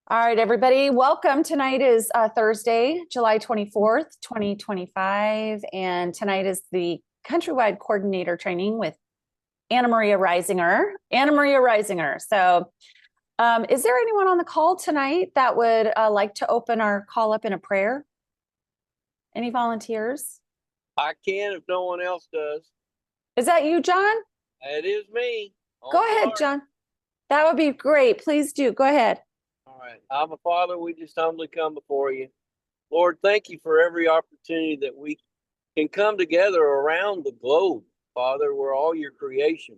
All right, everybody, welcome. Tonight is Thursday, July 24th, 2025, and tonight is the Countrywide Coordinator Training with Anna Maria Reisinger. So is there anyone on the call tonight that would like to open our call up in a prayer? Any volunteers? I can if no one else does. Is that you, John? It is me. Go ahead, John. That would be great. Please do. Go ahead. All right. Abba Father, we just humbly come before you. Lord, thank you for every opportunity that we can come together around the globe. Father, we're all your creation.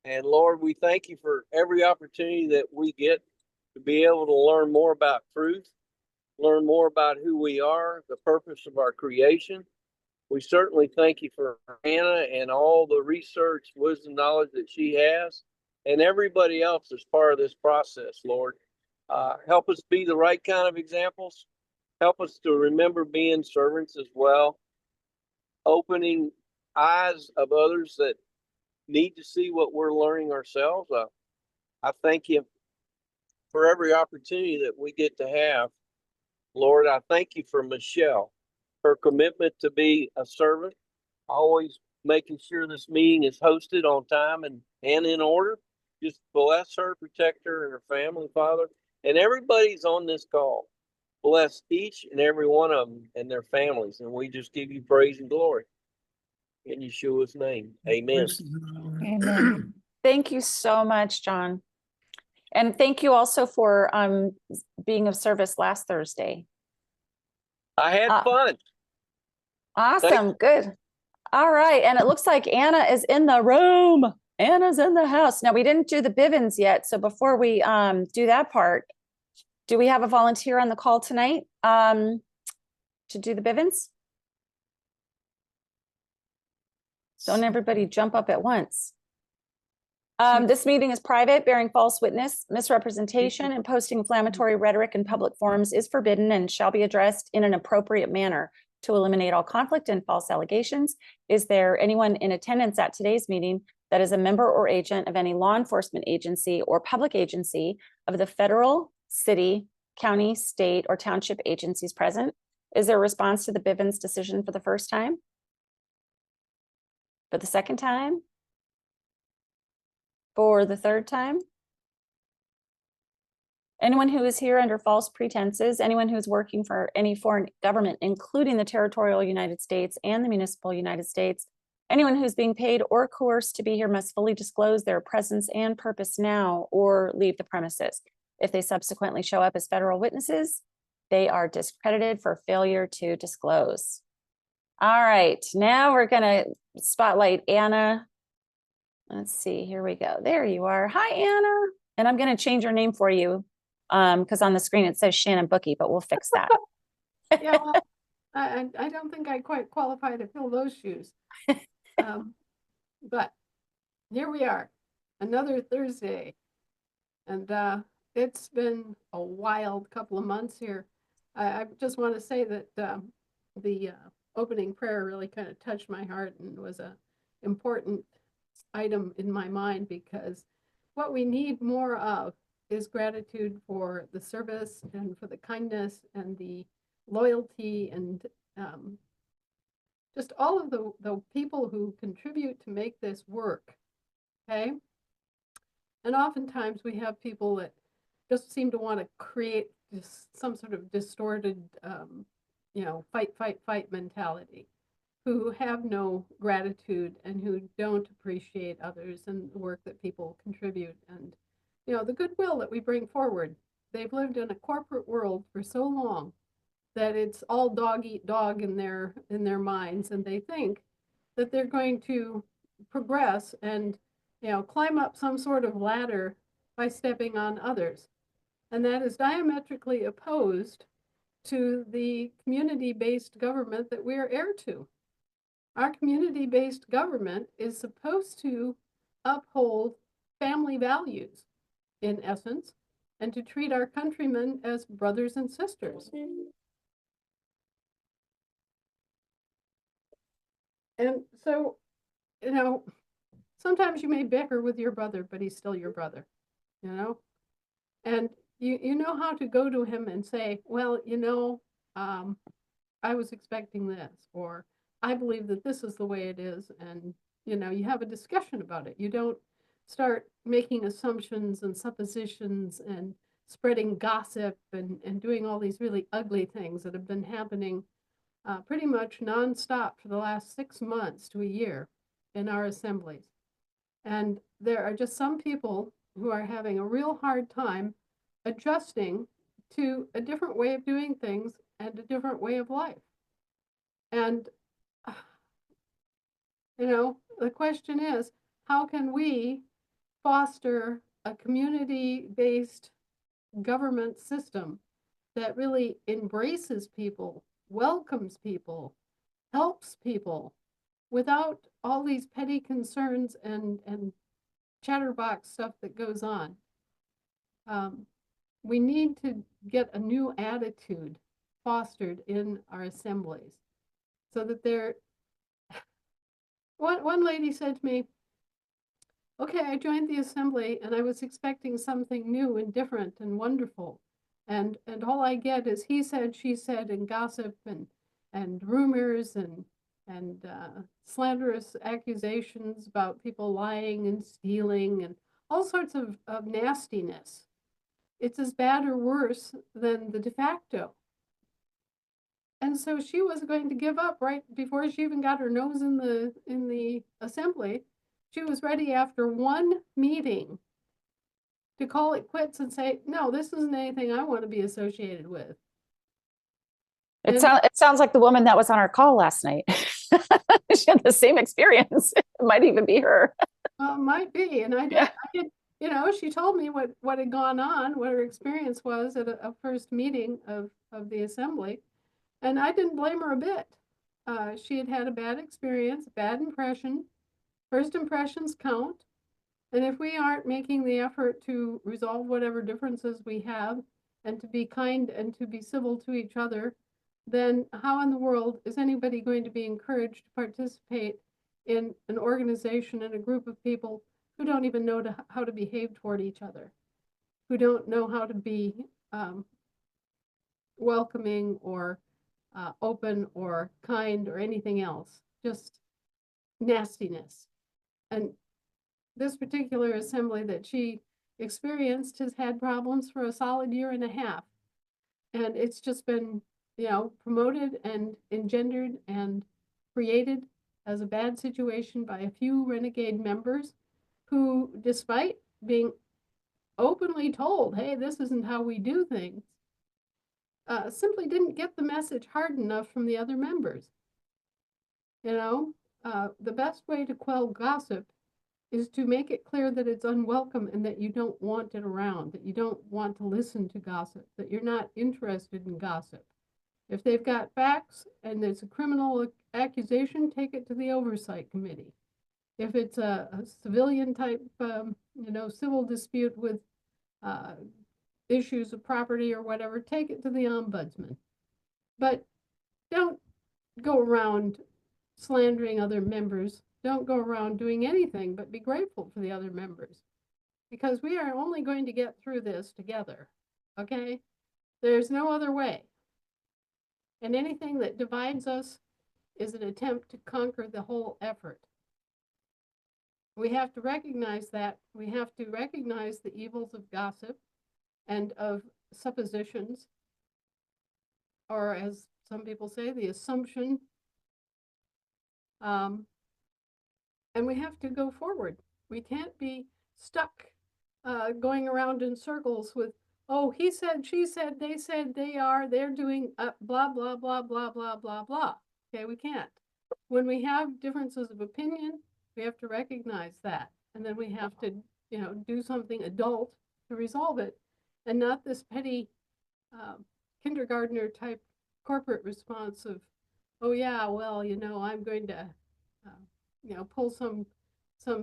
And Lord, we thank you for every opportunity that we get to be able to learn more about truth, learn more about who we are, the purpose of our creation. We certainly thank you for Anna and all the research, wisdom, knowledge that she has, and everybody else as part of this process, Lord. Help us be the right kind of examples. Help us to remember being servants as well, opening eyes of others that need to see what we're learning ourselves. I thank you for every opportunity that we get to have. Lord, I thank you for Michelle, her commitment to be a servant, always making sure this meeting is hosted on time and in order. Just bless her, protect her and her family, Father. And everybody's on this call. Bless each and every one of them and their families. And we just give you praise and glory. In Yeshua's name, amen. Amen. Thank you so much, John. And thank you also for being of service last Thursday. I had fun. Awesome. Good. All right. And it looks like Anna is in the room. Anna's in the house. Now, we didn't do the Bivens yet. So before we do that part, do we have a volunteer on the call tonight to do the Bivens? Don't everybody jump up at once. This meeting is private. Bearing false witness, misrepresentation, and posting inflammatory rhetoric in public forums is forbidden and shall be addressed in an appropriate manner to eliminate all conflict and false allegations. Is there anyone in attendance at today's meeting that is a member or agent of any law enforcement agency or public agency of the federal, city, county, state, or township agencies present? Is there a response to the Bivens decision for the first time? For the second time? For the third time? Anyone who is here under false pretenses, anyone who is working for any foreign government, including the territorial United States and the municipal United States, anyone who's being paid or coerced to be here must fully disclose their presence and purpose now or leave the premises. If they subsequently show up as federal witnesses, they are discredited for failure to disclose. All right, now we're gonna spotlight Anna. Let's see, here we go. There you are. Hi, Anna. And I'm gonna change your name for you because on the screen it says Shannon Bookie, but we'll fix that. Yeah, well, I don't think I quite qualify to fill those shoes. But here we are, another Thursday. And it's been a wild couple of months here. I just want to say that the opening prayer really kind of touched my heart and was an important item in my mind, because what we need more of is gratitude for the service and for the kindness and the loyalty and just all of the people who contribute to make this work. Okay. And oftentimes we have people that just seem to want to create some sort of distorted, fight mentality, who have no gratitude and who don't appreciate others and the work that people contribute and, the goodwill that we bring forward. They've lived in a corporate world for so long that it's all dog eat dog in their minds, and they think that they're going to progress and climb up some sort of ladder by stepping on others. And that is diametrically opposed to the community-based government that we are heir to. Our community-based government is supposed to uphold family values, in essence, and to treat our countrymen as brothers and sisters. And so, sometimes you may bicker with your brother, but he's still your brother, and you know how to go to him and say, well, I was expecting this, or I believe that this is the way it is. And, you have a discussion about it. You don't start making assumptions and suppositions and spreading gossip and doing all these really ugly things that have been happening pretty much nonstop for the last 6 months to a year in our assemblies. And there are just some people who are having a real hard time adjusting to a different way of doing things and a different way of life. And, the question is, how can we foster a community-based government system that really embraces people, welcomes people, helps people without all these petty concerns and chatterbox stuff that goes on? We need to get a new attitude fostered in our assemblies so that one lady said to me, okay, I joined the assembly and I was expecting something new and different and wonderful. And all I get is he said, she said, and gossip and rumors and slanderous accusations about people lying and stealing and all sorts of nastiness. It's as bad or worse than the de facto. And so she was going to give up right before she even got her nose in the assembly. She was ready after one meeting to call it quits and say, no, this isn't anything I want to be associated with. It sounds like the woman that was on our call last night. She had the same experience. It might even be her. Well, it might be. And I did, she told me what had gone on, what her experience was at a first meeting of the assembly. And I didn't blame her a bit. She had a bad experience, bad impression. First impressions count. And if we aren't making the effort to resolve whatever differences we have and to be kind and to be civil to each other, then how in the world is anybody going to be encouraged to participate in an organization and a group of people who don't even know how to behave toward each other, who don't know how to be welcoming or open or kind or anything else, just nastiness. And this particular assembly that she experienced has had problems for a solid year and a half. And it's just been, promoted and engendered and created as a bad situation by a few renegade members who, despite being openly told, hey, this isn't how we do things, simply didn't get the message hard enough from the other members. The best way to quell gossip is to make it clear that it's unwelcome and that you don't want it around, that you don't want to listen to gossip, that you're not interested in gossip. If they've got facts and there's a criminal accusation, take it to the oversight committee. If it's a civilian type, civil dispute with issues of property or whatever, take it to the ombudsman. But don't go around slandering other members. Don't go around doing anything but be grateful for the other members, because we are only going to get through this together, okay? There's no other way. And anything that divides us is an attempt to conquer the whole effort. We have to recognize that. We have to recognize the evils of gossip and of suppositions, or as some people say, the assumption. And we have to go forward. We can't be stuck going around in circles with, oh, he said, she said, they said, they're doing blah, blah, blah, blah, blah, blah, blah. Okay, we can't. When we have differences of opinion, we have to recognize that. And then we have to, do something adult to resolve it, and not this petty kindergartner type corporate response of, oh yeah, well, I'm going to, pull some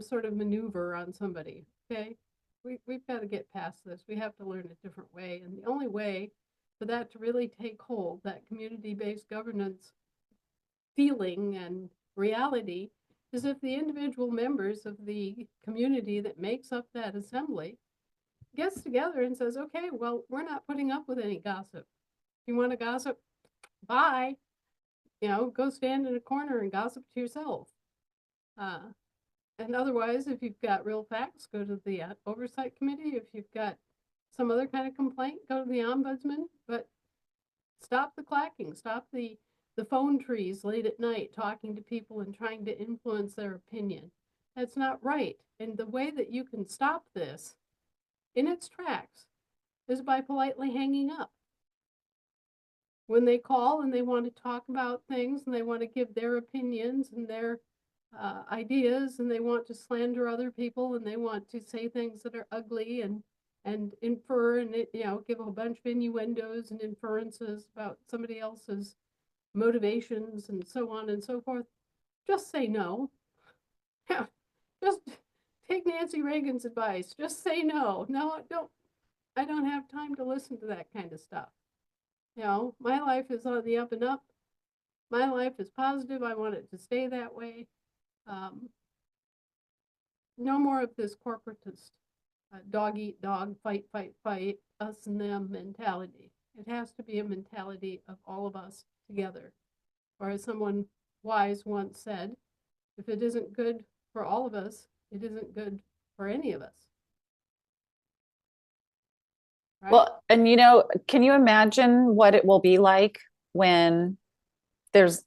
sort of maneuver on somebody. Okay, we've got to get past this. We have to learn a different way, and the only way for that to really take hold, that community-based governance feeling and reality, is if the individual members of the community that makes up that assembly gets together and says, okay, well, we're not putting up with any gossip. You want to gossip? Bye. Go stand in a corner and gossip to yourself. And otherwise, if you've got real facts, go to the oversight committee. If you've got some other kind of complaint, go to the ombudsman. But stop the clacking. Stop the phone trees late at night talking to people and trying to influence their opinion. That's not right. And the way that you can stop this in its tracks is by politely hanging up. When they call and they want to talk about things and they want to give their opinions and their ideas and they want to slander other people and they want to say things that are ugly and infer and give a bunch of innuendos and inferences about somebody else's motivations and so on and so forth, just say no. Yeah, just take Nancy Reagan's advice. Just say no. No, I don't have time to listen to that kind of stuff. My life is on the up and up. My life is positive. I want it to stay that way. No more of this corporatist dog eat dog, fight, us and them mentality. It has to be a mentality of all of us together. Or as someone wise once said, if it isn't good for all of us, it isn't good for any of us. Right? Well, and can you imagine what it will be like when there's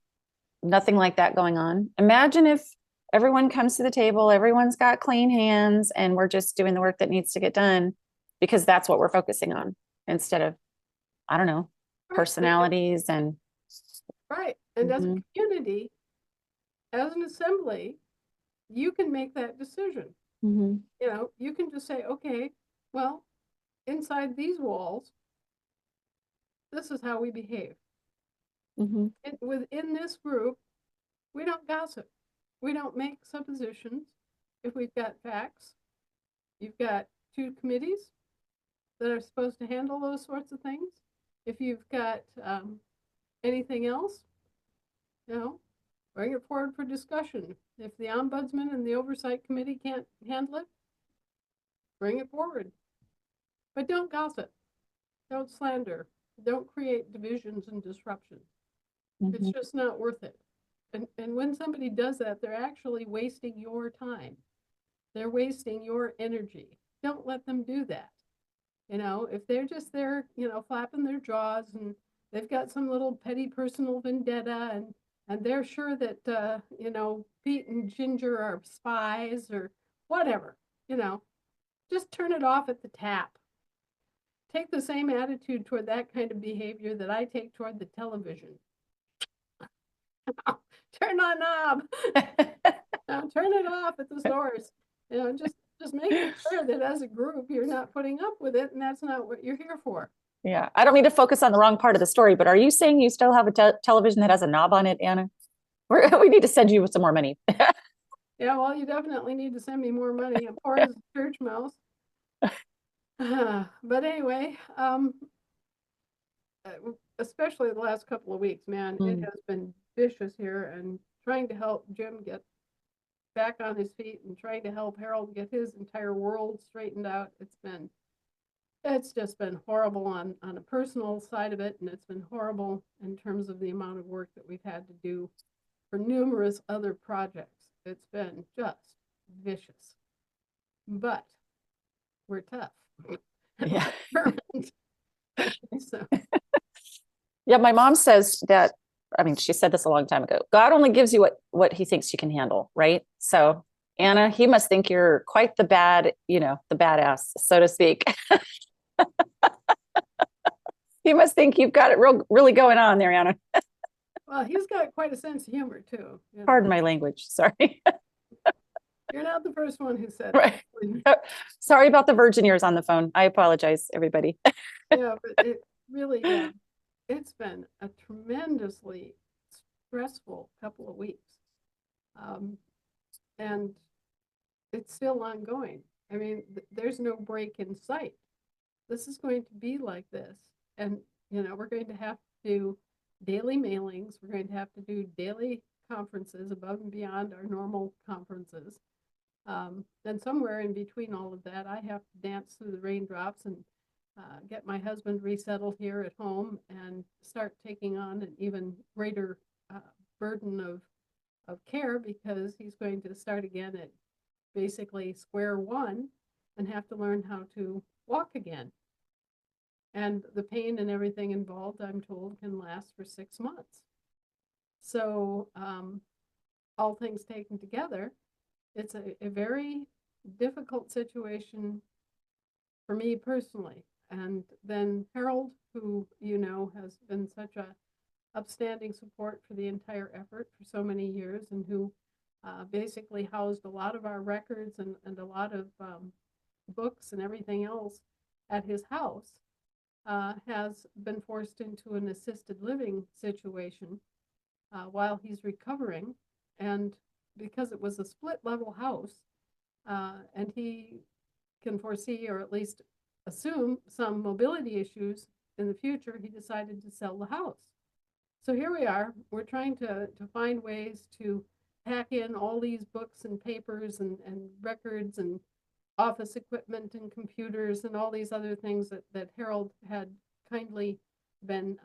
nothing like that going on? Imagine if everyone comes to the table, everyone's got clean hands, and we're just doing the work that needs to get done because that's what we're focusing on instead of, I don't know, personalities and. Right. And as a community, as an assembly, you can make that decision. You can just say, okay, well, inside these walls, this is how we behave. Within this group, we don't gossip. We don't make suppositions. If we've got facts, you've got 2 committees that are supposed to handle those sorts of things. If you've got anything else, bring it forward for discussion. If the ombudsman and the oversight committee can't handle it, bring it forward. But don't gossip. Don't slander. Don't create divisions and disruption. It's just not worth it. And when somebody does that, they're actually wasting your time. They're wasting your energy. Don't let them do that. If they're just there, flapping their jaws and they've got some little petty personal vendetta and they're sure that, Pete and Ginger are spies or whatever, just turn it off at the tap. Take the same attitude toward that kind of behavior that I take toward the television. Turn on knob. Turn it off at the source. Just make sure that as a group you're not putting up with it, and that's not what you're here for. Yeah, I don't mean to focus on the wrong part of the story, but are you saying you still have a television that has a knob on it, Anna? We need to send you some more money. Yeah, well, you definitely need to send me more money. I'm poor as a church mouse. But anyway, especially the last couple of weeks, man, it has been vicious here, and trying to help Jim get back on his feet and trying to help Harold get his entire world straightened out. It's just been horrible on a personal side of it, and it's been horrible in terms of the amount of work that we've had to do for numerous other projects. It's been just vicious, but we're tough. Yeah. So. Yeah, my mom says that, she said this a long time ago. God only gives you what he thinks you can handle, right? So Anna, he must think you're quite the badass, so to speak. He must think you've got it really going on there, Anna. Well, he's got quite a sense of humor too. Pardon my language. Sorry. You're not the first one who said right. Sorry about the virgin ears on the phone. I apologize, everybody. Yeah, but it really, it's been a tremendously stressful couple of weeks. And it's still ongoing. There's no break in sight. This is going to be like this. And, we're going to have to do daily mailings. We're going to have to do daily conferences above and beyond our normal conferences. And somewhere in between all of that, I have to dance through the raindrops and get my husband resettled here at home and start taking on an even greater burden of care, because he's going to start again at basically square one and have to learn how to walk again. And the pain and everything involved, I'm told, can last for 6 months. So all things taken together, it's a very difficult situation for me personally. And then Harold, who has been such a upstanding support for the entire effort for so many years, and who basically housed a lot of our records and a lot of books and everything else at his house, has been forced into an assisted living situation while he's recovering. And because it was a split level house, and he can foresee, or at least assume, some mobility issues in the future, he decided to sell the house. So here we are, we're trying to find ways to pack in all these books and papers and records and office equipment and computers and all these other things that Harold had kindly been,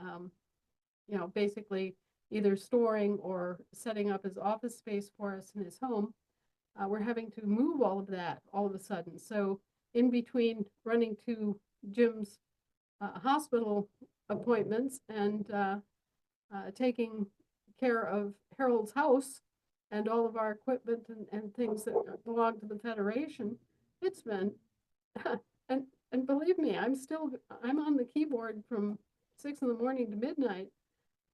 basically either storing or setting up as office space for us in his home. We're having to move all of that all of a sudden. So in between running to Jim's hospital appointments and taking care of Harold's house and all of our equipment and things that belong to the Federation, it's been, and believe me, I'm on the keyboard from 6 in the morning to midnight,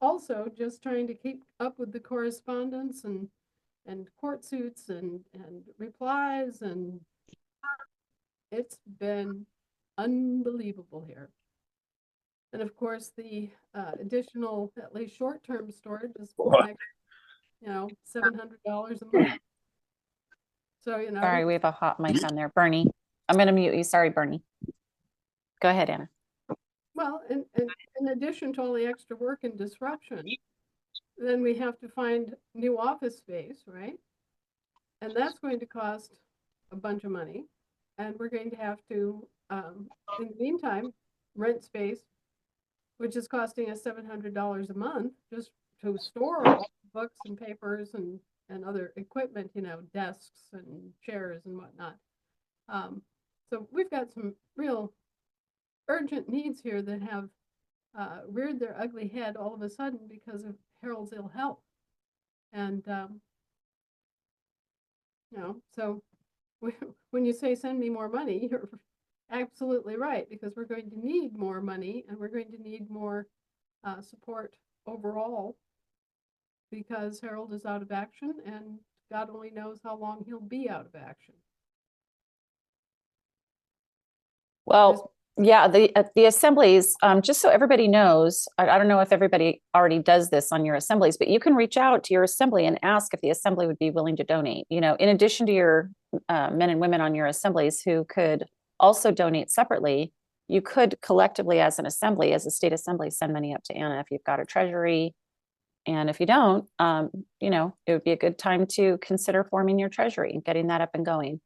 also just trying to keep up with the correspondence and court suits and replies, and it's been unbelievable here. And of course, the additional, at least short-term storage is, $700 a month. So, Sorry, we have a hot mic on there. Bernie, I'm going to mute you. Sorry, Bernie. Go ahead, Anna. well, in addition to all the extra work and disruption, then we have to find new office space, right? And that's going to cost a bunch of money. And we're going to have to, in the meantime, rent space, which is costing us $700 a month just to store all the books and papers and other equipment, desks and chairs and whatnot. So we've got some real urgent needs here that have reared their ugly head all of a sudden because of Harold's ill health. And, so when you say send me more money, you're absolutely right, because we're going to need more money and we're going to need more support overall, because Harold is out of action and God only knows how long he'll be out of action. Well, yeah, the assemblies, just so everybody knows, I don't know if everybody already does this on your assemblies, but you can reach out to your assembly and ask if the assembly would be willing to donate. In addition to your men and women on your assemblies who could also donate separately, you could collectively as an assembly, as a state assembly, send money up to Anna if you've got a treasury. And if you don't, it would be a good time to consider forming your treasury and getting that up and going.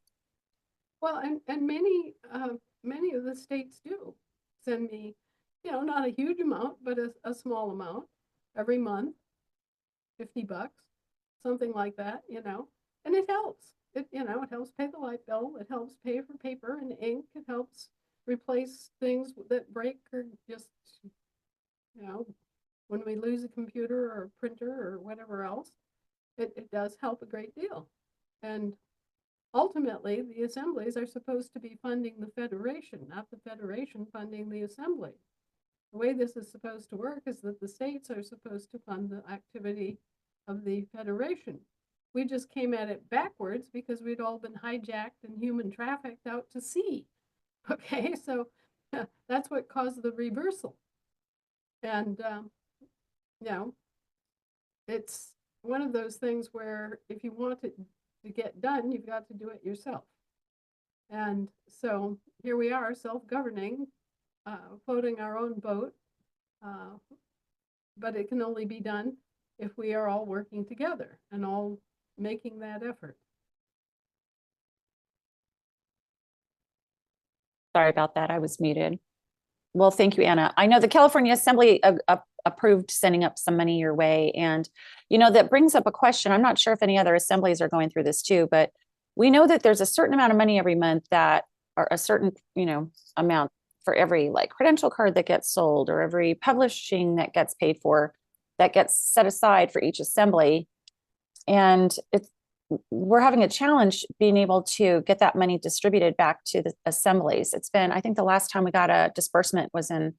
Well, and many of the states do send me, not a huge amount, but a small amount every month, $50, something like that, and it helps. It helps pay the light bill. It helps pay for paper and ink. It helps replace things that break, or just, when we lose a computer or a printer or whatever else, it does help a great deal. And ultimately, the assemblies are supposed to be funding the Federation, not the Federation funding the assembly. The way this is supposed to work is that the states are supposed to fund the activity of the Federation. We just came at it backwards because we'd all been hijacked and human trafficked out to sea. Okay, so that's what caused the reversal. And, it's one of those things where if you want it to get done, you've got to do it yourself. And so here we are, self-governing, floating our own boat, but it can only be done if we are all working together and all making that effort. Sorry about that. I was muted. Well, thank you, Anna. I know the California Assembly approved sending up some money your way. And, that brings up a question. I'm not sure if any other assemblies are going through this too, but we know that there's a certain amount of money every month that, or a certain, amount for every like credential card that gets sold or every publishing that gets paid for, that gets set aside for each assembly. And we're having a challenge being able to get that money distributed back to the assemblies. It's been, I think the last time we got a disbursement was in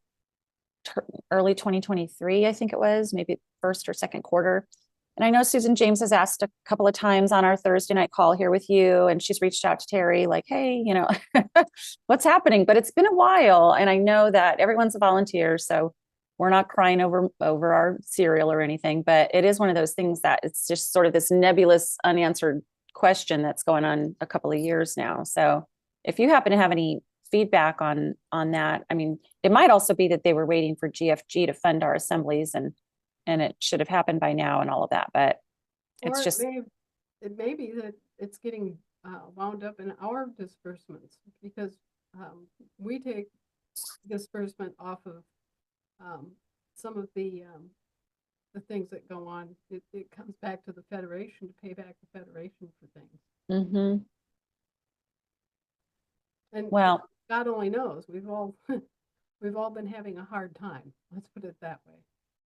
early 2023, I think it was, maybe first or second quarter. And I know Susan James has asked a couple of times on our Thursday night call here with you, and she's reached out to Terry like, hey, what's happening? But it's been a while, and I know that everyone's a volunteer, so we're not crying over our cereal or anything, but it is one of those things that it's just sort of this nebulous unanswered question that's going on a couple of years now. So if you happen to have any feedback on that, I mean, it might also be that they were waiting for GFG to fund our assemblies and it should have happened by now and all of that, but it's just. It may be that it's getting wound up in our disbursements because we take disbursement off of some of the things that go on. It comes back to the Federation to pay back the Federation for things. Mm-hmm. And well, God only knows, we've all been having a hard time. Let's put it that way.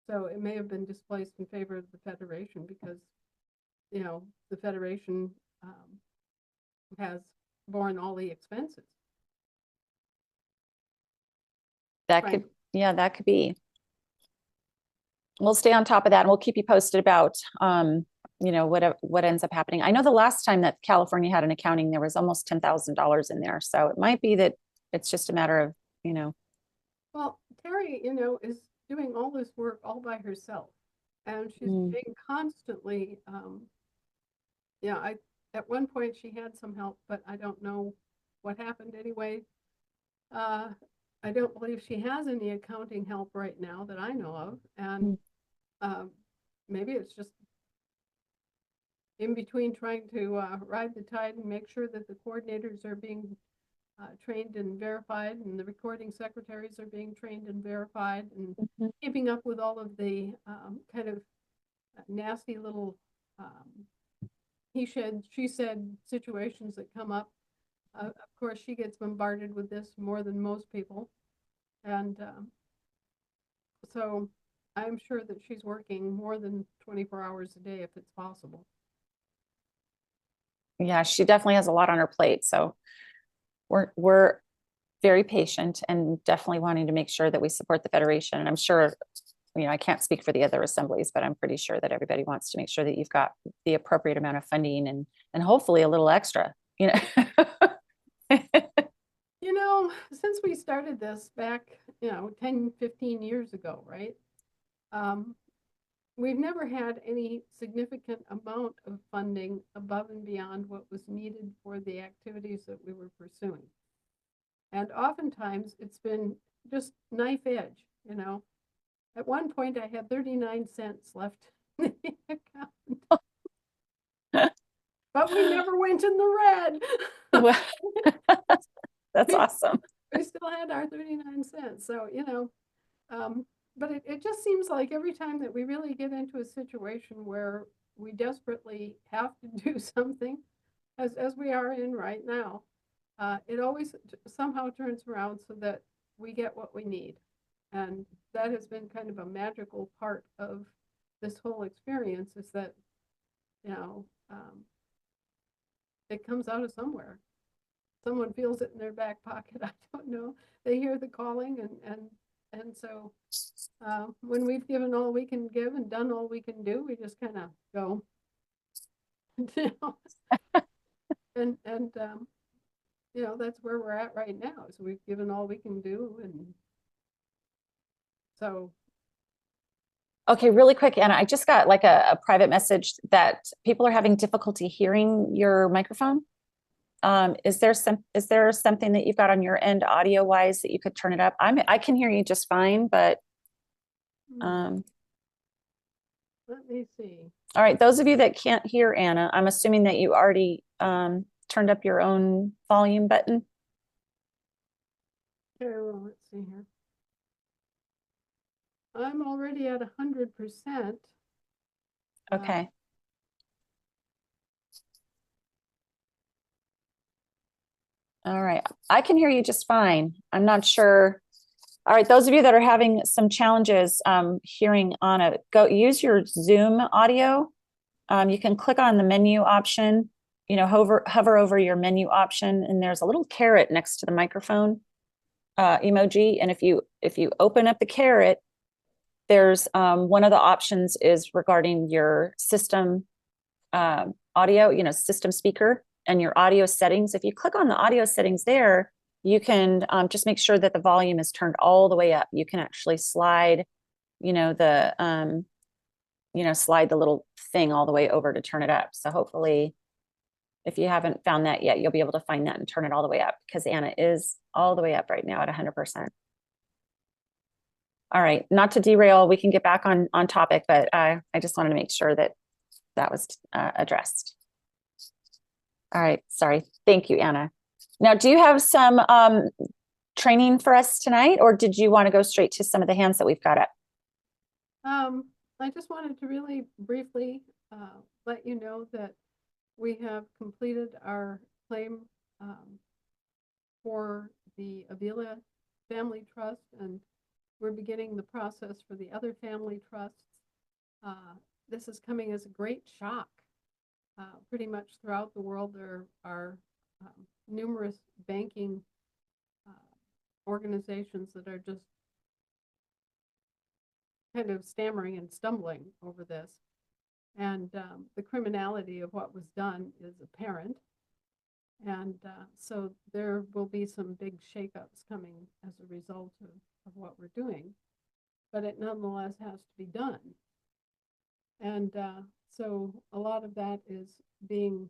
So it may have been displaced in favor of the Federation because, the Federation has borne all the expenses. that Right. that could be. We'll stay on top of that and we'll keep you posted about, what ends up happening. I know the last time that California had an accounting, there was almost $10,000 in there. So it might be that it's just a matter of, Well, Terry, is doing all this work all by herself. And she's being constantly, at one point she had some help, but I don't know what happened anyway. I don't believe she has any accounting help right now that I know of. And maybe it's just in between trying to ride the tide and make sure that the coordinators are being trained and verified, and the recording secretaries are being trained and verified, and keeping up with all of the kind of nasty little he said, she said situations that come up. Of course, she gets bombarded with this more than most people. And so I'm sure that she's working more than 24 hours a day if it's possible. Yeah, she definitely has a lot on her plate. So we're very patient and definitely wanting to make sure that we support the Federation. And I'm sure, I can't speak for the other assemblies, but I'm pretty sure that everybody wants to make sure that you've got the appropriate amount of funding and hopefully a little extra, Since we started this back, 10, 15 years ago, right? We've never had any significant amount of funding above and beyond what was needed for the activities that we were pursuing. And oftentimes it's been just knife edge, At one point I had 39 cents left in the account. But we never went in the red. That's awesome. We still had our 39 cents. So, but it just seems like every time that we really get into a situation where we desperately have to do something, as we are in right now, it always somehow turns around so that we get what we need. And that has been kind of a magical part of this whole experience, is that, it comes out of somewhere. Someone feels it in their back pocket. I don't know. They hear the calling, and so when we've given all we can give and done all we can do, we just kind of go. And that's where we're at right now. So we've given all we can do, and so. Okay, really quick, Anna, I just got like a private message that people are having difficulty hearing your microphone. Is there something that you've got on your end audio wise that you could turn it up? I can hear you just fine, but let me see. All right, those of you that can't hear Anna, I'm assuming that you already turned up your own volume button. Okay, well, let's see here. I'm already at 100%. Okay. All right. I can hear you just fine. I'm not sure. All right. Those of you that are having some challenges hearing Anna, go use your Zoom audio. You can click on the menu option, hover over your menu option, and there's a little caret next to the microphone emoji. And if you open up the caret, there's one of the options is regarding your system audio, system speaker and your audio settings. If you click on the audio settings there, you can just make sure that the volume is turned all the way up. You can actually slide, slide the little thing all the way over to turn it up. So hopefully, if you haven't found that yet, you'll be able to find that and turn it all the way up, because Anna is all the way up right now at 100%. All right, not to derail, we can get back on topic, but I just wanted to make sure that was addressed. All right, sorry. Thank you, Anna. Now, do you have some training for us tonight, or did you want to go straight to some of the hands that we've got up? I just wanted to really briefly let you know that we have completed our claim for the Avila Family Trust, and we're beginning the process for the other family trusts. This is coming as a great shock. Pretty much throughout the world, there are numerous banking organizations that are just kind of stammering and stumbling over this. And the criminality of what was done is apparent. And so there will be some big shakeups coming as a result of what we're doing. But it nonetheless has to be done. And so a lot of that is being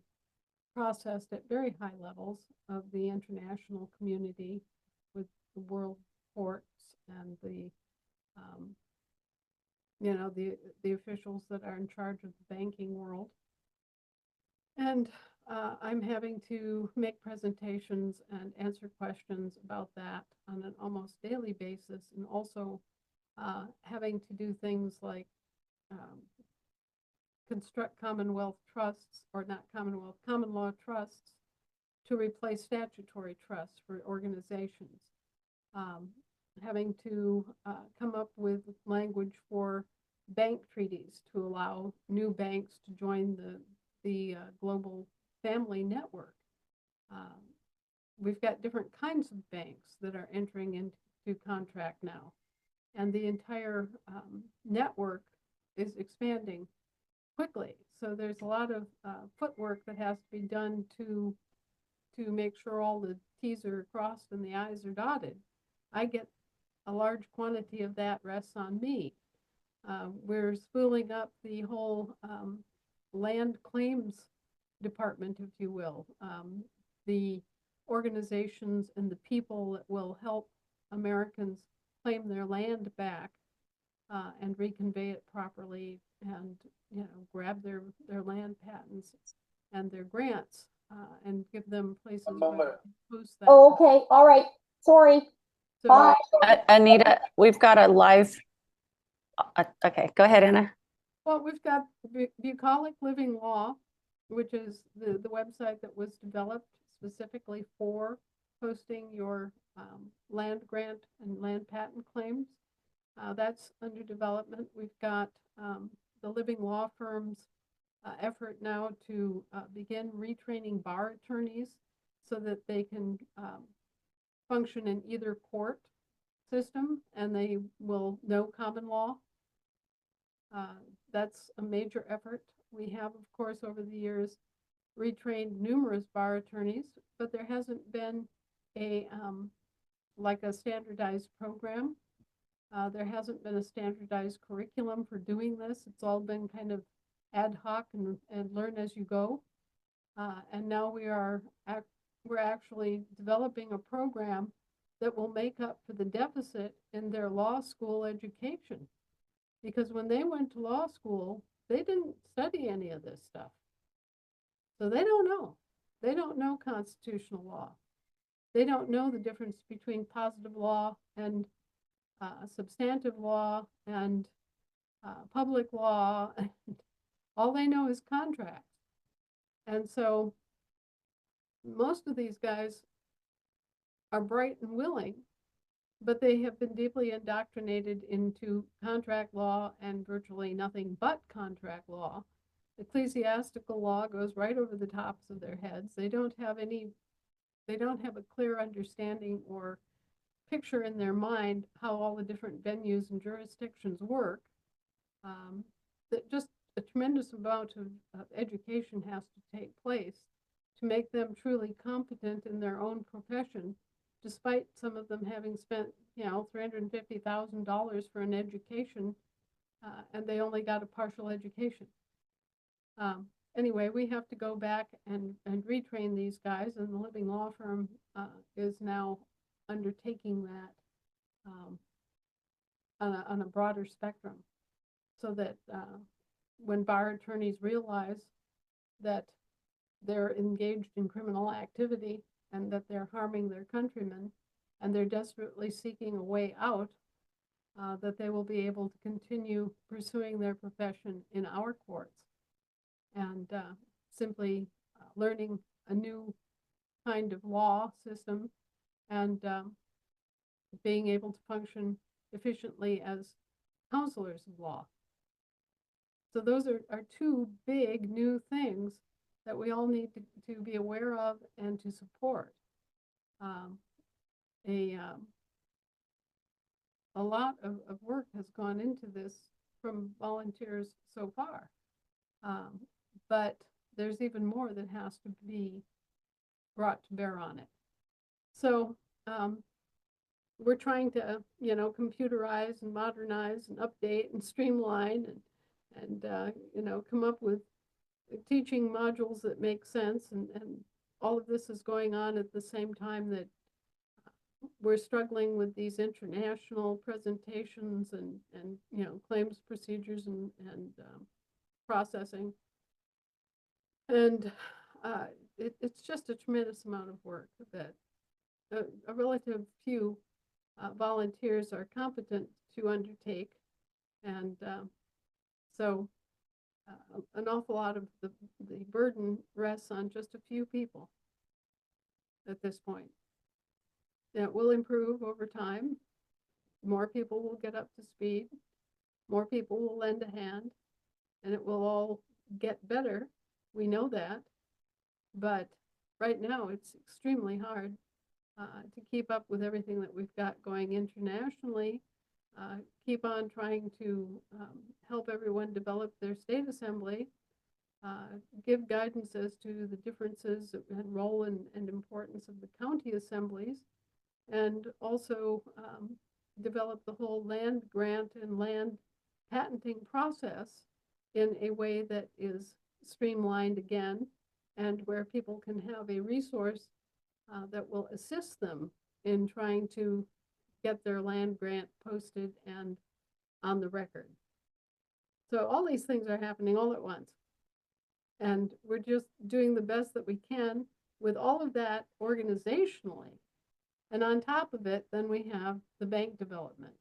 processed at very high levels of the international community with the world courts and the the officials that are in charge of the banking world. And I'm having to make presentations and answer questions about that on an almost daily basis, and also having to do things like construct Commonwealth trusts, or not Commonwealth, common law trusts, to replace statutory trusts for organizations. Having to come up with language for bank treaties to allow new banks to join the global family network. We've got different kinds of banks that are entering into contract now, and the entire network is expanding quickly. So there's a lot of footwork that has to be done to make sure all the T's are crossed and the I's are dotted. I get a large quantity of that rests on me. We're spooling up the whole land claims department, if you will. The organizations and the people that will help Americans claim their land back and reconvey it properly, and grab their land patents and their grants and give them places where they can post that. Oh, okay, all right, sorry. So, Bye. Anita, we've got a live. Okay, go ahead, Anna. well, we've got Bucolic Living Law, which is the website that was developed specifically for posting your land grant and land patent claims. That's under development. We've got the living law firm's effort now to begin retraining bar attorneys so that they can function in either court system and they will know common law. That's a major effort. We have, of course, over the years retrained numerous bar attorneys, but there hasn't been a like a standardized program. There hasn't been a standardized curriculum for doing this. It's all been kind of ad hoc and learn as you go. And now we're actually developing a program that will make up for the deficit in their law school education. Because when they went to law school, they didn't study any of this stuff. So they don't know. They don't know constitutional law. They don't know the difference between positive law and substantive law and public law. And all they know is contracts. And so most of these guys are bright and willing, but they have been deeply indoctrinated into contract law and virtually nothing but contract law. Ecclesiastical law goes right over the tops of their heads. They don't have a clear understanding or picture in their mind how all the different venues and jurisdictions work. That just a tremendous amount of education has to take place to make them truly competent in their own profession, despite some of them having spent, $350,000 for an education, and they only got a partial education. Anyway, we have to go back and retrain these guys, and the Living Law Firm is now undertaking that on a broader spectrum, so that when bar attorneys realize that they're engaged in criminal activity and that they're harming their countrymen and they're desperately seeking a way out, that they will be able to continue pursuing their profession in our courts and simply learning a new kind of law system and being able to function efficiently as counselors of law. So those are two big new things that we all need to be aware of and to support. A lot of work has gone into this from volunteers so far, but there's even more that has to be brought to bear on it. So we're trying to, computerize and modernize and update and streamline and come up with teaching modules that make sense, and all of this is going on at the same time that we're struggling with these international presentations and claims procedures and processing, and it's just a tremendous amount of work that a relative few volunteers are competent to undertake, and so an awful lot of the burden rests on just a few people at this point. It will improve over time. More people will get up to speed. More people will lend a hand, and it will all get better. We know that. But right now, it's extremely hard to keep up with everything that we've got going internationally, keep on trying to help everyone develop their state assembly, give guidance as to the differences and role and importance of the county assemblies, and also develop the whole land grant and land patenting process in a way that is streamlined again, and where people can have a resource that will assist them in trying to get their land grant posted and on the record. So all these things are happening all at once. And we're just doing the best that we can with all of that organizationally. And on top of it, then we have the bank development,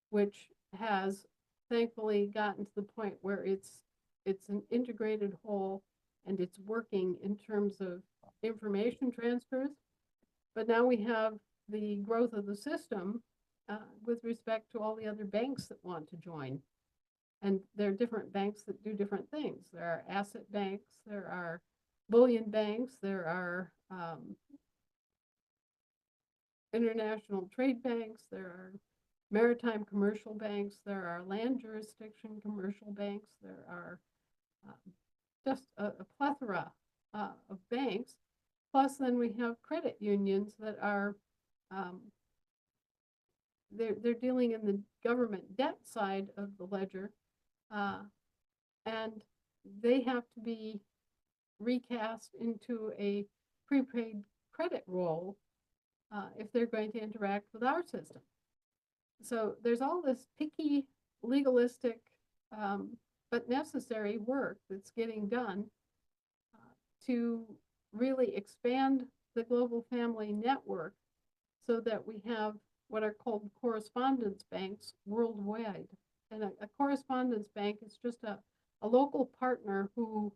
which has thankfully gotten to the point where it's an integrated whole and it's working in terms of information transfers. But now we have the growth of the system with respect to all the other banks that want to join. And there are different banks that do different things. There are asset banks, there are bullion banks, there are international trade banks, there are maritime commercial banks, there are land jurisdiction commercial banks, there are just a plethora of banks. Plus then we have credit unions that are, they're dealing in the government debt side of the ledger, and they have to be recast into a prepaid credit role if they're going to interact with our system. So there's all this picky, legalistic, but necessary work that's getting done to really expand the global family network so that we have what are called correspondence banks worldwide. And a correspondence bank is just a local partner who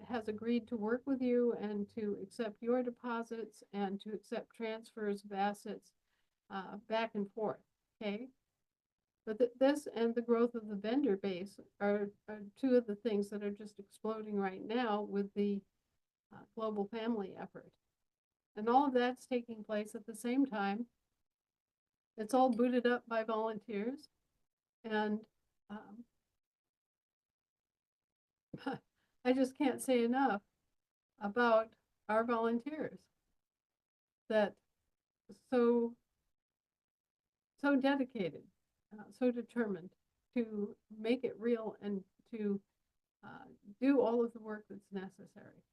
has agreed to work with you and to accept your deposits and to accept transfers of assets back and forth, okay? But this and the growth of the vendor base are two of the things that are just exploding right now with the global family effort. And all of that's taking place at the same time. It's all booted up by volunteers. And I just can't say enough about our volunteers that so dedicated, so determined to make it real and to do all of the work that's necessary.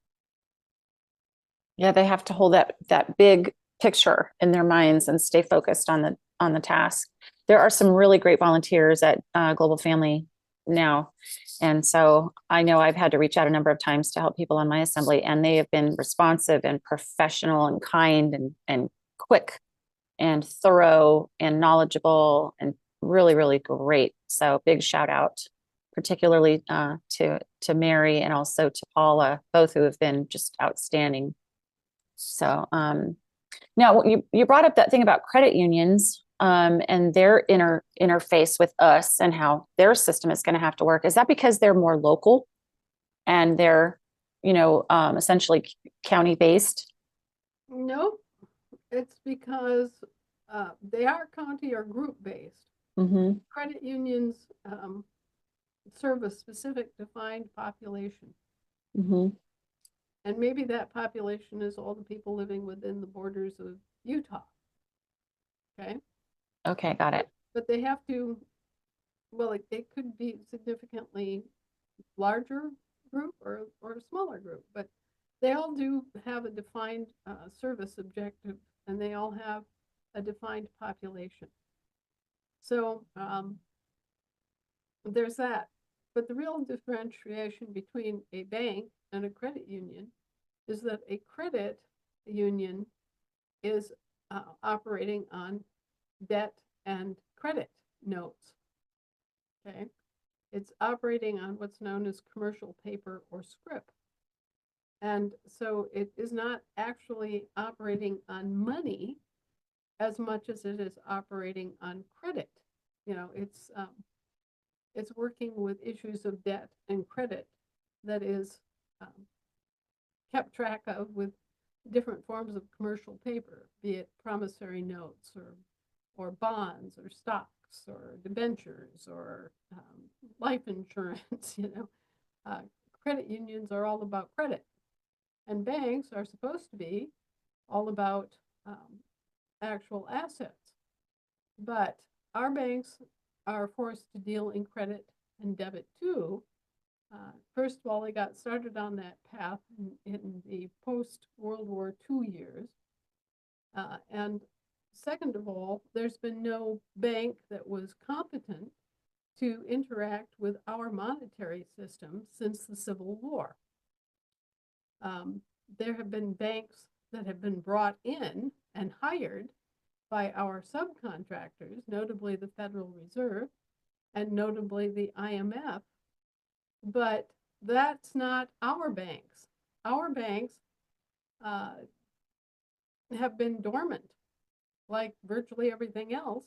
Yeah, they have to hold that big picture in their minds and stay focused on the task. There are some really great volunteers at Global Family now. And so I know I've had to reach out a number of times to help people on my assembly, and they have been responsive and professional and kind and quick and thorough and knowledgeable and really, really great. So big shout out, particularly to Mary and also to Paula, both who have been just outstanding. So now you brought up that thing about credit unions and their interface with us and how their system is going to have to work. Is that because they're more local and they're, essentially county based? Nope. It's because they are county or group based. Mm-hmm. Credit unions serve a specific defined population. Mm-hmm. And maybe that population is all the people living within the borders of Utah. Okay. Okay, got it. But they have to, well, it could be significantly larger group or a smaller group, but they all do have a defined service objective, and they all have a defined population. So there's that. But the real differentiation between a bank and a credit union is that a credit union is operating on debt and credit notes. Okay, it's operating on what's known as commercial paper or scrip. And so it is not actually operating on money as much as it is operating on credit. It's working with issues of debt and credit that is kept track of with different forms of commercial paper, be it promissory notes or bonds or stocks or debentures or life insurance. Credit unions are all about credit, and banks are supposed to be all about actual assets. But our banks are forced to deal in credit and debit too. First of all, they got started on that path in the post-World War II years. And second of all, there's been no bank that was competent to interact with our monetary system since the Civil War. There have been banks that have been brought in and hired by our subcontractors, notably the Federal Reserve and notably the IMF, but that's not our banks. Our banks have been dormant, like virtually everything else,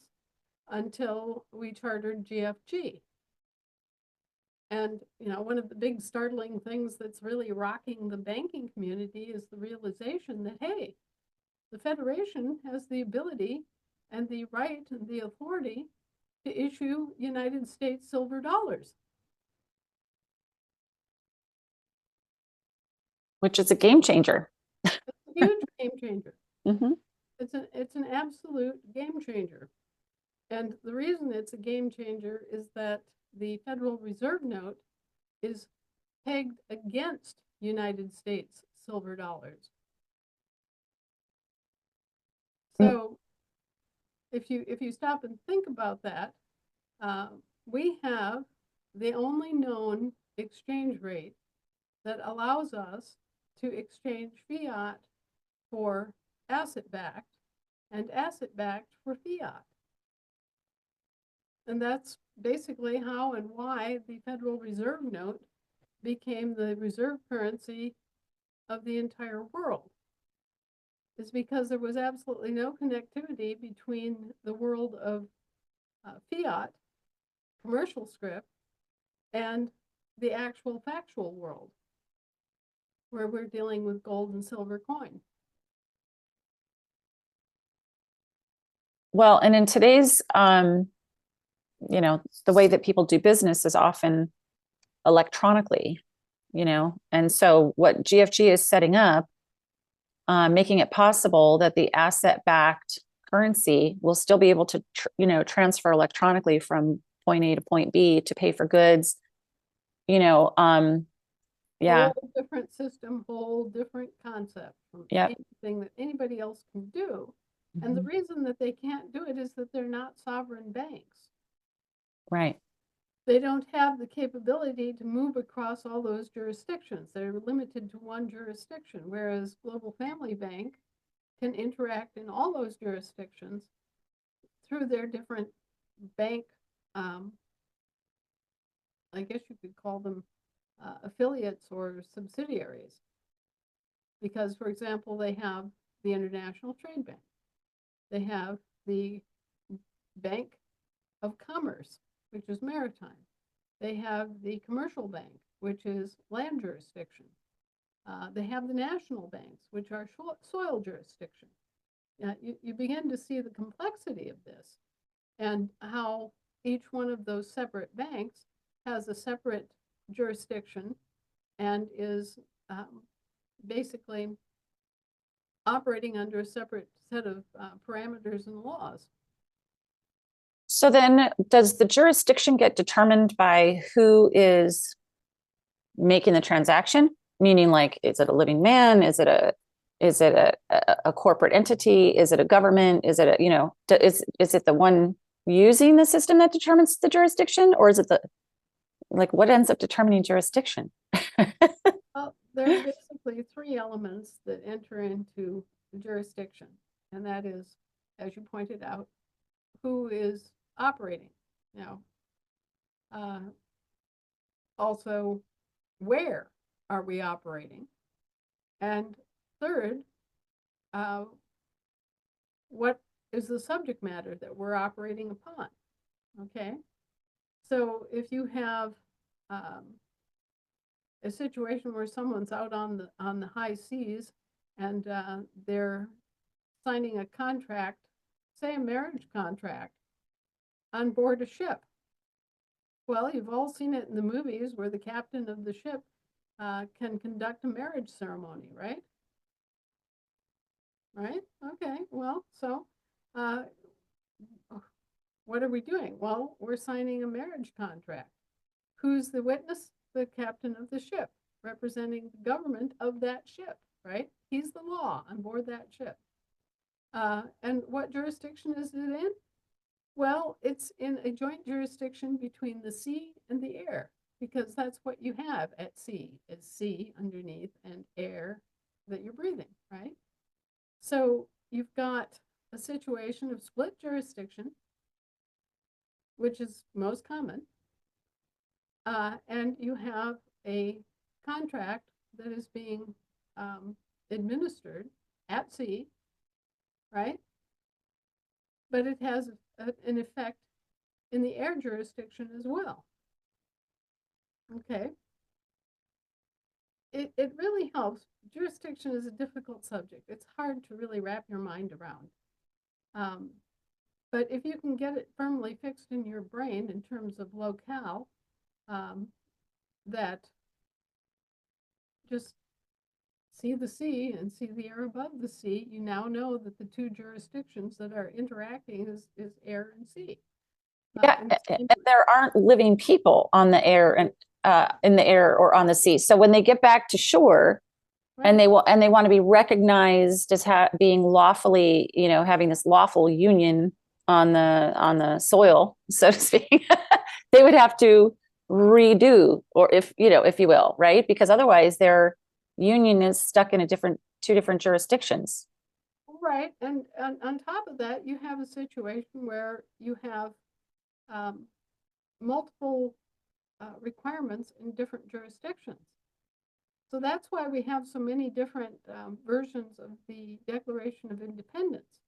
until we chartered GFG. And, one of the big startling things that's really rocking the banking community is the realization that, hey, the Federation has the ability and the right and the authority to issue United States silver dollars. Which is a game changer. It's a huge game changer. Mm-hmm. It's an absolute game changer. And the reason it's a game changer is that the Federal Reserve note is pegged against United States silver dollars. So if you stop and think about that, we have the only known exchange rate that allows us to exchange fiat for asset-backed and asset-backed for fiat. And that's basically how and why the Federal Reserve note became the reserve currency of the entire world. Is because there was absolutely no connectivity between the world of fiat, commercial script, and the actual factual world, where we're dealing with gold and silver coin. Well, and in today's, you know, the way that people do business is often electronically, you know, and so what GFG is setting up, making it possible that the asset-backed currency will still be able to, you know, transfer electronically from point A to point B to pay for goods, you know, yeah. Whole different system, whole different concept from Yep. anything that anybody else can do. And the reason that they can't do it is that they're not sovereign banks. Right. They don't have the capability to move across all those jurisdictions. They're limited to one jurisdiction, whereas Global Family Bank can interact in all those jurisdictions through their different bank, I guess you could call them affiliates or subsidiaries. Because, for example, they have the International Trade Bank. They have the Bank of Commerce, which is maritime. They have the Commercial Bank, which is land jurisdiction. They have the national banks, which are soil jurisdiction. You begin to see the complexity of this and how each one of those separate banks has a separate jurisdiction and is basically operating under a separate set of parameters and laws. So then does the jurisdiction get determined by who is making the transaction? Meaning, like, is it a living man? Is it a corporate entity? Is it a government? Is it a, you know, is it the one using the system that determines the jurisdiction, or is it the, like, what ends up determining jurisdiction? Well, there are basically three elements that enter into jurisdiction, and that is, as you pointed out, who is operating. Now, also, where are we operating? And third, what is the subject matter that we're operating upon? Okay, so if you have a situation where someone's out on the high seas and they're signing a contract, say a marriage contract, on board a ship. Well, you've all seen it in the movies where the captain of the ship can conduct a marriage ceremony, right? Right? Okay, well, so what are we doing? Well, we're signing a marriage contract. Who's the witness? The captain of the ship, representing the government of that ship, right? He's the law on board that ship. And what jurisdiction is it in? Well, it's in a joint jurisdiction between the sea and the air, because that's what you have at sea, is sea underneath and air that you're breathing, right? So you've got a situation of split jurisdiction, which is most common, and you have a contract that is being administered at sea, right? But it has an effect in the air jurisdiction as well. Okay. It really helps. Jurisdiction is a difficult subject. It's hard to really wrap your mind around. But if you can get it firmly fixed in your brain in terms of locale, that just see the sea and see the air above the sea, you now know that the two jurisdictions that are interacting is air and sea. Yeah, and there aren't living people on the air and in the air or on the sea. So when they get back to shore, right, and they want to be recognized as being lawfully, you know, having this lawful union on the soil, so to speak, they would have to redo, or if you will, right? Because otherwise their union is stuck in a different two different jurisdictions. Right, and on top of that, you have a situation where you have multiple requirements in different jurisdictions. So that's why we have so many different versions of the Declaration of Independence.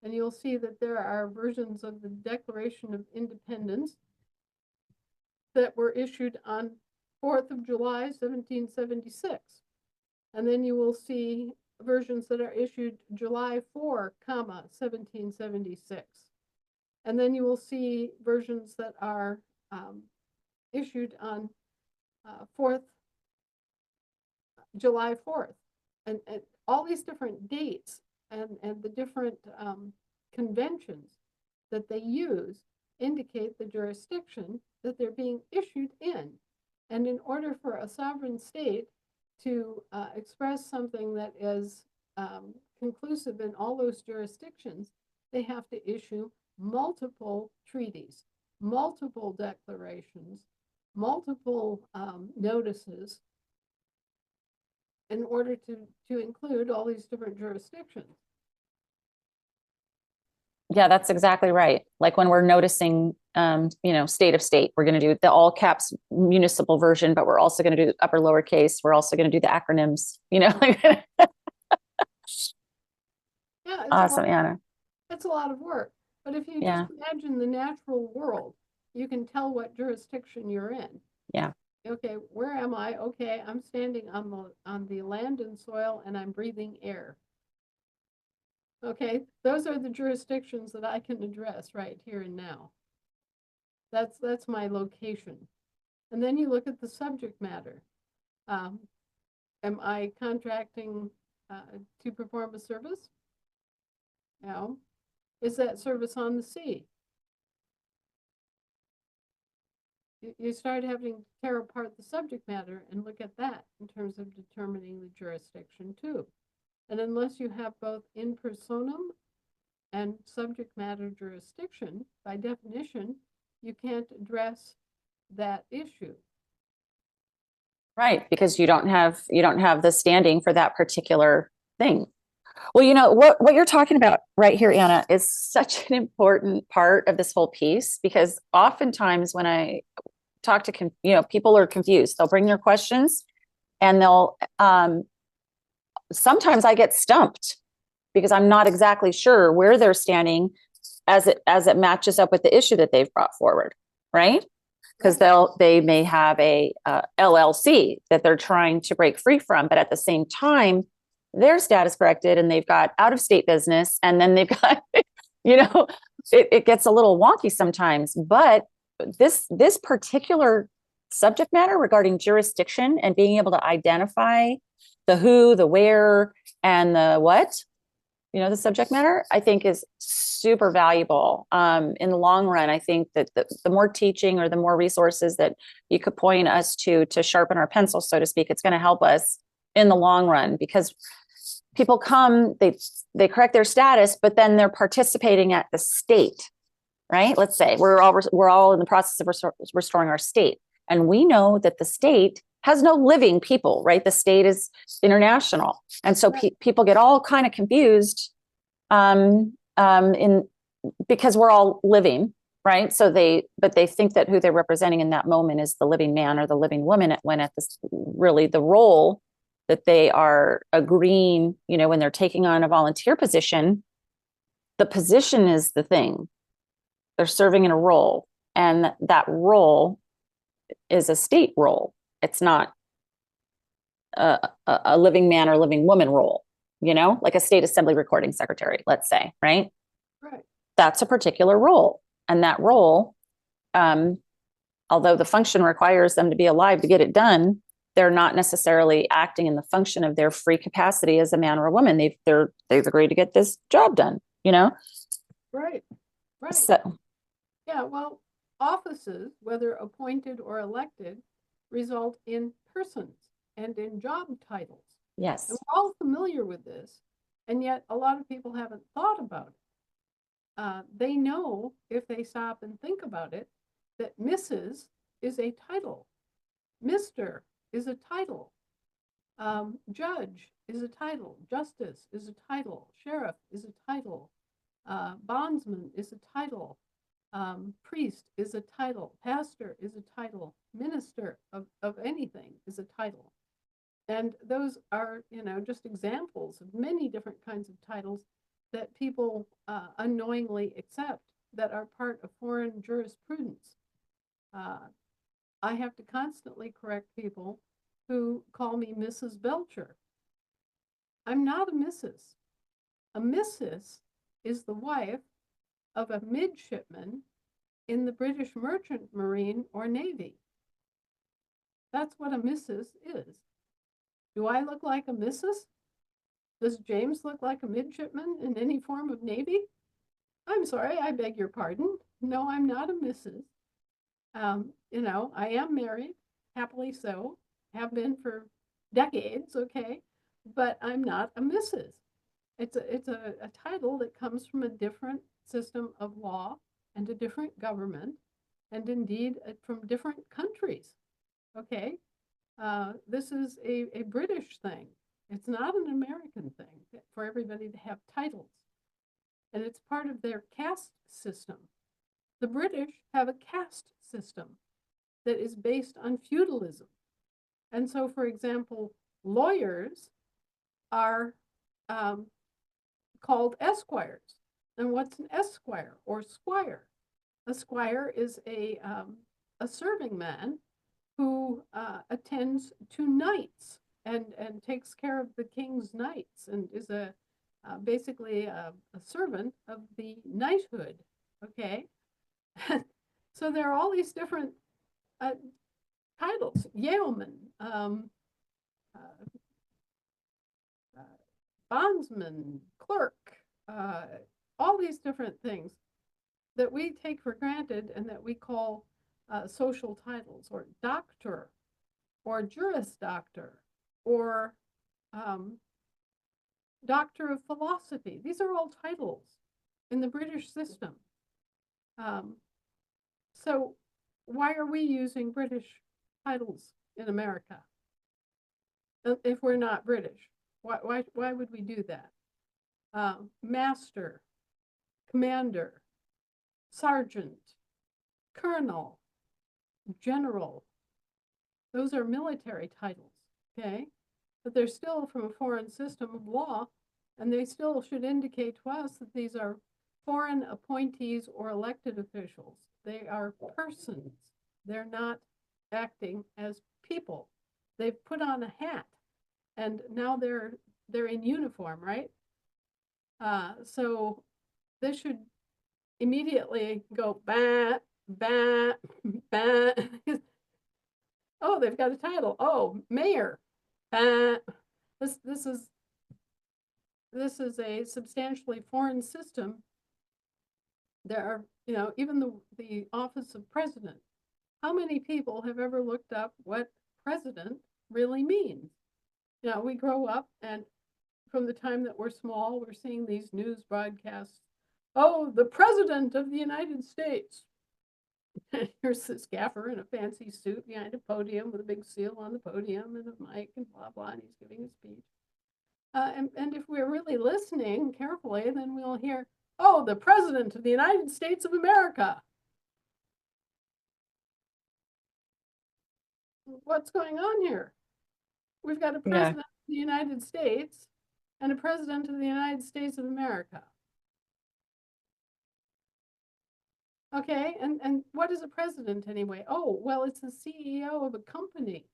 And you'll see that there are versions of the Declaration of Independence that were issued on 4th of July, 1776. And then you will see versions that are issued July 4, 1776. And then you will see versions that are issued on July 4th. And all these different dates and the different conventions that they use indicate the jurisdiction that they're being issued in. And in order for a sovereign state to express something that is conclusive in all those jurisdictions, they have to issue multiple treaties, multiple declarations, multiple notices in order to include all these different jurisdictions. Yeah, that's exactly right. Like when we're noticing, state of state, we're going to do the all caps municipal version, but we're also going to do upper lowercase. We're also going to do the acronyms, Yeah, it's Awesome, Anna. it's a lot of work. But if you Yeah. just imagine the natural world, you can tell what jurisdiction you're in. Yeah. Okay, where am I? Okay, I'm standing on the land and soil and I'm breathing air. Okay, those are the jurisdictions that I can address right here and now. That's my location. And then you look at the subject matter. Am I contracting to perform a service? No. Is that service on the sea? You start having to tear apart the subject matter and look at that in terms of determining the jurisdiction too. And unless you have both in personam and subject matter jurisdiction, by definition, you can't address that issue. Right, because you don't have the standing for that particular thing. Well, what you're talking about right here, Anna, is such an important part of this whole piece, because oftentimes when I talk to people are confused. They'll bring their questions and they'll sometimes I get stumped because I'm not exactly sure where they're standing as it matches up with the issue that they've brought forward, right? Because they may have a LLC that they're trying to break free from, but at the same time, their status corrected and they've got out of state business, and then they've got, it gets a little wonky sometimes. But this particular subject matter regarding jurisdiction and being able to identify the who, the where, and the what, the subject matter, I think is super valuable. In the long run, I think that the more teaching or the more resources that you could point us to sharpen our pencil, so to speak, it's going to help us in the long run, because people come, they correct their status, but then they're participating at the state, right? Let's say we're all in the process of restoring our state. And we know that the state has no living people, right? The state is international. And so people get all kind of confused because we're all living, right? So they think that who they're representing in that moment is the living man or the living woman, when at this really the role that they are agreeing, when they're taking on a volunteer position, the position is the thing. They're serving in a role, and that role is a state role. It's not a living man or living woman role, like a state assembly recording secretary, let's say, right? Right. That's a particular role. And that role, although the function requires them to be alive to get it done, they're not necessarily acting in the function of their free capacity as a man or a woman. They've agreed to get this job done, Right. So, Yeah, well, offices, whether appointed or elected, result in persons and in job titles. yes. And we're all familiar with this, and yet a lot of people haven't thought about it. They know, if they stop and think about it, that Mrs. is a title. Mr. is a title. Judge is a title. Justice is a title. Sheriff is a title. Bondsman is a title. Priest is a title. Pastor is a title. Minister of anything is a title. And those are, just examples of many different kinds of titles that people unknowingly accept that are part of foreign jurisprudence. I have to constantly correct people who call me Mrs. Belcher. I'm not a Mrs. A Mrs. is the wife of a midshipman in the British Merchant Marine or Navy. That's what a Mrs. is. Do I look like a Mrs.? Does James look like a midshipman in any form of Navy? I'm sorry, I beg your pardon. No, I'm not a Mrs. I am married, happily so, have been for decades, okay, but I'm not a Mrs. It's a title that comes from a different system of law and a different government, and indeed from different countries, okay? This is a British thing. It's not an American thing for everybody to have titles. And it's part of their caste system. The British have a caste system that is based on feudalism. And so, for example, lawyers are called esquires. And what's an esquire or squire? A squire is a serving man who attends to knights and takes care of the king's knights and is basically a servant of the knighthood, okay? So there are all these different titles, yeoman, bondsman, clerk, all these different things that we take for granted and that we call social titles, or doctor, or juris doctor, or doctor of philosophy. These are all titles in the British system. So why are we using British titles in America if we're not British? Why would we do that? Master, commander, sergeant, colonel, general. Those are military titles, okay? But they're still from a foreign system of law, and they still should indicate to us that these are foreign appointees or elected officials. They are persons. They're not acting as people. They've put on a hat, and now they're in uniform, right? So this should immediately go bah, bah, bah. Oh, they've got a title. Oh, mayor. Bah. This is a substantially foreign system. There are, even the office of president. How many people have ever looked up what president really means? We grow up, and from the time that we're small, we're seeing these news broadcasts. Oh, the president of the United States. Here's this gaffer in a fancy suit behind a podium with a big seal on the podium and a mic and blah, blah, and he's giving a speech. And if we're really listening carefully, then we'll hear, oh, the president of the United States of America. What's going on here? We've got a president of the United States and a president of the United States of America. Okay, and what is a president anyway? Oh, well, it's the CEO of a company.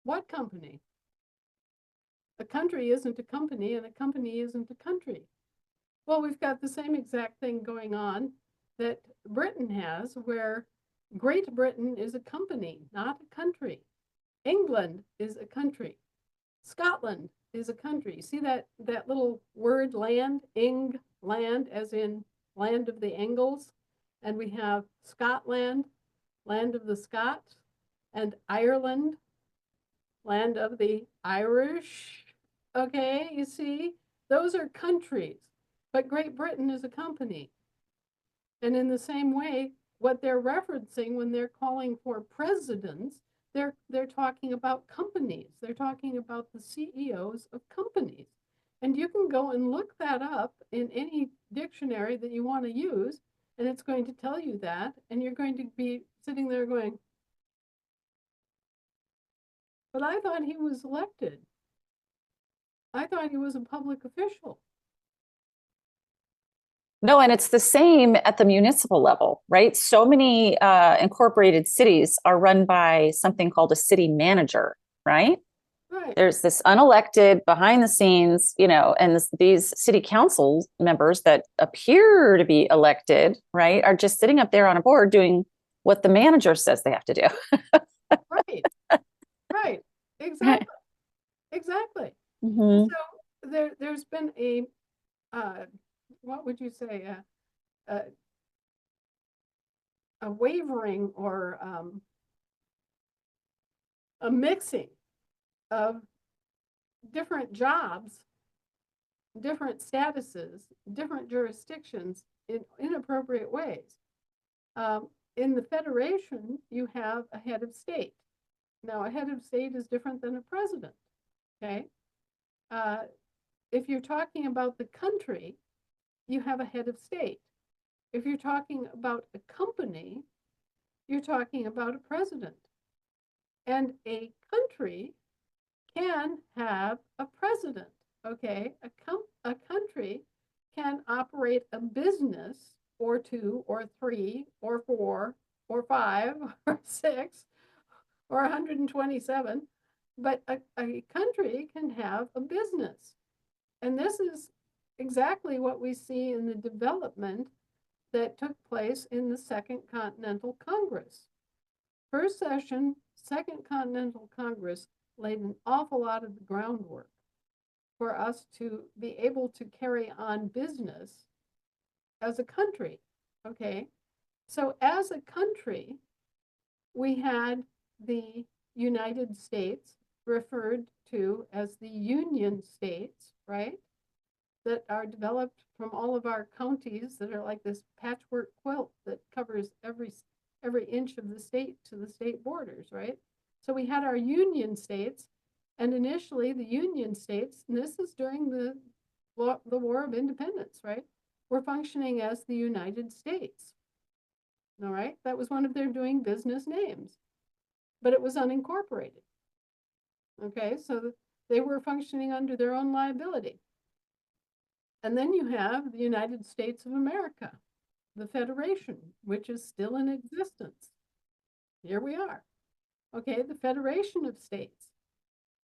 What company? A country isn't a company, and a company isn't a country. Well, we've got the same exact thing going on that Britain has, where Great Britain is a company, not a country. England is a country. Scotland is a country. See that little word land, land, as in land of the Angles? And we have Scotland, land of the Scots, and Ireland, land of the Irish. Okay, you see, those are countries, but Great Britain is a company. And in the same way, what they're referencing when they're calling for presidents, they're talking about companies. They're talking about the CEOs of companies. And you can go and look that up in any dictionary that you want to use, and it's going to tell you that, and you're going to be sitting there going, but I thought he was elected. I thought he was a public official. No, and it's the same at the municipal level, right? So many incorporated cities are run by something called a city manager, right? Right. There's this unelected behind the scenes, and these city council members that appear to be elected, right, are just sitting up there on a board doing what the manager says they have to do. Right. Right. Exactly. Exactly. Mhm. So there's been a what would you say, a wavering or a mixing of different jobs, different statuses, different jurisdictions in inappropriate ways. In the Federation, you have a head of state. Now, a head of state is different than a president, okay? If you're talking about the country, you have a head of state. If you're talking about a company, you're talking about a president. And a country can have a president, okay? A country can operate a business or two or three or four or five or six or 127, but a country can have a business. And this is exactly what we see in the development that took place in the Second Continental Congress. First session, Second Continental Congress laid an awful lot of the groundwork for us to be able to carry on business as a country, okay? So as a country, we had the United States referred to as the Union States, right? That are developed from all of our counties that are like this patchwork quilt that covers every inch of the state to the state borders, right? So we had our Union States, and initially the Union States, and this is during the War of Independence, right? Were functioning as the United States. All right, that was one of their doing business names, but it was unincorporated. Okay, so they were functioning under their own liability. And then you have the United States of America, the Federation, which is still in existence. Here we are. Okay, the Federation of States.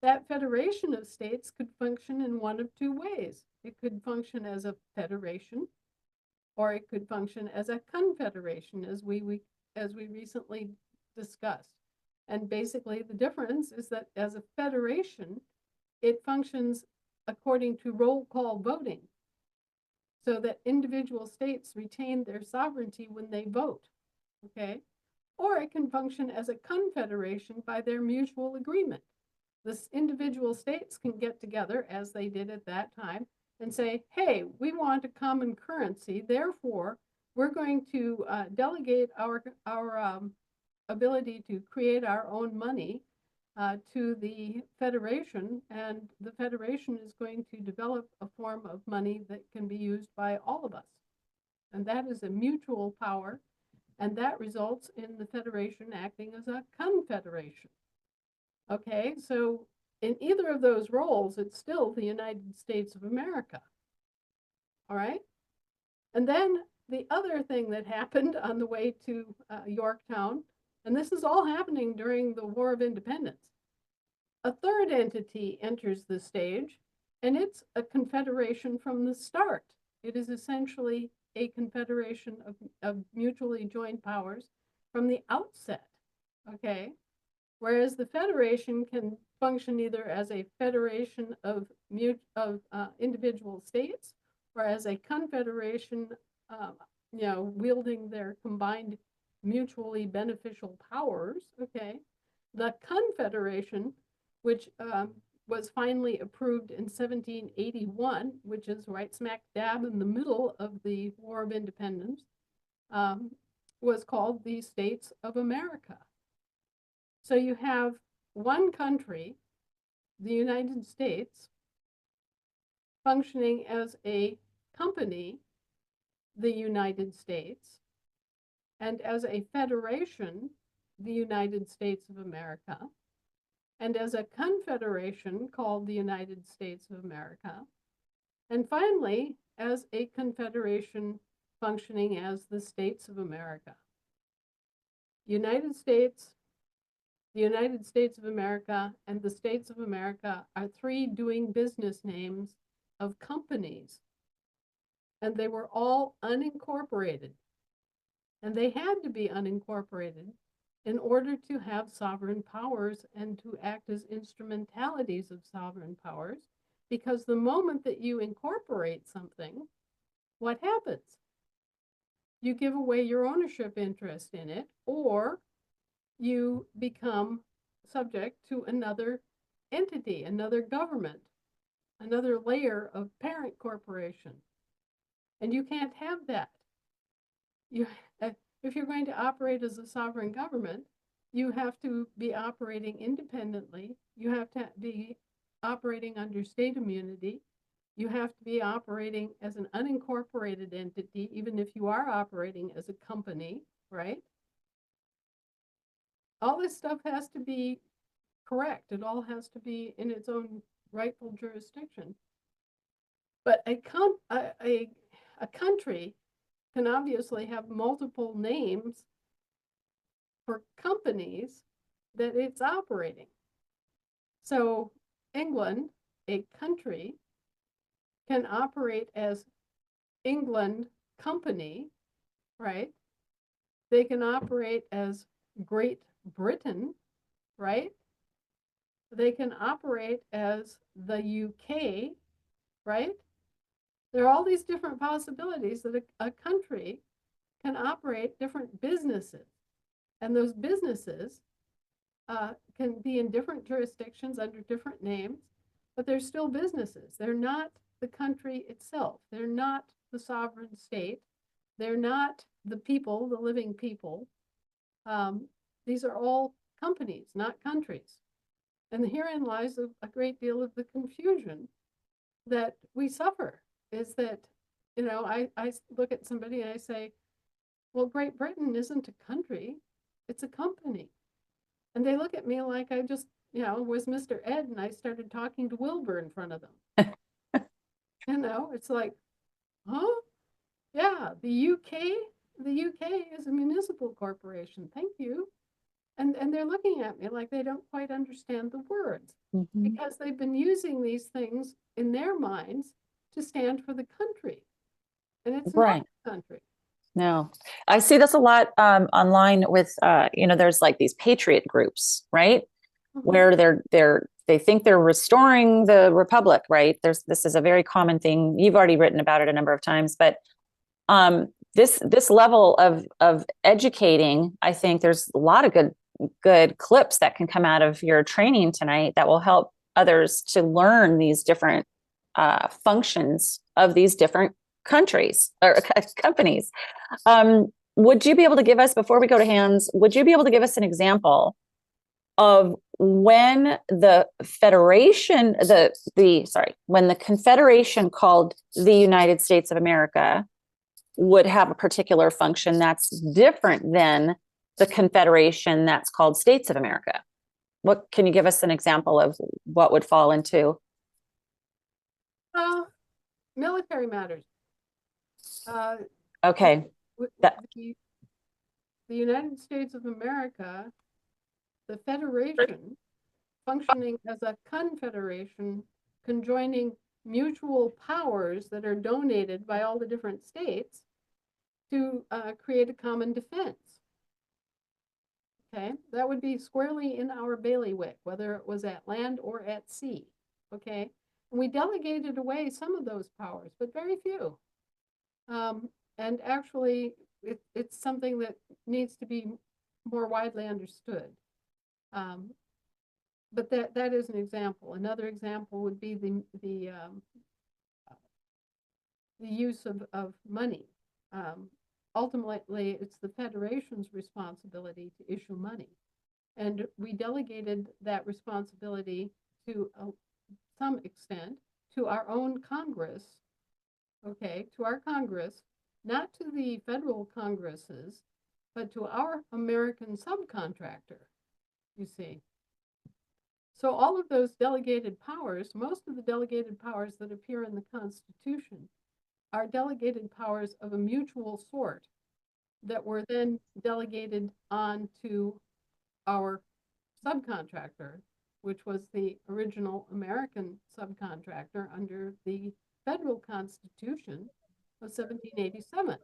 That Federation of States could function in one of two ways. It could function as a federation, or it could function as a confederation, as we recently discussed. And basically the difference is that as a federation, it functions according to roll call voting, so that individual states retain their sovereignty when they vote, okay? Or it can function as a confederation by their mutual agreement. The individual states can get together, as they did at that time, and say, hey, we want a common currency, therefore, we're going to delegate our ability to create our own money to the Federation, and the Federation is going to develop a form of money that can be used by all of us. And that is a mutual power, and that results in the Federation acting as a confederation. Okay, so in either of those roles, it's still the United States of America. All right? And then the other thing that happened on the way to Yorktown, and this is all happening during the War of Independence, a third entity enters the stage, and it's a confederation from the start. It is essentially a confederation of mutually joined powers from the outset, okay? Whereas the federation can function either as a federation of individual states or as a confederation, wielding their combined mutually beneficial powers, okay? The confederation, which was finally approved in 1781, which is right smack dab in the middle of the War of Independence, was called the States of America. So you have one country, the United States, functioning as a company, the United States, and as a federation, the United States of America, and as a confederation called the United States of America, and finally, as a confederation functioning as the States of America. United States, the United States of America, and the States of America are three doing business names of companies, and they were all unincorporated. And they had to be unincorporated in order to have sovereign powers and to act as instrumentalities of sovereign powers, because the moment that you incorporate something, what happens? You give away your ownership interest in it, or you become subject to another entity, another government, another layer of parent corporation. And you can't have that. If you're going to operate as a sovereign government, you have to be operating independently. You have to be operating under state immunity. You have to be operating as an unincorporated entity, even if you are operating as a company, right? All this stuff has to be correct. It all has to be in its own rightful jurisdiction. But a country can obviously have multiple names for companies that it's operating. So England, a country, can operate as England Company, right? They can operate as Great Britain, right? They can operate as the UK, right? There are all these different possibilities that a country can operate different businesses. And those businesses can be in different jurisdictions under different names, but they're still businesses. They're not the country itself. They're not the sovereign state. They're not the people, the living people. These are all companies, not countries. And herein lies a great deal of the confusion that we suffer, is that, you know, I look at somebody and I say, well, Great Britain isn't a country, it's a company. And they look at me like I just, you know, was Mr. Ed and I started talking to Wilbur in front of them. You know, it's like, huh? Yeah, the UK is a municipal corporation. Thank you. And they're looking at me like they don't quite understand the words, because they've been using these things in their minds to stand for the country. And it's Right. not the country. No, I see this a lot online with you know, there's like these patriot groups, right? Where they think they're restoring the republic, right? This is a very common thing. You've already written about it a number of times, but this level of educating, I think there's a lot of good clips that can come out of your training tonight that will help others to learn these different functions of these different countries or companies. Would you be able to give us, before we go to hands, would you be able to give us an example of when the Federation, when the Confederation called the United States of America would have a particular function that's different than the Confederation that's called States of America? What can you give us an example of what would fall into? Military matters. Okay. The United States of America, the Federation, functioning as a confederation, conjoining mutual powers that are donated by all the different states to create a common defense. Okay, that would be squarely in our bailiwick, whether it was at land or at sea. Okay, and we delegated away some of those powers, but very few. And actually, it's something that needs to be more widely understood. But that is an example. Another example would be the use of money. Ultimately, it's the Federation's responsibility to issue money. And we delegated that responsibility to some extent to our own Congress, okay, to our Congress, not to the federal Congresses, but to our American subcontractor, you see. So all of those delegated powers, most of the delegated powers that appear in the Constitution are delegated powers of a mutual sort that were then delegated on to our subcontractor, which was the original American subcontractor under the federal Constitution of 1787.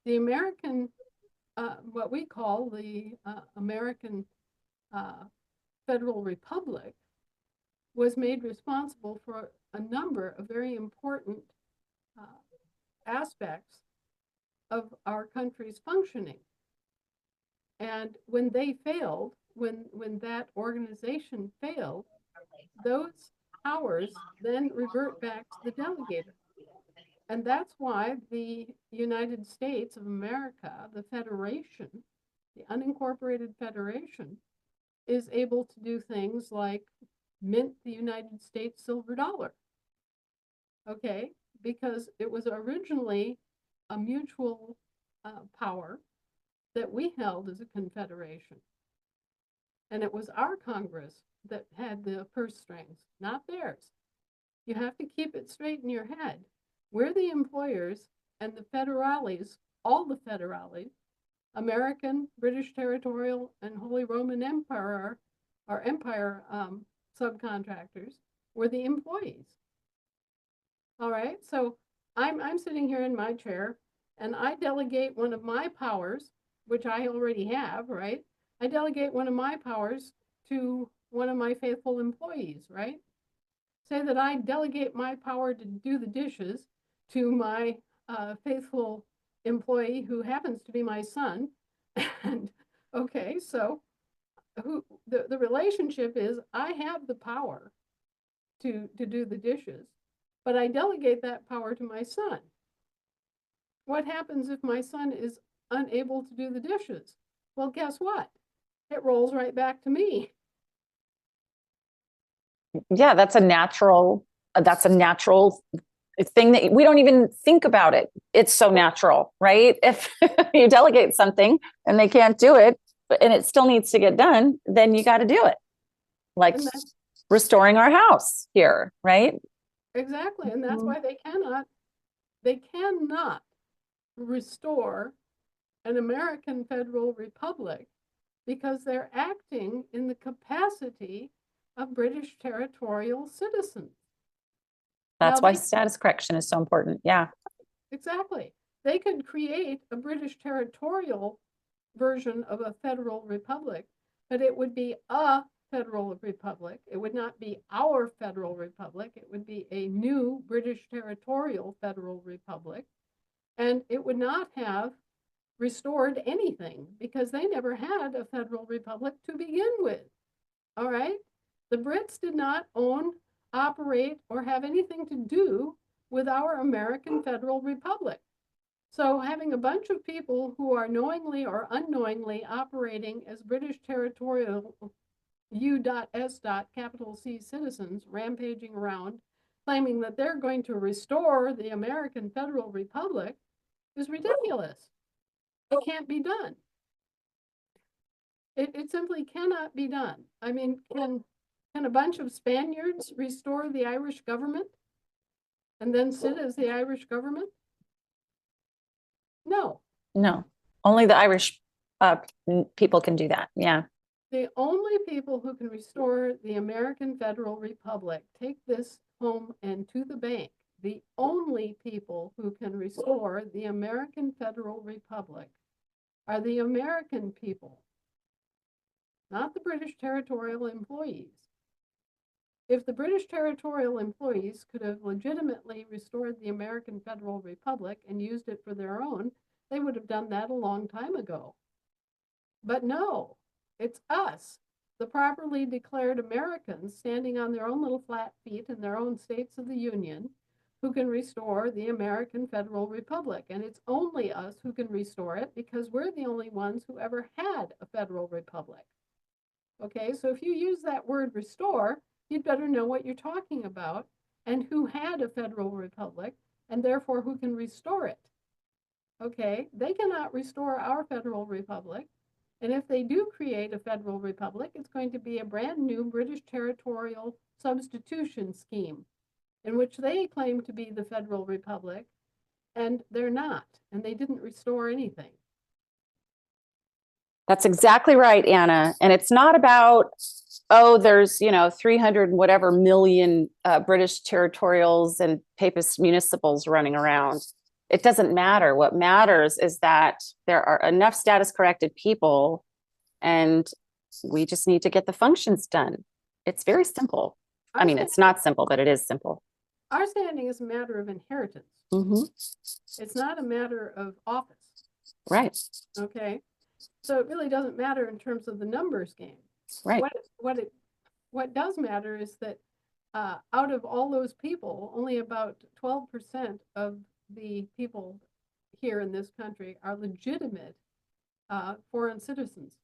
The American, what we call the American Federal Republic, was made responsible for a number of very important aspects of our country's functioning. And when they failed, when that organization failed, those powers then revert back to the delegator. And that's why the United States of America, the Federation, the unincorporated Federation, is able to do things like mint the United States silver dollar. Okay, because it was originally a mutual power that we held as a confederation. And it was our Congress that had the purse strings, not theirs. You have to keep it straight in your head. We're the employers, and the federales, all the federales, American, British Territorial, and Holy Roman Empire, or Empire subcontractors, were the employees. All right, so I'm sitting here in my chair, and I delegate one of my powers, which I already have, right? I delegate one of my powers to one of my faithful employees, right? Say that I delegate my power to do the dishes to my faithful employee who happens to be my son. And okay, so the relationship is I have the power to do the dishes, but I delegate that power to my son. What happens if my son is unable to do the dishes? Well, guess what? It rolls right back to me. Yeah, that's a natural thing that we don't even think about it. It's so natural, right? If you delegate something and they can't do it, and it still needs to get done, then you got to do it. Like restoring our house here, right? Exactly. And that's why they cannot restore an American federal republic, because they're acting in the capacity of British territorial citizens. That's why status correction is so important. Yeah. Exactly. They could create a British territorial version of a federal republic, but it would be a federal republic. It would not be our federal republic. It would be a new British territorial federal republic. And it would not have restored anything because they never had a federal republic to begin with. All right? The Brits did not own, operate, or have anything to do with our American federal republic. So having a bunch of people who are knowingly or unknowingly operating as British territorial U.S. capital C citizens rampaging around, claiming that they're going to restore the American federal republic is ridiculous. It can't be done. It simply cannot be done. I mean, can a bunch of Spaniards restore the Irish government and then sit as the Irish government? No. No. Only the Irish people can do that. Yeah. The only people who can restore the American Federal Republic, take this home and to the bank, the only people who can restore the American Federal Republic are the American people, not the British territorial employees. If the British territorial employees could have legitimately restored the American Federal Republic and used it for their own, they would have done that a long time ago. But no, it's us, the properly declared Americans, standing on their own little flat feet in their own states of the Union, who can restore the American Federal Republic. And it's only us who can restore it because we're the only ones who ever had a federal republic. Okay, so if you use that word restore, you'd better know what you're talking about and who had a federal republic and therefore who can restore it. Okay, they cannot restore our federal republic. And if they do create a federal republic, it's going to be a brand new British territorial substitution scheme in which they claim to be the federal republic and they're not, and they didn't restore anything. That's exactly right, Anna. And it's not about, oh, there's, 300 and whatever million British territorials and papist municipals running around. It doesn't matter. What matters is that there are enough status corrected people and we just need to get the functions done. It's very simple. I mean, it's not simple, but it is simple. Our standing is a matter of inheritance. Mm-hmm. It's not a matter of office. Right. Okay. So it really doesn't matter in terms of the numbers game. Right. What does matter is that out of all those people, only about 12% of the people here in this country are legitimate foreign citizens.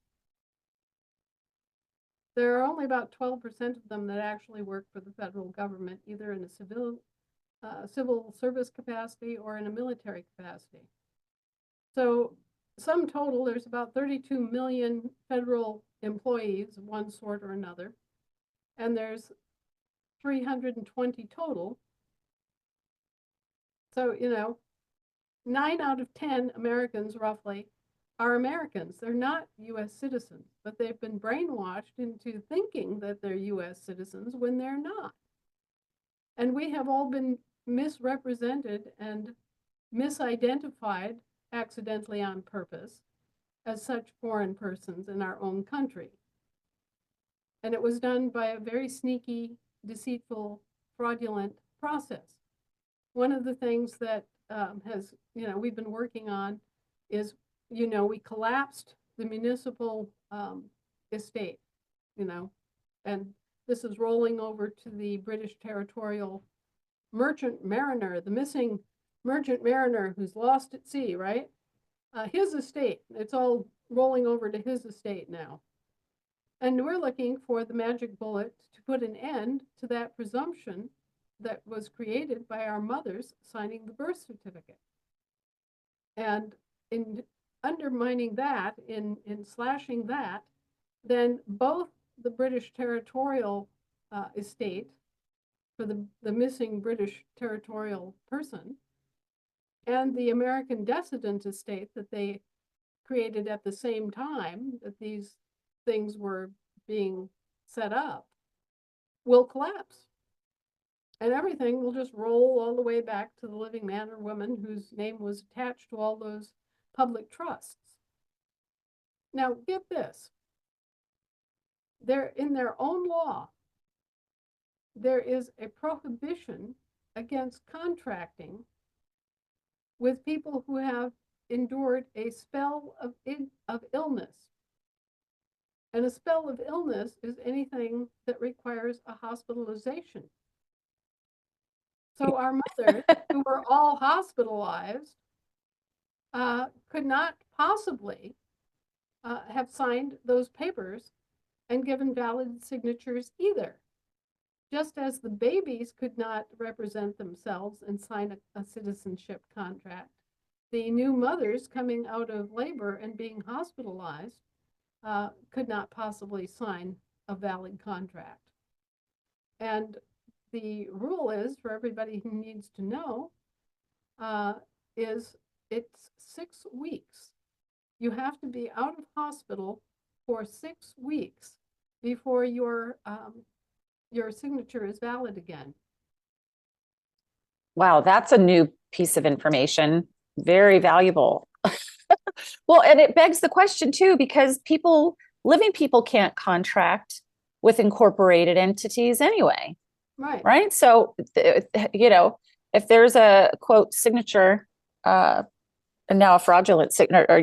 There are only about 12% of them that actually work for the federal government, either in a civil service capacity or in a military capacity. So sum total, there's about 32 million federal employees of one sort or another, and there's 320 total. So, 9 out of 10 Americans roughly are Americans. They're not US citizens, but they've been brainwashed into thinking that they're US citizens when they're not. And we have all been misrepresented and misidentified accidentally on purpose as such foreign persons in our own country. And it was done by a very sneaky, deceitful, fraudulent process. One of the things that we've been working on is, we collapsed the municipal estate, and this is rolling over to the British territorial merchant mariner, the missing merchant mariner who's lost at sea, right? His estate, it's all rolling over to his estate now. And we're looking for the magic bullet to put an end to that presumption that was created by our mothers signing the birth certificate. And in undermining that, in slashing that, then both the British territorial estate for the missing British territorial person and the American decedent estate that they created at the same time that these things were being set up will collapse. And everything will just roll all the way back to the living man or woman whose name was attached to all those public trusts. Now, get this. In their own law, there is a prohibition against contracting with people who have endured a spell of illness. And a spell of illness is anything that requires a hospitalization. So our mothers, who were all hospitalized, could not possibly have signed those papers and given valid signatures either. Just as the babies could not represent themselves and sign a citizenship contract, the new mothers coming out of labor and being hospitalized could not possibly sign a valid contract. And the rule is, for everybody who needs to know, is it's 6 weeks. You have to be out of hospital for 6 weeks before your signature is valid again. Wow, that's a new piece of information. Very valuable. Well, and it begs the question too, because living people can't contract with incorporated entities anyway. Right. So, if there's a quote signature, and now a fraudulent signature, or,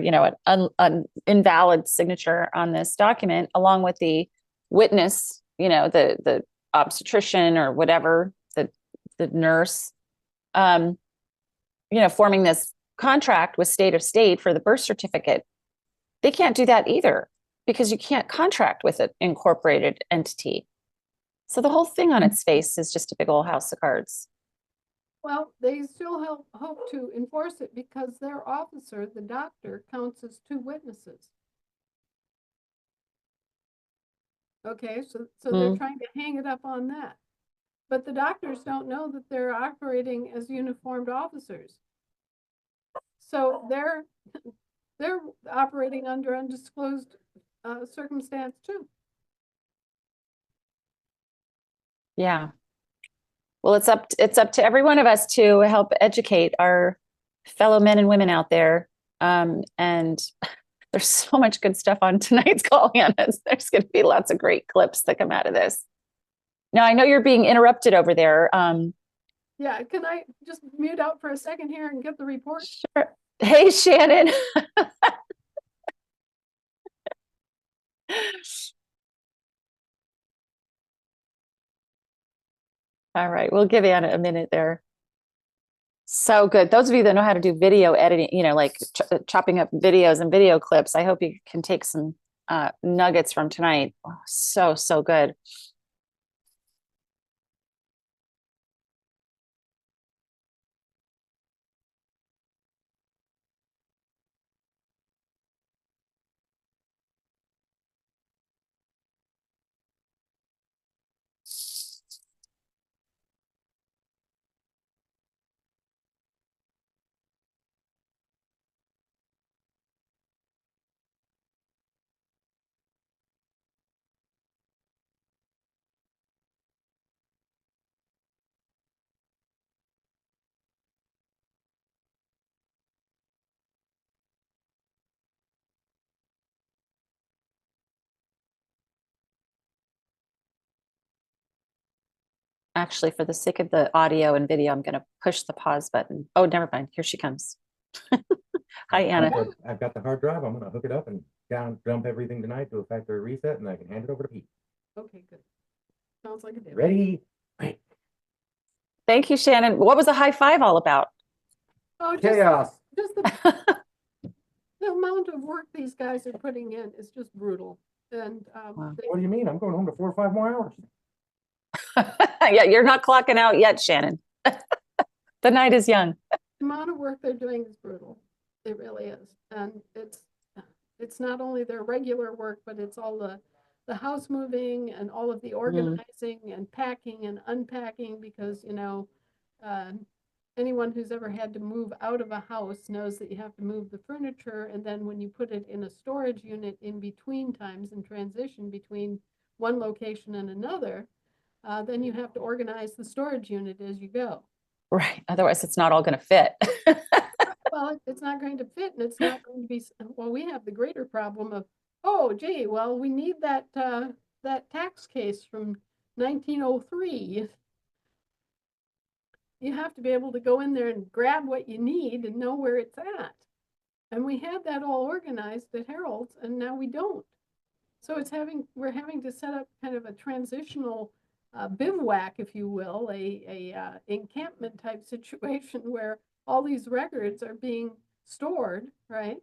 an invalid signature on this document, along with the witness, the obstetrician or whatever, the nurse, forming this contract with state of state for the birth certificate, they can't do that either, because you can't contract with an incorporated entity. So the whole thing on its face is just a big old house of cards. Well, they still hope to enforce it because their officer, the doctor, counts as 2 witnesses. Okay, so they're trying to hang it up on that. But the doctors don't know that they're operating as uniformed officers. So they're operating under undisclosed circumstance too. Yeah. Well, it's up to every one of us to help educate our fellow men and women out there. And there's so much good stuff on tonight's call, Hannah. There's going to be lots of great clips that come out of this. Now, I know you're being interrupted over there. Yeah, can I just mute out for a second here and get the report? Sure. Hey, Shannon. All right, we'll give Anna a minute there. So good. Those of you that know how to do video editing, like chopping up videos and video clips, I hope you can take some nuggets from tonight. Oh, so good. Actually, for the sake of the audio and video, I'm going to push the pause button. Oh, never mind. Here she comes. Hi, Anna. I've got the hard drive. I'm going to hook it up and dump everything tonight to a factory reset, and I can hand it over to Pete. Okay, good. Sounds like a deal. Ready? Right. Thank you, Shannon. What was the high five all about? Oh, Chaos. just the amount of work these guys are putting in is just brutal. And Wow. What do you mean? I'm going home to 4 or 5 more hours. Yeah, you're not clocking out yet, Shannon. The night is young. the amount of work they're doing is brutal. It really is. And it's not only their regular work, but it's all the house moving and all of the organizing and packing and unpacking because, anyone who's ever had to move out of a house knows that you have to move the furniture. And then when you put it in a storage unit in between times and transition between one location and another, then you have to organize the storage unit as you go. Right. Otherwise, it's not all going to fit. Well, it's not going to fit and it's not going to be, well, we have the greater problem of, oh, gee, well, we need that tax case from 1903. You have to be able to go in there and grab what you need and know where it's at. And we had that all organized at Harold's and now we don't. So we're having to set up kind of a transitional bivouac, if you will, a encampment type situation where all these records are being stored, right?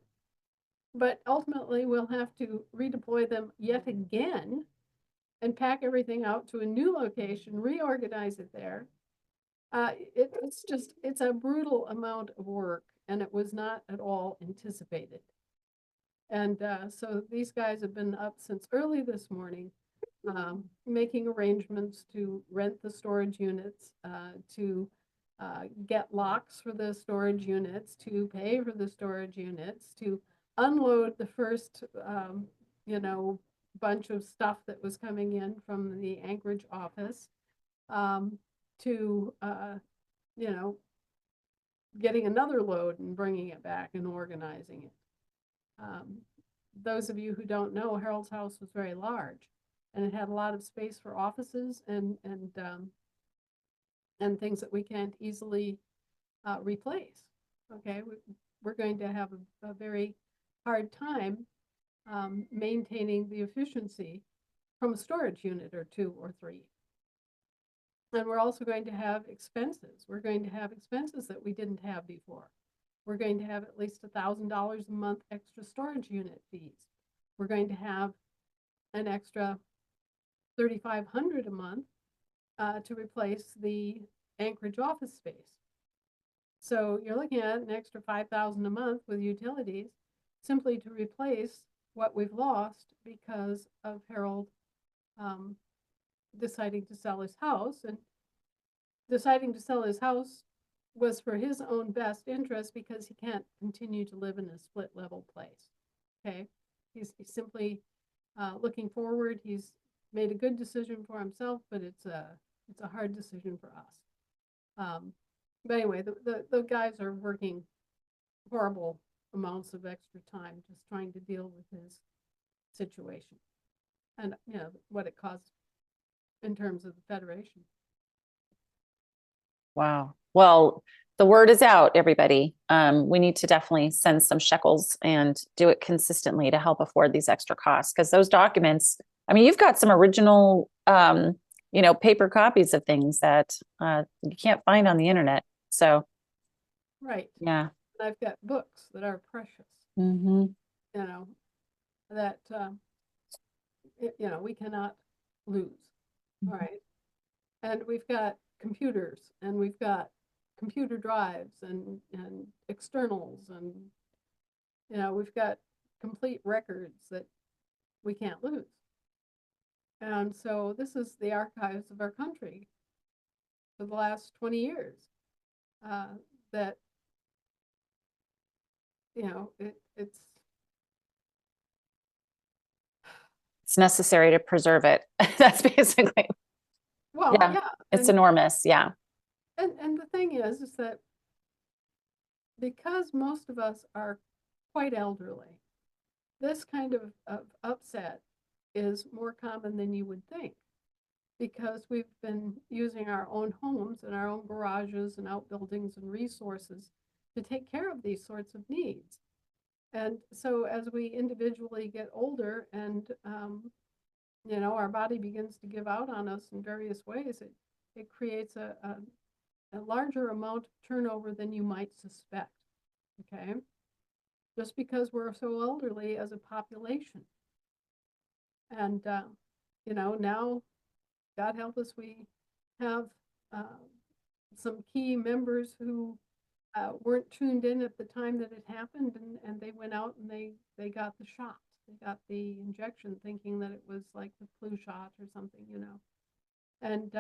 But ultimately we'll have to redeploy them yet again and pack everything out to a new location, reorganize it there. It's a brutal amount of work and it was not at all anticipated. And so these guys have been up since early this morning, making arrangements to rent the storage units, to get locks for the storage units, to pay for the storage units, to unload the first, bunch of stuff that was coming in from the Anchorage office, to, getting another load and bringing it back and organizing it. Those of you who don't know, Harold's house was very large and it had a lot of space for offices and things that we can't easily replace. Okay, we're going to have a very hard time maintaining the efficiency from a storage unit or 2 or 3. And we're also going to have expenses. We're going to have expenses that we didn't have before. We're going to have at least $1,000 a month extra storage unit fees. we're going to have an extra $3,500 a month to replace the Anchorage office space. So you're looking at an extra $5,000 a month with utilities simply to replace what we've lost because of Harold deciding to sell his house. And deciding to sell his house was for his own best interest because he can't continue to live in a split level place. Okay, he's simply looking forward. He's made a good decision for himself, but it's a hard decision for us. But anyway, the guys are working horrible amounts of extra time just trying to deal with his situation and what it caused in terms of the Federation. Wow. Well, the word is out, everybody. We need to definitely send some shekels and do it consistently to help afford these extra costs, because those documents, I mean, you've got some original, paper copies of things that you can't find on the internet. So, Right. yeah. And I've got books that are precious, Mm-hmm. that, we cannot lose. All right. And we've got computers and we've got computer drives and externals and, we've got complete records that we can't lose. And so this is the archives of our country for the last 20 years that, It's necessary to preserve it. That's basically, well, yeah, yeah. it's and, enormous. Yeah. and the thing is that because most of us are quite elderly, this kind of upset is more common than you would think, because we've been using our own homes and our own garages and outbuildings and resources to take care of these sorts of needs. And so as we individually get older and, our body begins to give out on us in various ways, it creates a larger amount of turnover than you might suspect, okay? Just because we're so elderly as a population. And, now, God help us, we have some key members who weren't tuned in at the time that it happened, and they went out and they got the shot. They got the injection thinking that it was like the flu shot or something, And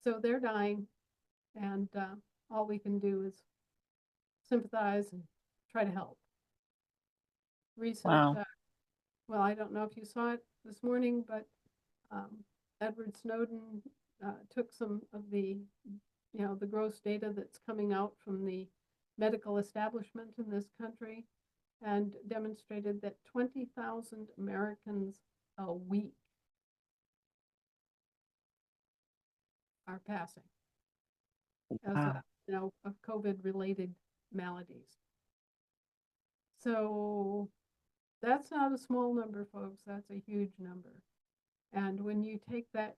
so they're dying, and all we can do is sympathize and try to help. Recent, Wow. well, I don't know if you saw it this morning, but Edward Snowden took some of the, the gross data that's coming out from the medical establishment in this country and demonstrated that 20,000 Americans a week are passing as Wow. of COVID-related maladies. So that's not a small number, folks. That's a huge number. And when you take that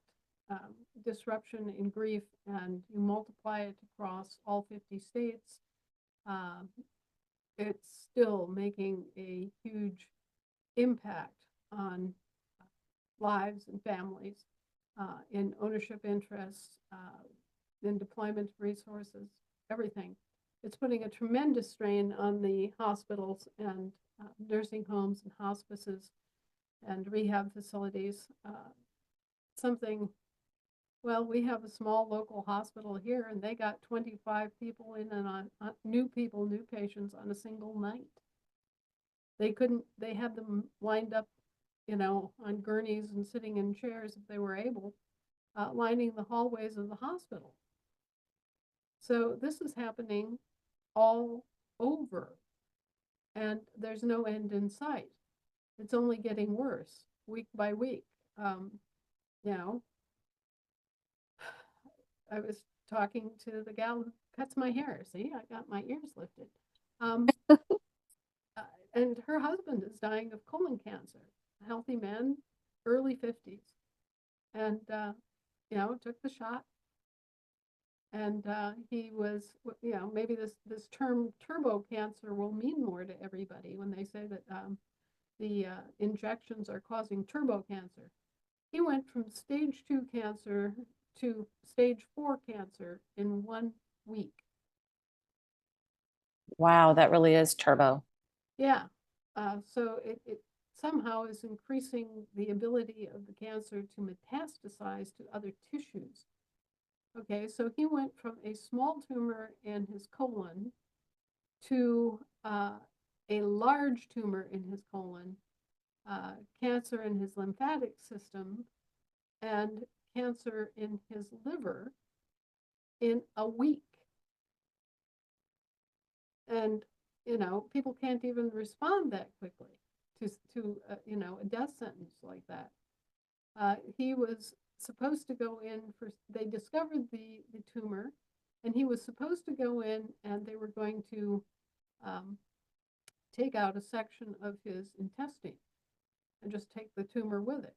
disruption in grief and you multiply it across all 50 states, it's still making a huge impact on lives and families, in ownership interests, in deployment of resources, everything. It's putting a tremendous strain on the hospitals and nursing homes and hospices and rehab facilities. Well, we have a small local hospital here, and they got 25 people in and on new patients on a single night. They had them lined up, on gurneys and sitting in chairs if they were able, lining the hallways of the hospital. So this is happening all over, and there's no end in sight. It's only getting worse week by week. I was talking to the gal who cuts my hair. See, I got my ears lifted. And her husband is dying of colon cancer, a healthy man, early 50s. And, took the shot. And he was, maybe this term turbo cancer will mean more to everybody when they say that the injections are causing turbo cancer. He went from stage 2 cancer to stage 4 cancer in 1 week. Wow, that really is turbo. Yeah, so it somehow is increasing the ability of the cancer to metastasize to other tissues. Okay, so he went from a small tumor in his colon to a large tumor in his colon, cancer in his lymphatic system, and cancer in his liver in a week. And, you know, people can't even respond that quickly to you know, a death sentence like that. He was supposed to go in for, they discovered the tumor, and he was supposed to go in and they were going to take out a section of his intestine and just take the tumor with it.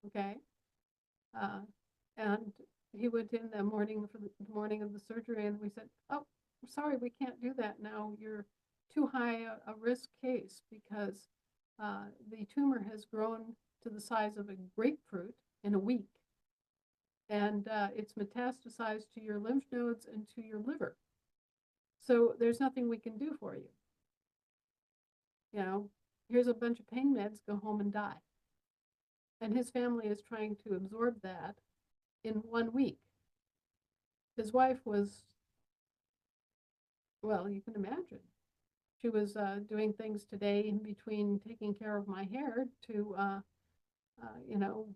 Okay. And he went in the morning for the morning of the surgery, and we said, "Oh, sorry, we can't do that now. You're too high a risk case because the tumor has grown to the size of a grapefruit in a week, and it's metastasized to your lymph nodes and to your liver. So there's nothing we can do for you. You know, here's a bunch of pain meds, go home and die." And his family is trying to absorb that in 1 week. His wife was, well, you can imagine. She was doing things today in between taking care of my hair to, you know,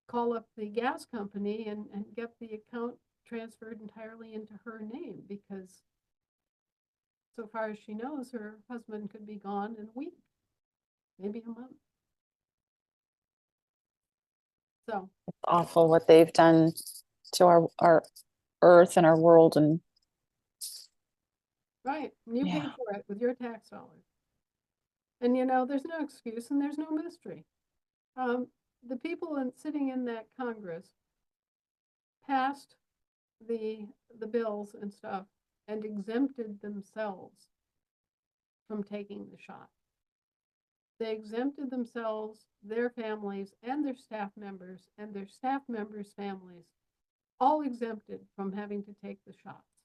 call up the gas company and get the account transferred entirely into her name, because so far as she knows, her husband could be gone in a week, maybe a month. So, It's awful what they've done to our earth and our world. And right, and you paid Yeah. for it with your tax dollars. And you know, there's no excuse and there's no mystery. The people sitting in that Congress passed the bills and stuff and exempted themselves from taking the shot. They exempted themselves, their families, and their staff members, and their staff members' families, all exempted from having to take the shots.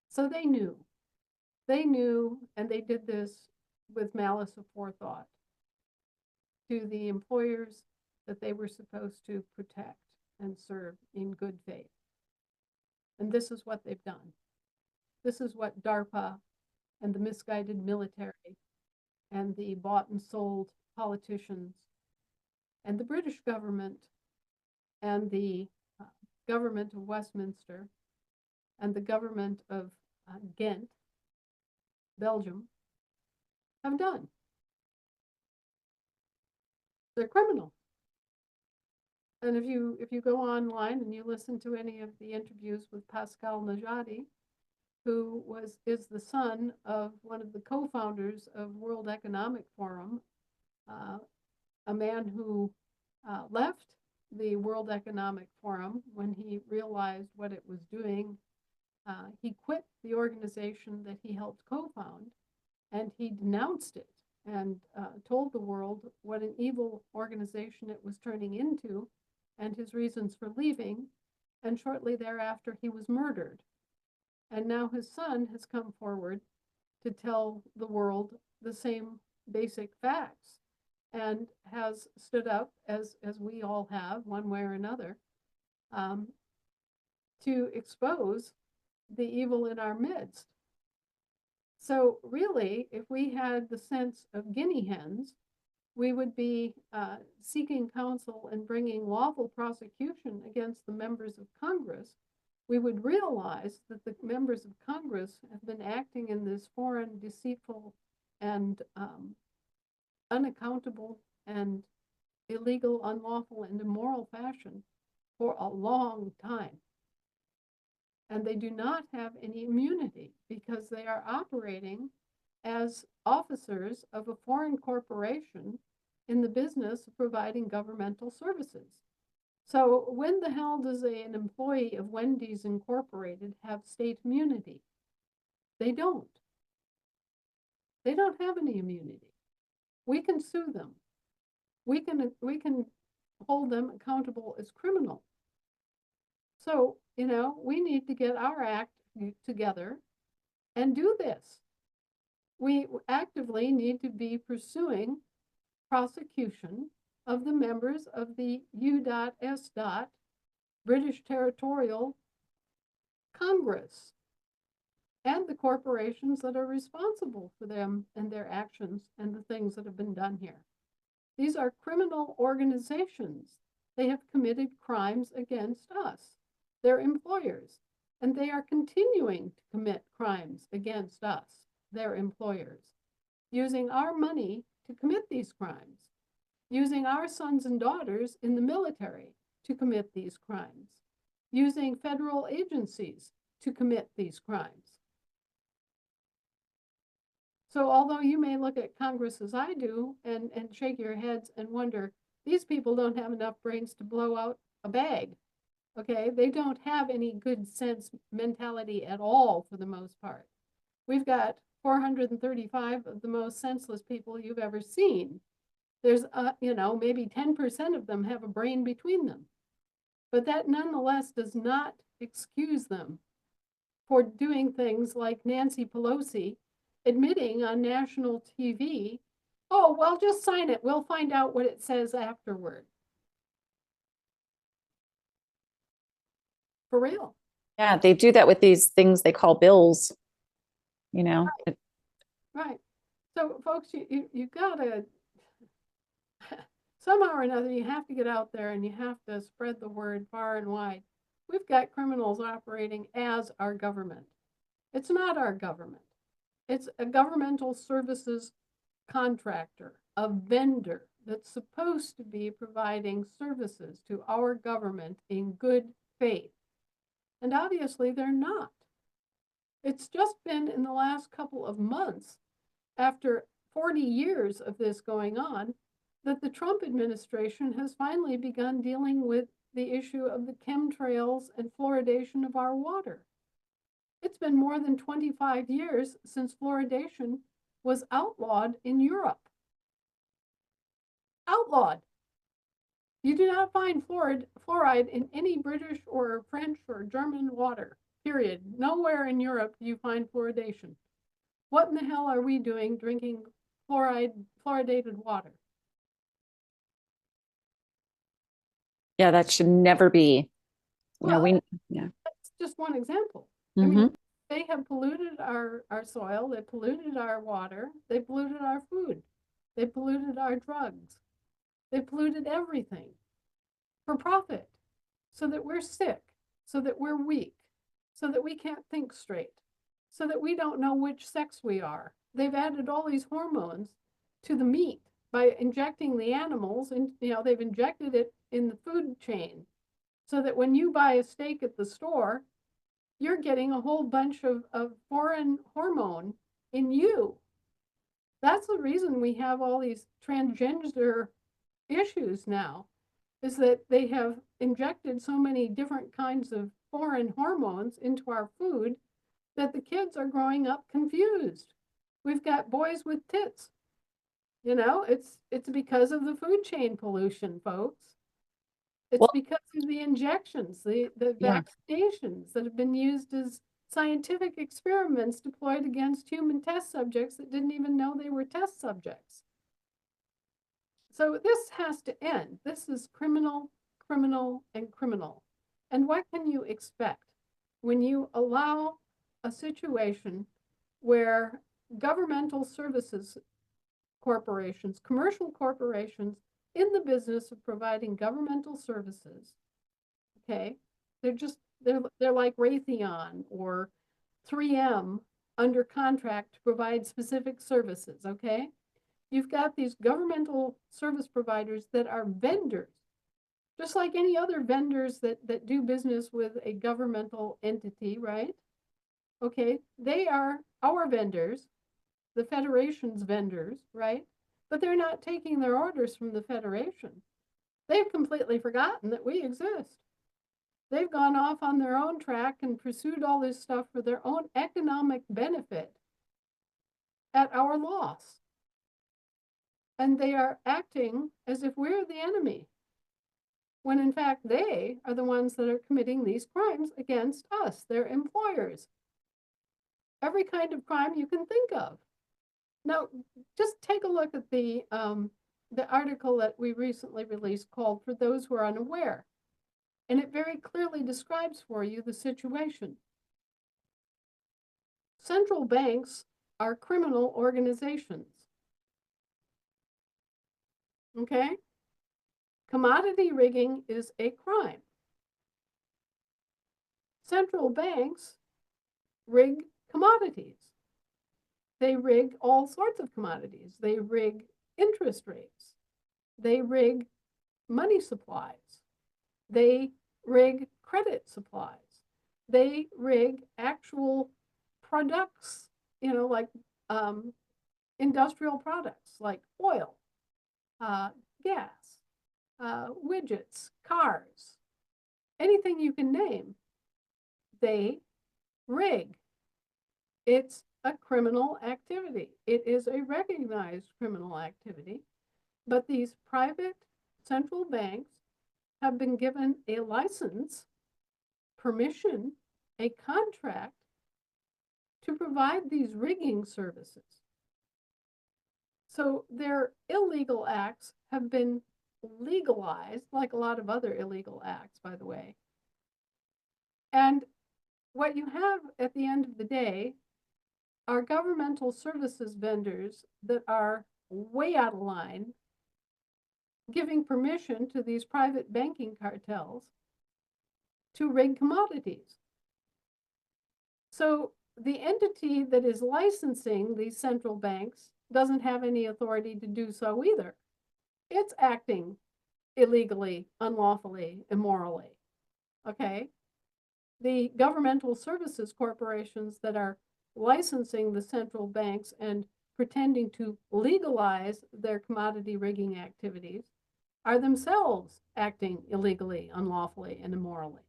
So they knew, and they did this with malice aforethought to the employers that they were supposed to protect and serve in good faith. And this is what they've done. This is what DARPA and the misguided military and the bought and sold politicians and the British government and the government of Westminster and the government of Ghent, Belgium, have done. They're criminals. And if you go online and you listen to any of the interviews with Pascal Najati, who is the son of one of the co-founders of World Economic Forum, a man who left the World Economic Forum when he realized what it was doing. He quit the organization that he helped co-found, and he denounced it and told the world what an evil organization it was turning into and his reasons for leaving. And shortly thereafter, he was murdered. And now his son has come forward to tell the world the same basic facts and has stood up, as we all have, one way or another, to expose the evil in our midst. So really, if we had the sense of guinea hens, we would be seeking counsel and bringing lawful prosecution against the members of Congress. We would realize that the members of Congress have been acting in this foreign, deceitful, and unaccountable and illegal, unlawful, and immoral fashion for a long time. And they do not have any immunity because they are operating as officers of a foreign corporation in the business of providing governmental services. So when the hell does an employee of Wendy's Incorporated have state immunity? They don't. They don't have any immunity. we can sue them. We can hold them accountable as criminal. So, we need to get our act together and do this. We actively need to be pursuing prosecution of the members of the U.S. British Territorial Congress and the corporations that are responsible for them and their actions and the things that have been done here. These are criminal organizations. They have committed crimes against us, their employers, and they are continuing to commit crimes against us, their employers, using our money to commit these crimes, using our sons and daughters in the military to commit these crimes, using federal agencies to commit these crimes. So although you may look at Congress as I do and shake your heads and wonder, these people don't have enough brains to blow out a bag, okay? They don't have any good sense mentality at all for the most part. We've got 435 of the most senseless people you've ever seen. There's, maybe 10% of them have a brain between them. But that nonetheless does not excuse them for doing things like Nancy Pelosi admitting on national TV, oh, well, just sign it. We'll find out what it says afterward. For real. Yeah, they do that with these things they call bills, Right. So folks, you gotta, somehow or another, you have to get out there and you have to spread the word far and wide. We've got criminals operating as our government. It's not our government. It's a governmental services contractor, a vendor that's supposed to be providing services to our government in good faith. And obviously they're not. It's just been in the last couple of months, after 40 years of this going on, that the Trump administration has finally begun dealing with the issue of the chemtrails and fluoridation of our water. It's been more than 25 years since fluoridation was outlawed in Europe. Outlawed. You do not find fluoride in any British or French or German water, period. Nowhere in Europe do you find fluoridation. What in the hell are we doing drinking fluoridated water? Yeah, that should never be. Well, yeah. that's just one example. I Mhm. mean, they have polluted our soil, they polluted our water, they polluted our food, they polluted our drugs, they polluted everything for profit, so that we're sick, so that we're weak, so that we can't think straight, so that we don't know which sex we are. They've added all these hormones to the meat by injecting the animals, and they've injected it in the food chain, so that when you buy a steak at the store, you're getting a whole bunch of foreign hormone in you. That's the reason we have all these transgender issues now, is that they have injected so many different kinds of foreign hormones into our food that the kids are growing up confused. We've got boys with tits. It's because of the food chain pollution, folks. It's Well- because of the injections, the Yeah. vaccinations that have been used as scientific experiments deployed against human test subjects that didn't even know they were test subjects. So this has to end. This is criminal, criminal, and criminal. And what can you expect when you allow a situation where governmental services corporations, commercial corporations in the business of providing governmental services, okay, they're like Raytheon or 3M under contract to provide specific services, okay? You've got these governmental service providers that are vendors, just like any other vendors that do business with a governmental entity, right? Okay, they are our vendors, the Federation's vendors, right? But they're not taking their orders from the Federation. They've completely forgotten that we exist. They've gone off on their own track and pursued all this stuff for their own economic benefit at our loss. And they are acting as if we're the enemy, when in fact they are the ones that are committing these crimes against us, their employers. Every kind of crime you can think of. Now, just take a look at the article that we recently released called For Those Who Are Unaware. And it very clearly describes for you the situation. Central banks are criminal organizations. Okay? Commodity rigging is a crime. Central banks rig commodities. They rig all sorts of commodities. They rig interest rates. They rig money supplies. They rig credit supplies. They rig actual products, like industrial products like oil, gas, widgets, cars, anything you can name, they rig. It's a criminal activity. It is a recognized criminal activity, but these private central banks have been given a license, permission, a contract to provide these rigging services. So their illegal acts have been legalized, like a lot of other illegal acts, by the way. And what you have at the end of the day are governmental services vendors that are way out of line, giving permission to these private banking cartels to rig commodities. So the entity that is licensing these central banks doesn't have any authority to do so either. It's acting illegally, unlawfully, immorally. Okay? The governmental services corporations that are licensing the central banks and pretending to legalize their commodity rigging activities are themselves acting illegally, unlawfully, and immorally.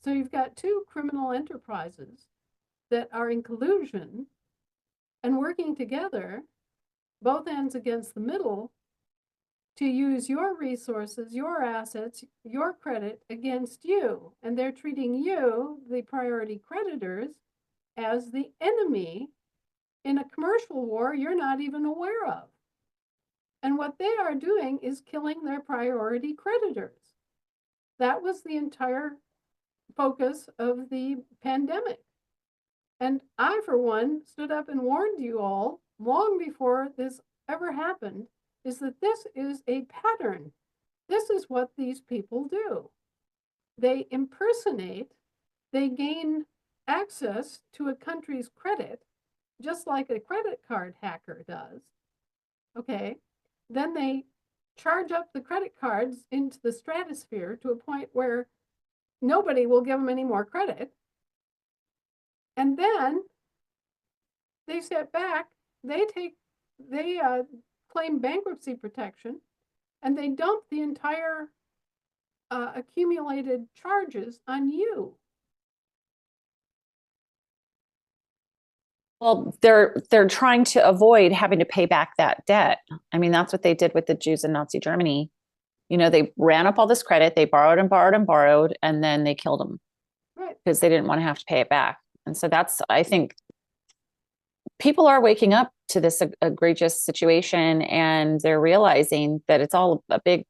So you've got two criminal enterprises that are in collusion and working together, both ends against the middle, to use your resources, your assets, your credit against you. And they're treating you, the priority creditors, as the enemy in a commercial war you're not even aware of. And what they are doing is killing their priority creditors. That was the entire focus of the pandemic. And I, for one, stood up and warned you all long before this ever happened, is that this is a pattern. This is what these people do. They impersonate, they gain access to a country's credit, just like a credit card hacker does. Okay, then they charge up the credit cards into the stratosphere to a point where nobody will give them any more credit. And then they step back, they claim bankruptcy protection, and they dump the entire accumulated charges on you. Well, they're trying to avoid having to pay back that debt. I mean, that's what they did with the Jews in Nazi Germany. They ran up all this credit, they borrowed and borrowed and borrowed, and then they killed them. Right. Because they didn't want to have to pay it back. And so I think people are waking up to this egregious situation, and they're realizing that it's all a big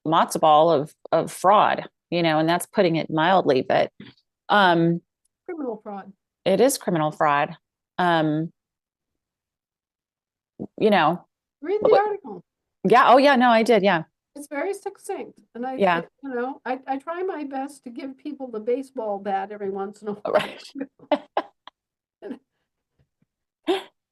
matzo ball of fraud, and that's putting it mildly, but Criminal fraud. it is criminal fraud. Read the article. Yeah. Oh yeah. No, I did. Yeah. It's very succinct. And I try my best to give people the baseball bat every once in a while. Right.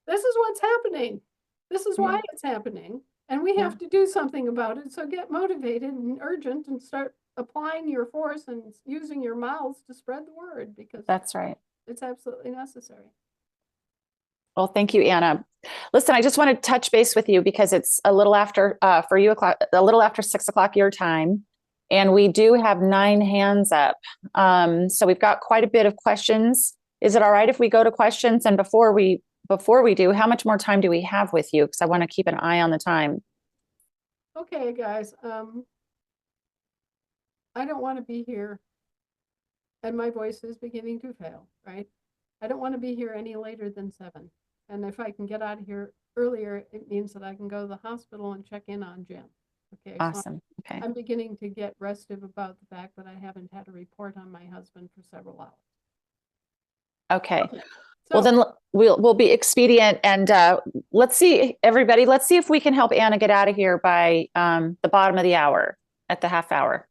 This is what's happening. This is why it's happening. And we have to do something about it. So get motivated and urgent and start applying your force and using your mouths to spread the word, because That's right. it's absolutely necessary. Well, thank you, Anna. Listen, I just want to touch base with you because it's a little after for you a little after 6 o'clock your time. And we do have 9 hands up. So we've got quite a bit of questions. Is it all right if we go to questions? And before we before we do, how much more time do we have with you? Because I want to keep an eye on the time. Okay, guys, I don't want to be here, and my voice is beginning to fail, right? I don't want to be here any later than 7. And if I can get out of here earlier, it means that I can go to the hospital and check in on Jim. Okay, so Awesome. Okay. I'm beginning to get restive about the fact that I haven't had a report on my husband for several hours. Okay. So, Well, then we'll be expedient, and let's see, everybody. Let's see if we can help Anna get out of here by the bottom of the hour, at the half hour.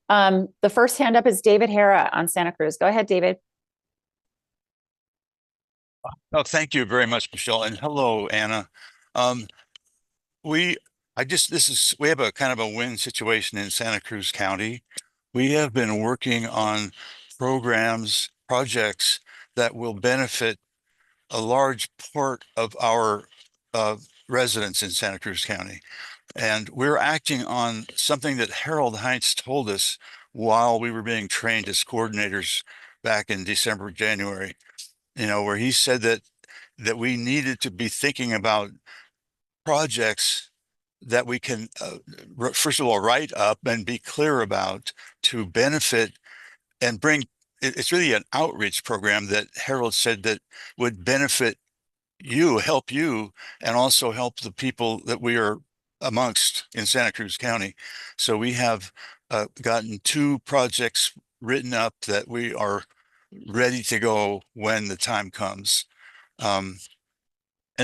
The first hand up is David Hera on Santa Cruz. Go ahead, David. Oh, thank you very much, Michelle, and hello, Anna. We have a kind of a win situation in Santa Cruz County. We have been working on projects that will benefit a large part of our residents in Santa Cruz County. And we're acting on something that Harold Heinz told us while we were being trained as coordinators back in December, January, where he said that we needed to be thinking about projects that we can, first of all, write up and be clear about to benefit and bring. It's really an outreach program that Harold said that would benefit you, help you, and also help the people that we are amongst in Santa Cruz County. So we have gotten 2 projects written up that we are ready to go when the time comes. And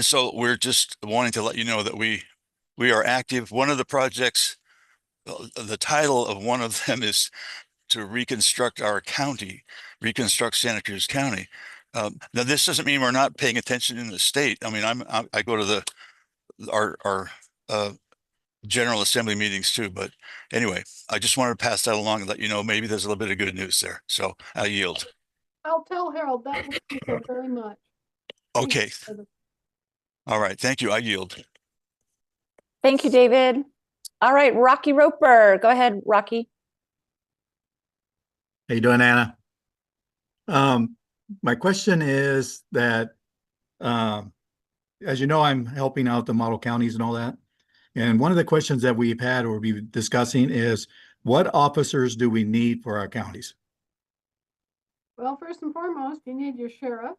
so we're just wanting to let you know that we are active. One of the projects, the title of one of them is to reconstruct our county, reconstruct Santa Cruz County. Now, this doesn't mean we're not paying attention in the state. I mean, I go to our General Assembly meetings too. But anyway, I just wanted to pass that along and let you know maybe there's a little bit of good news there. So I yield. I'll tell Harold that thank you so very much. Thank you Okay. for the- All right. Thank you. I yield. Thank you, David. All right, Rocky Roper. Go ahead, Rocky. How you doing, Anna? My question is that, as you know, I'm helping out the model counties and all that. And one of the questions that we've had or we've been discussing is, what officers do we need for our counties? Well, first and foremost, you need your sheriff.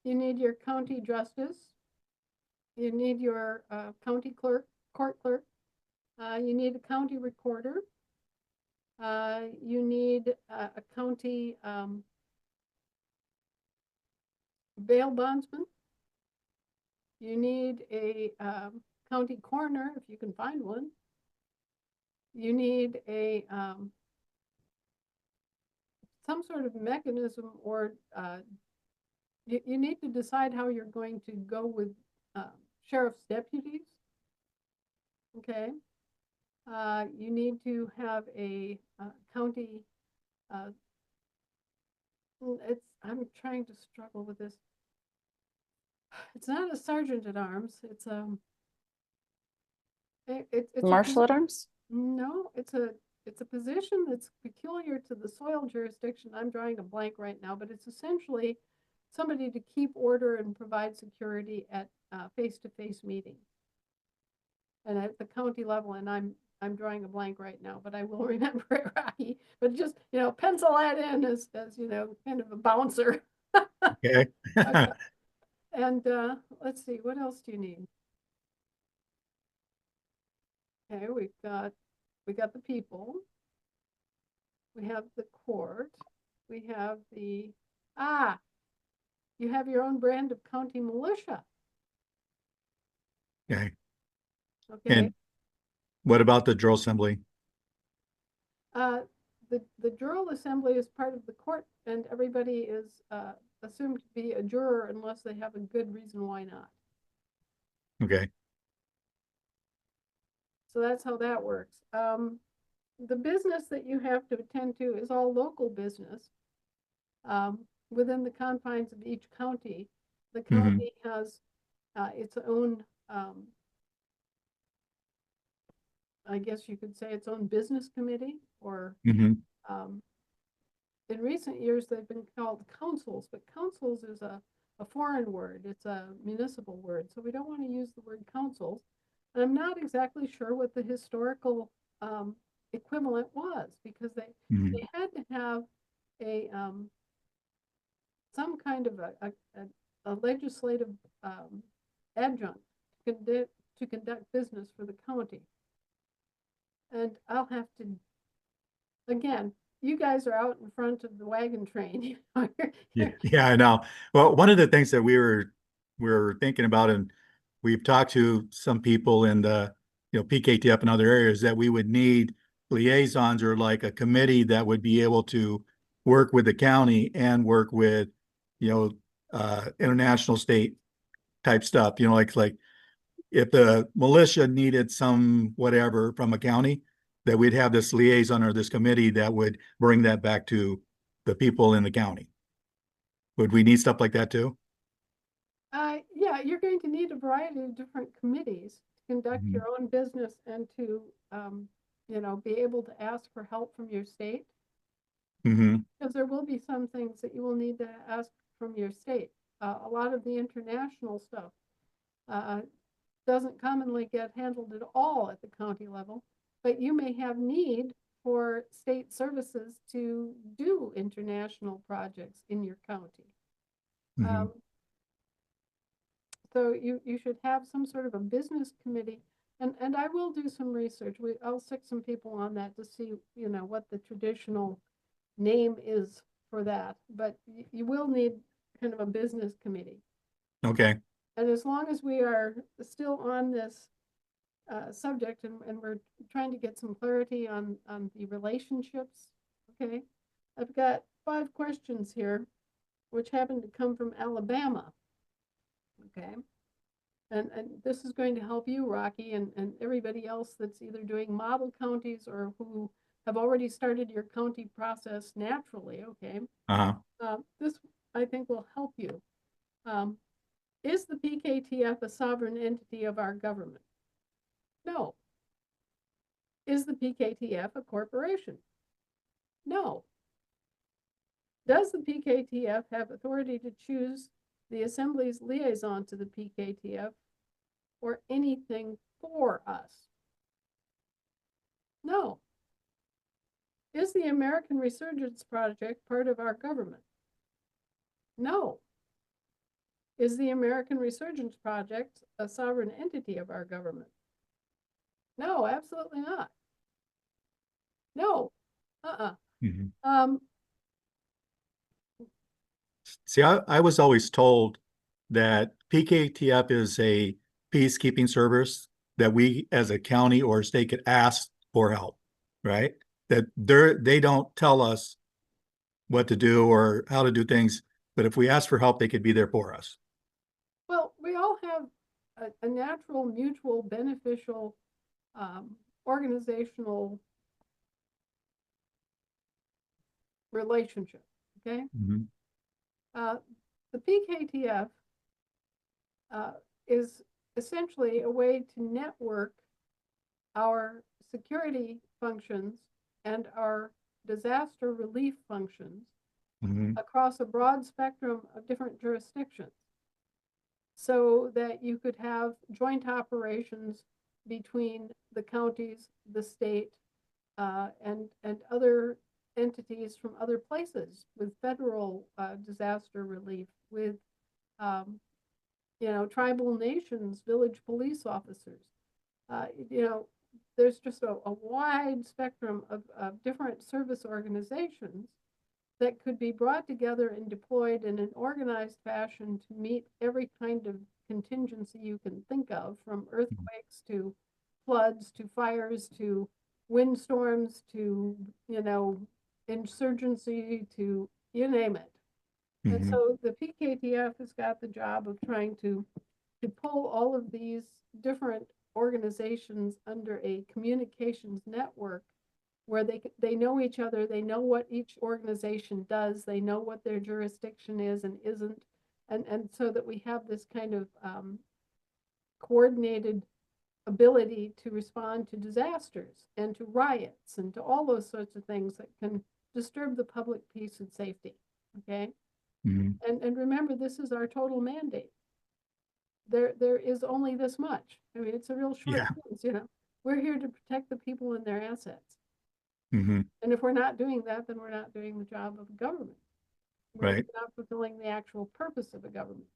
You need your county justice. You need your county clerk, court clerk. You need a county recorder. You need a county bail bondsman. You need a county coroner, if you can find one. You need a some sort of mechanism, or you need to decide how you're going to go with sheriff's deputies. Okay. You need to have a county. I'm trying to struggle with this. It's not a sergeant at arms. It's it's Marshal at arms? No, it's a position that's peculiar to the soil jurisdiction. I'm drawing a blank right now, but it's essentially somebody to keep order and provide security at face-to-face meetings and at the county level. And I'm drawing a blank right now, but I will remember it, Rocky. But just, pencil that in as kind of a bouncer. Okay. Okay. And let's see, what else do you need? Okay, we got the people. We have the court. We have you have your own brand of county militia. Okay. Okay. And what about the drill assembly? The drill assembly is part of the court, and everybody is assumed to be a juror unless they have a good reason why not. Okay. So that's how that works. The business that you have to attend to is all local business within the confines of each county. The county has its own, I guess you could say, its own business committee, or in recent years they've been called councils, but councils is a a foreign word. It's a municipal word. So we don't want to use the word councils. And I'm not exactly sure what the historical equivalent was, because Mhm. they had to have a some kind of a legislative adjunct to conduct business for the county. And I'll have to, again, you guys are out in front of the wagon train. You know, Yeah, I know. Well, one of the things that we were thinking about, and we've talked to some people in the, PKTF and other areas, that we would need liaisons or like a committee that would be able to work with the county and work with, international state type stuff, like if the militia needed some whatever from a county, that we'd have this liaison or this committee that would bring that back to the people in the county. Would we need stuff like that too? Yeah, you're going to need a variety of different committees to conduct Mhm. your own business and to, be able to ask for help from your state. Mm-hmm. Because there will be some things that you will need to ask from your state. A lot of the international stuff doesn't commonly get handled at all at the county level, but you may have need for state services to do international projects in your county. Mm-hmm. So you should have some sort of a business committee, and I will do some research. I'll stick some people on that to see, what the traditional name is for that, but you will need kind of a business committee. Okay. And as long as we are still on this subject and we're trying to get some clarity on the relationships, okay, I've got 5 questions here, which happen to come from Alabama. Okay. And this is going to help you, Rocky, and everybody else that's either doing model counties or who have already started your county process naturally, okay? Uh-huh. This, I think, will help you. Is the PKTF a sovereign entity of our government? No. Is the PKTF a corporation? No. Does the PKTF have authority to choose the Assembly's liaison to the PKTF or anything for us? No. Is the American Resurgence Project part of our government? No. Is the American Resurgence Project a sovereign entity of our government? No, absolutely not. No. Mm-hmm. See, I was always told that PKTF is a peacekeeping service that we as a county or state could ask for help, right? That they don't tell us what to do or how to do things, but if we ask for help, they could be there for us. Well, we all have a natural, mutual, beneficial, organizational relationship, okay? Mm-hmm. The PKTF is essentially a way to network our security functions and our disaster relief functions Mm-hmm. across a broad spectrum of different jurisdictions, so that you could have joint operations between the counties, the state, and other entities from other places, with federal disaster relief, with tribal nations, village police officers. There's just a wide spectrum of different service organizations that could be brought together and deployed in an organized fashion to meet every kind of contingency you can think of, from earthquakes to floods to fires to windstorms to, insurgency to you name it. And Mm-hmm. so the PKTF has got the job of trying to pull all of these different organizations under a communications network where they know each other, they know what each organization does, they know what their jurisdiction is and isn't, and so that we have this kind of coordinated ability to respond to disasters and to riots and to all those sorts of things that can disturb the public peace and safety. Okay, Mhm. And remember, this is our total mandate. There is only this much. I mean, it's a real short Yeah. fuse, you know. We're here to protect the people and their assets. Mhm. And if we're not doing that, then we're not doing the job of government. We're Right. not fulfilling the actual purpose of a government.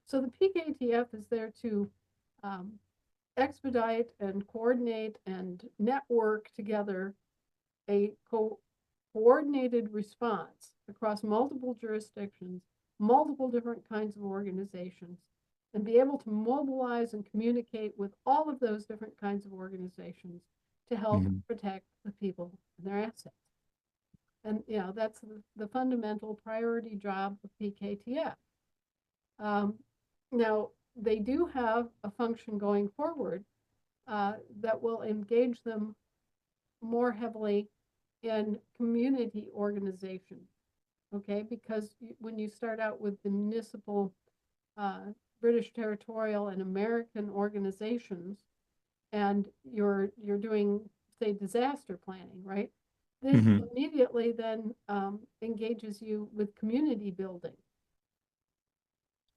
So the PKTF is there to expedite and coordinate and network together a coordinated response across multiple jurisdictions, multiple different kinds of organizations, and be able to mobilize and communicate with all of those different kinds of organizations to help Mhm. protect the people and their assets. And you know, that's the fundamental priority job of PKTF. Now, they do have a function going forward that will engage them more heavily in community organization, okay? Because when you start out with the municipal, British territorial and American organizations, and you're doing, say, disaster planning, right? This Mhm. immediately then engages you with community building.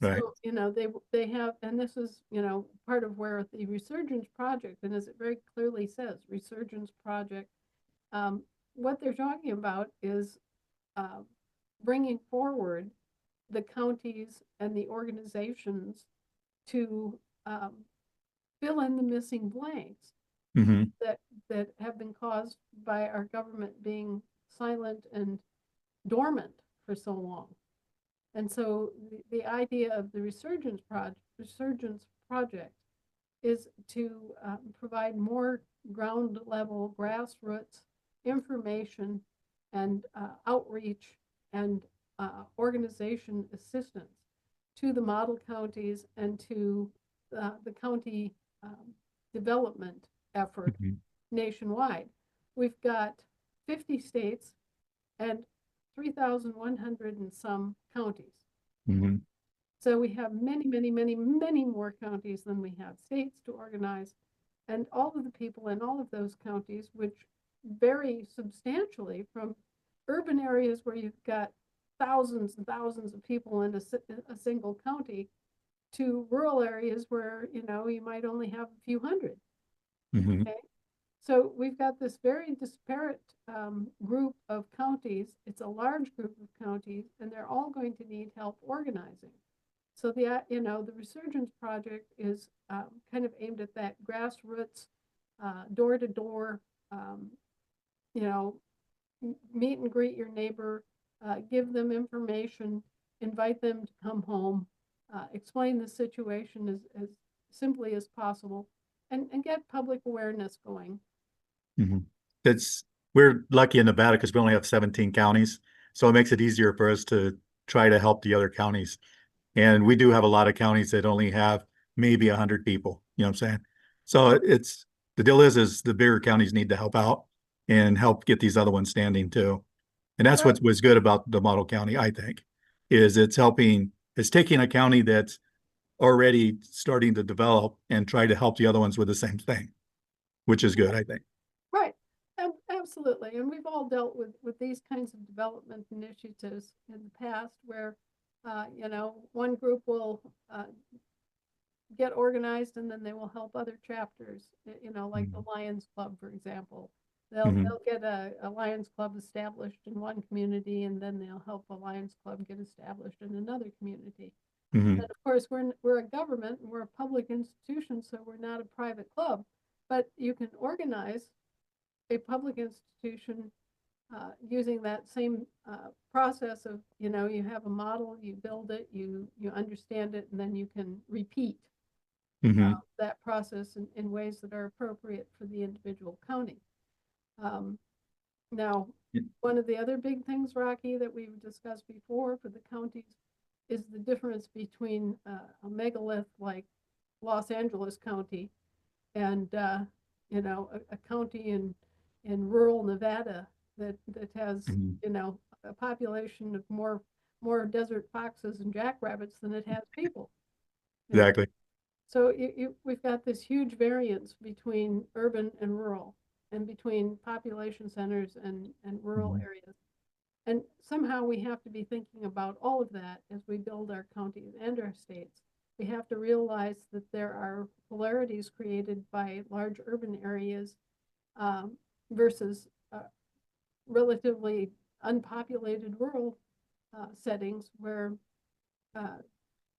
Right. So, you know, they have, and this is, you know, part of where the Resurgence Project, and as it very clearly says, Resurgence Project, what they're talking about is uh, bringing forward the counties and the organizations to fill in the missing blanks Mhm. that have been caused by our government being silent and dormant for so long. And so the idea of the Resurgence Project is to provide more ground level, grassroots information and outreach and organization assistance to the model counties and to the county development effort Mhm. nationwide. We've got 50 states and 3,100 and some counties. Mhm. So we have many, many, many, many more counties than we have states to organize. And all of the people in all of those counties, which vary substantially from urban areas where you've got thousands and thousands of people in a single county, to rural areas where, you know, you might only have a few hundred. Mhm. Okay. So we've got this very disparate group of counties. It's a large group of counties, and they're all going to need help organizing. So the you know, the Resurgence Project is kind of aimed at that grassroots, door to door, you know, meet and greet your neighbor, give them information, invite them to come home, explain the situation as simply as possible, and get public awareness going. Mhm. We're lucky in Nevada because we only have 17 counties, so it makes it easier for us to try to help the other counties. And we do have a lot of counties that only have maybe 100 people, you know what I'm saying? So the deal is the bigger counties need to help out and help get these other ones standing too. And that's what was good about the model county, I think, is it's taking a county that's already starting to develop and try to help the other ones with the same thing, which is good, I think. Right, absolutely. And we've all dealt with these kinds of development initiatives in the past where, you know, one group will get organized and then they will help other chapters, you know, like the Lions Club, for example. Mhm. They'll get a Lions Club established in one community and then they'll help a Lions Club get established in another community. Mhm. And of course, we're a government and we're a public institution, so we're not a private club, but you can organize a public institution using that same process of, you know, you have a model, you build it, you understand it, and then you can repeat Mhm. that process in ways that are appropriate for the individual county. Now, Yeah. one of the other big things, Rocky, that we've discussed before for the counties is the difference between a megalith like Los Angeles County and you know, a county in rural Nevada that has, Mhm. you know, a population of more desert foxes and jackrabbits than it has people. You know? Exactly. So we've got this huge variance between urban and rural, and between population centers and rural Mhm. areas. And somehow we have to be thinking about all of that as we build our counties and our states. We have to realize that there are polarities created by large urban areas versus relatively unpopulated rural settings where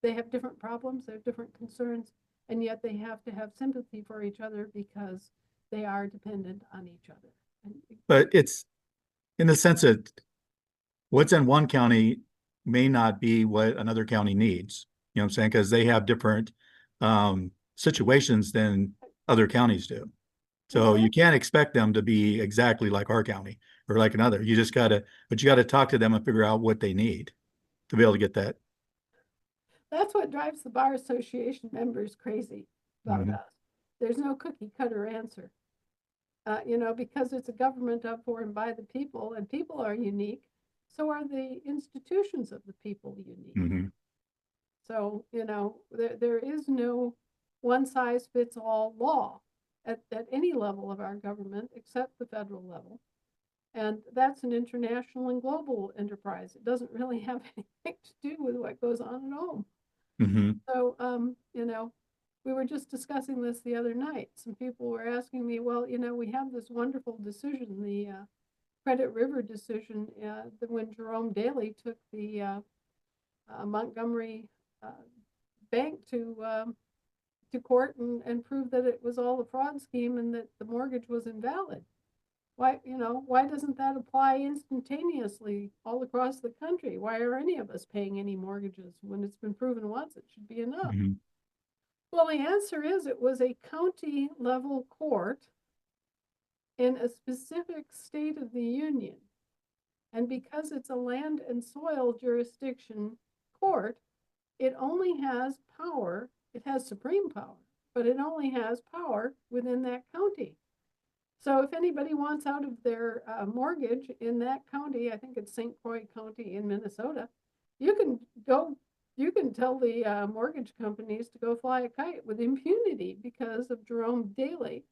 they have different problems, they have different concerns, and yet they have to have sympathy for each other because they are dependent on each other. But it's in the sense that what's in one county may not be what another county needs. You know what I'm saying? Because they have different situations than other counties do. So you can't expect them to be exactly like our county or like another. You just gotta, but you gotta talk to them and figure out what they need to be able to get that. That's what drives the bar association members crazy about Mhm. us. There's no cookie cutter answer. Because it's a government of, for, and by the people, and people are unique, so are the institutions of the people unique. Mhm. So, there is no one size fits all law at any level of our government except the federal level. And that's an international and global enterprise. It doesn't really have anything to do with what goes on at home. Mhm. So, we were just discussing this the other night. Some people were asking me, well, we have this wonderful decision, the Credit River decision, when Jerome Daley took the Montgomery bank to court and proved that it was all a fraud scheme and that the mortgage was invalid. Why doesn't that apply instantaneously all across the country? Why are any of us paying any mortgages when it's been proven once? It should be enough. Mhm. Well, the answer is it was a county level court in a specific state of the union. And because it's a land and soil jurisdiction court, it only has power, it has supreme power, but it only has power within that county. So if anybody wants out of their mortgage in that county, I think it's St. Croix County in Minnesota, you can tell the mortgage companies to go fly a kite with impunity because of Jerome Daley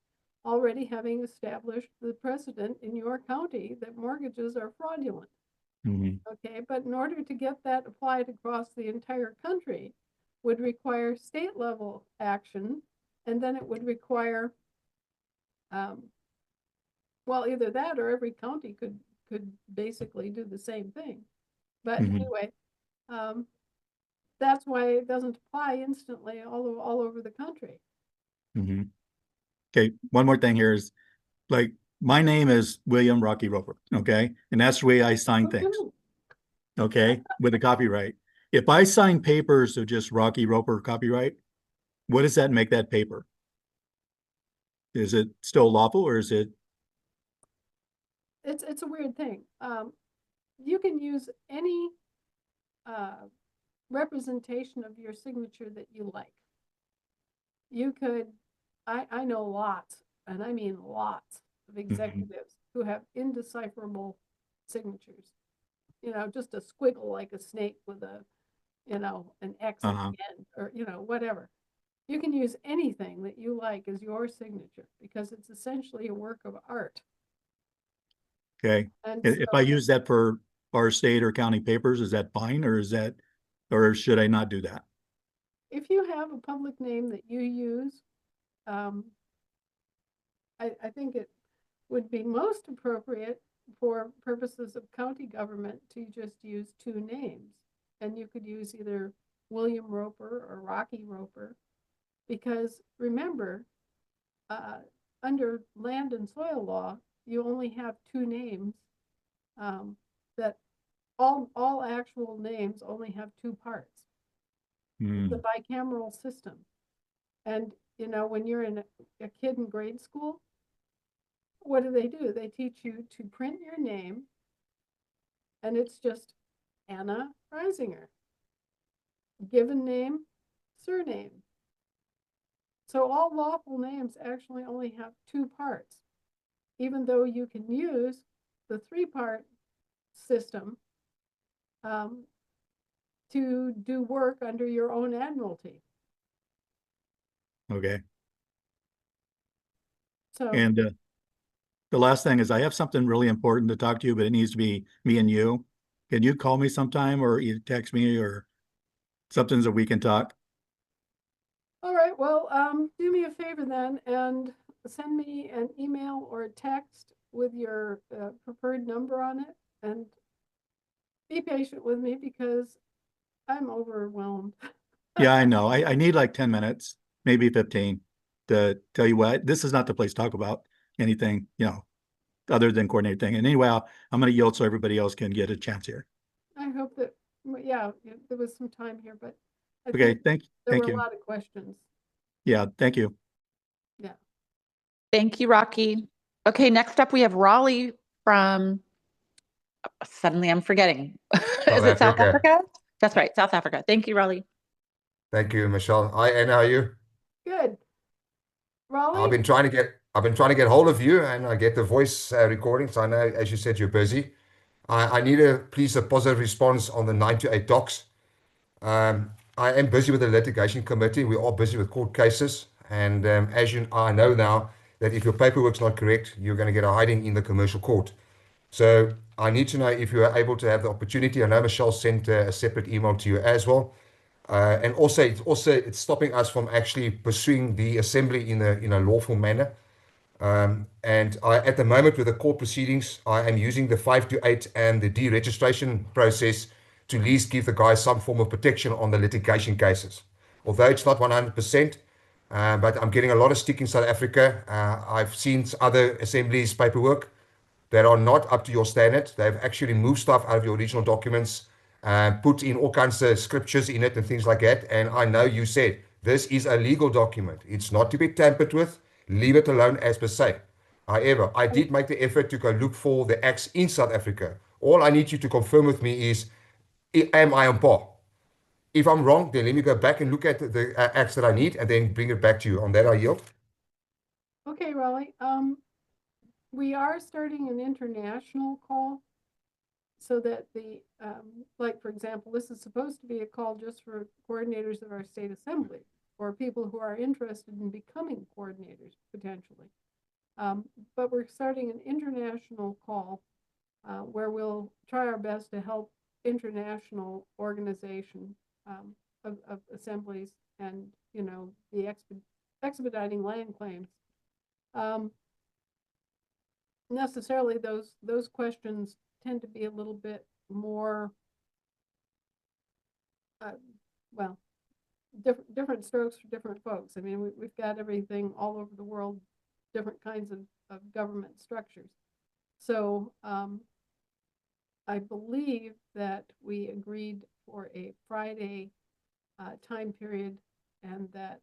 already having established the precedent in your county that mortgages are fraudulent. Mhm. Okay, but in order to get that applied across the entire country would require state level action, and then it would require either that or every county could basically do the same thing. But Mhm. anyway, that's why it doesn't apply instantly all over the country. Mhm. Okay, one more thing here is like my name is William Rocky Roper, okay? And that's the way I sign things, Woohoo. okay? With the copyright. If I sign papers of just Rocky Roper copyright, what does that make that paper? Is it still lawful or is it? It's a weird thing. You can use any representation of your signature that you like. You could, I know lots, and I mean lots of executives who have indecipherable signatures. Just a squiggle like a snake with an X at Uh-huh. the end, or whatever. You can use anything that you like as your signature because it's essentially a work of art. Okay. And If I use that for our state or county papers, is that fine or should I not do that? if you have a public name that you use, I think it would be most appropriate for purposes of county government to just use two names. And you could use either William Roper or Rocky Roper, because remember, under land and soil law, you only have two names, that all actual names only have two parts. It's a bicameral system. And when you're a kid in grade school, what do? They teach you to print your name, and it's just Anna Reisinger. Given name, surname. So all lawful names actually only have two parts, even though you can use the three-part system to do work under your own admiralty. Okay. So And the last thing is I have something really important to talk to you, but it needs to be me and you. Can you call me sometime or you text me or something so we can talk? All right, well, do me a favor then and send me an email or a text with your preferred number on it, and be patient with me because I'm overwhelmed. Yeah, I know. I need like 10 minutes, maybe 15 to tell you what, this is not the place to talk about anything, other than coordinate thing. And anyway, I'm going to yield so everybody else can get a chance here. I hope that, yeah, there was some time here, but I Okay, think there thank were a you. lot of questions. Yeah, thank you. Yeah. Thank you, Rocky. Okay, next up we have Raleigh from, suddenly I'm forgetting. Is it South Africa. Africa? That's right, South Africa. Thank you, Raleigh. Thank you, Michelle. Hi, Anna, how are you? Good. I've Raleigh? been trying to get hold of you, and I get the voice recordings. I know, as you said, you're busy. I need please a positive response on the 9 to 8 docs. I am busy with the litigation committee. We are busy with court cases, and I know now that if your paperwork's not correct, you're going to get a hiding in the commercial court. So I need to know if you are able to have the opportunity. I know Michelle sent a separate email to you as well. And also, it's stopping us from actually pursuing the assembly in a lawful manner. And at the moment with the court proceedings, I am using the 5 to 8 and the deregistration process to at least give the guys some form of protection on the litigation cases. Although it's not 100%, but I'm getting a lot of stick in South Africa. I've seen other assemblies paperwork that are not up to your standard. They've actually moved stuff out of your original documents, put in all kinds of scriptures in it and things like that. And I know you said this is a legal document. It's not to be tampered with. Leave it alone as per se. However, I did make the effort to go look for the acts in South Africa. All I need you to confirm with me is, am I on par? If I'm wrong, then let me go back and look at the acts that I need and then bring it back to you. On that, I yield. Okay, Raleigh. We are starting an international call so that like, for example, this is supposed to be a call just for coordinators of our state assembly or people who are interested in becoming coordinators potentially. But we're starting an international call where we'll try our best to help international organization of assemblies and, the expediting land claims. Necessarily those questions tend to be a little bit more different strokes for different folks. I mean, we've got everything all over the world, different kinds of government structures. So I believe that we agreed for a Friday time period, and that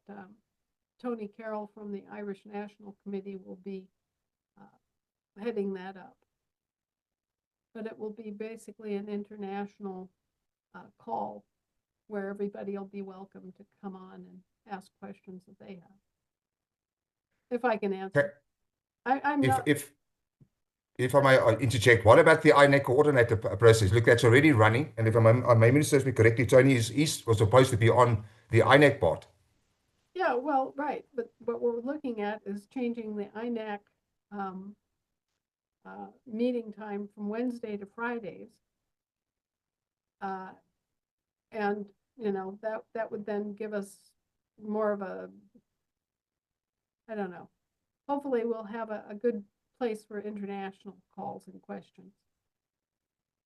Tony Carroll from the Irish National Committee will be heading that up. But it will be basically an international call where everybody will be welcome to come on and ask questions that they have. If I can answer. I'm not. If I may interject, what about the INEC coordinator process? Look, that's already running. And if my memory serves me correctly, Tony was supposed to be on the INEC part. Yeah, well, right. But what we're looking at is changing the INEC meeting time from Wednesday to Fridays. And, that would then give us more of a, I don't know. Hopefully we'll have a good place for international calls and questions.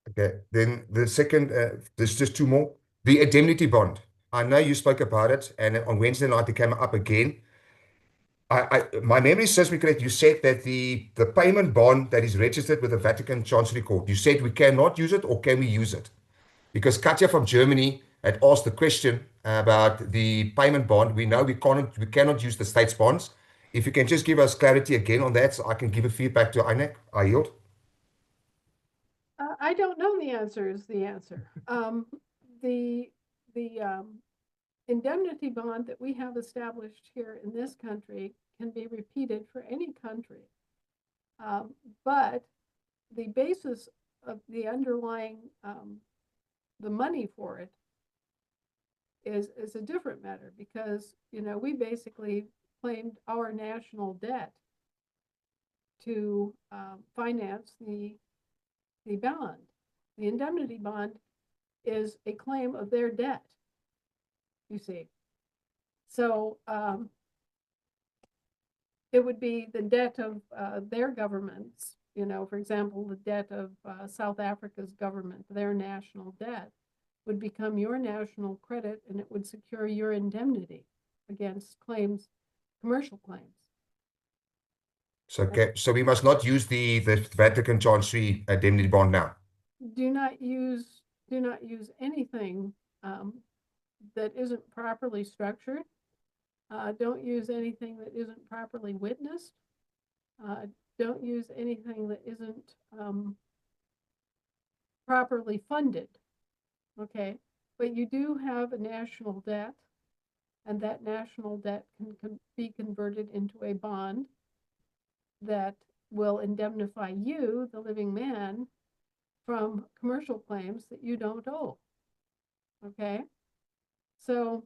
Okay, then the second, there's just two more. The indemnity bond. I know you spoke about it, and on Wednesday night it came up again. My memory serves me correct. You said that the payment bond that is registered with the Vatican Chancery Court, you said we cannot use it, or can we use it? Because Katja from Germany had asked the question about the payment bond. We know we cannot use the state's bonds. If you can just give us clarity again on that, so I can give a feedback to INEC. I yield. I don't know the answer is the answer. The indemnity bond that we have established here in this country can be repeated for any country. But the basis of the underlying, the money for it is a different matter, because, we basically claimed our national debt to finance the bond. The indemnity bond is a claim of their debt, you see. So it would be the debt of their governments, you know, for example, the debt of South Africa's government, their national debt would become your national credit, and it would secure your indemnity against claims, commercial claims. So, okay, so we must not use the Vatican Chancery indemnity bond now. Do not use anything that isn't properly structured. Don't use anything that isn't properly witnessed. Don't use anything that isn't properly funded. Okay, but you do have a national debt, and that national debt can be converted into a bond that will indemnify you, the living man, from commercial claims that you don't owe. Okay, so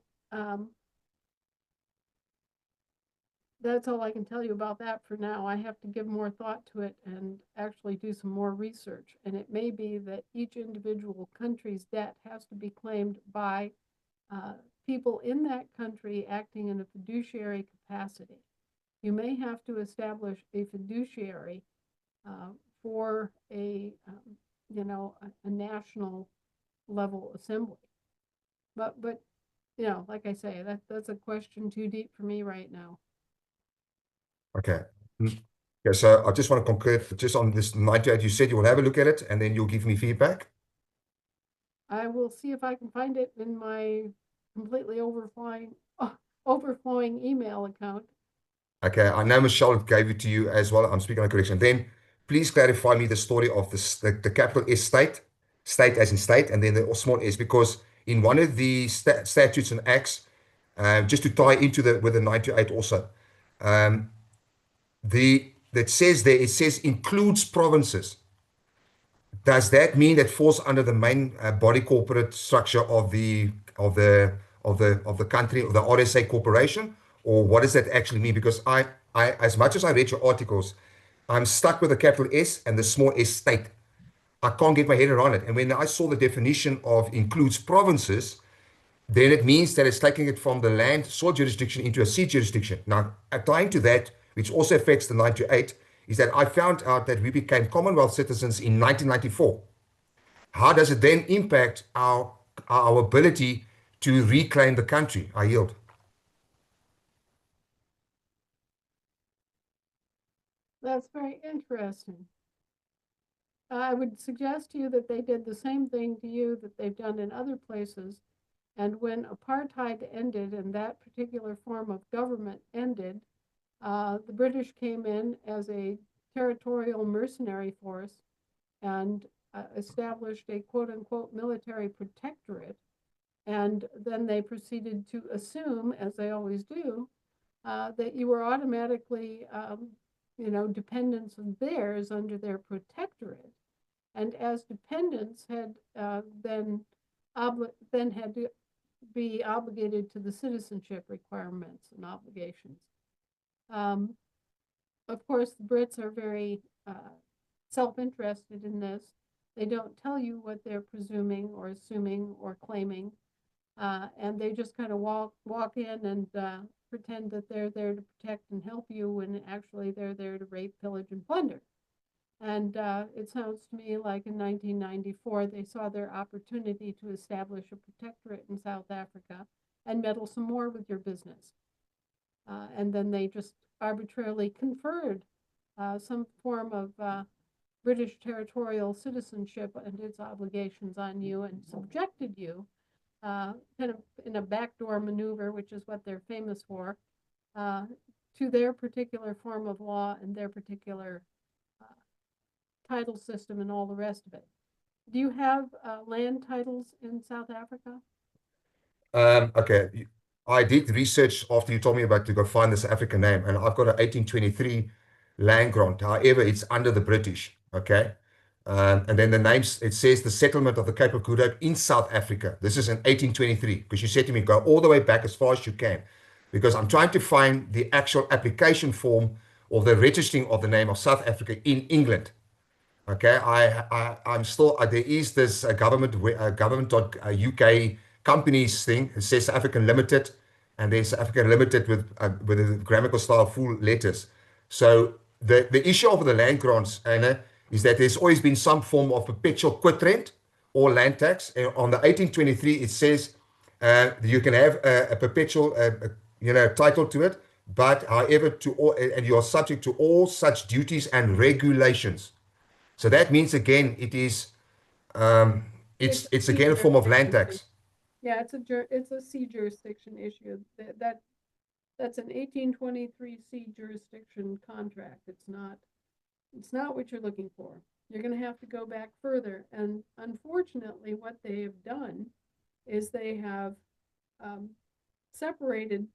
that's all I can tell you about that for now. I have to give more thought to it and actually do some more research. And it may be that each individual country's debt has to be claimed by people in that country acting in a fiduciary capacity. You may have to establish a fiduciary for a national level assembly. But you know, like I say, that's a question too deep for me right now. Okay. Yeah, so I just want to concur just on this 98. You said you will have a look at it and then you'll give me feedback. I will see if I can find it in my completely overflowing email account. Okay, I know Michelle gave it to you as well. I'm speaking on correction. Then please clarify me the story of this, the capital S state as in state, and then the small s, because in one of the statutes and acts, just to tie into with the 98 also, that says there, it says includes provinces. Does that mean that falls under the main body corporate structure of the country, of the RSA corporation, or what does that actually mean? Because I as much as I read your articles, I'm stuck with the capital S and the small s state. I can't get my head around it. And when I saw the definition of includes provinces, then it means that it's taking it from the land soil jurisdiction into a sea jurisdiction. Now, applying to that, which also affects the 98, is that I found out that we became Commonwealth citizens in 1994. How does it then impact our ability to reclaim the country? I yield. That's very interesting. I would suggest to you that they did the same thing to you that they've done in other places. And when apartheid ended and that particular form of government ended, the British came in as a territorial mercenary force and established a quote-unquote military protectorate. And then they proceeded to assume, as they always do, that you were automatically dependents of theirs under their protectorate. And as dependents had then had to be obligated to the citizenship requirements and obligations. Of course, the Brits are very self-interested in this. They don't tell you what they're presuming or assuming or claiming, and they just kind of walk in and pretend that they're there to protect and help you when actually they're there to rape, pillage, and plunder. And it sounds to me like in 1994, they saw their opportunity to establish a protectorate in South Africa and meddle some more with your business. And then they just arbitrarily conferred some form of British territorial citizenship and its obligations on you and subjected you kind of in a backdoor maneuver, which is what they're famous for, to their particular form of law and their particular title system and all the rest of it. Do you have land titles in South Africa? Okay, I did research after you told me about to go find this African name, and I've got an 1823 land grant. However, it's under the British, okay? And then the names, it says the settlement of the Cape of Good Hope in South Africa. This is in 1823, because you said to me, go all the way back as far as you can, because I'm trying to find the actual application form or the registering of the name of South Africa in England. Okay, I'm still there is this government.uk companies thing. It says African Limited, and there's African Limited with a grammatical style full letters. So the issue of the land grants, Anna, is that there's always been some form of perpetual quit rent or land tax. On the 1823, it says you can have a perpetual title to it, but however and you are subject to all such duties and regulations. So that means again, it is it's again a form of land tax. Yeah, it's a C jurisdiction issue. That's an 1823 C jurisdiction contract. It's not what you're looking for. You're going to have to go back further. And unfortunately, what they have done is they have separated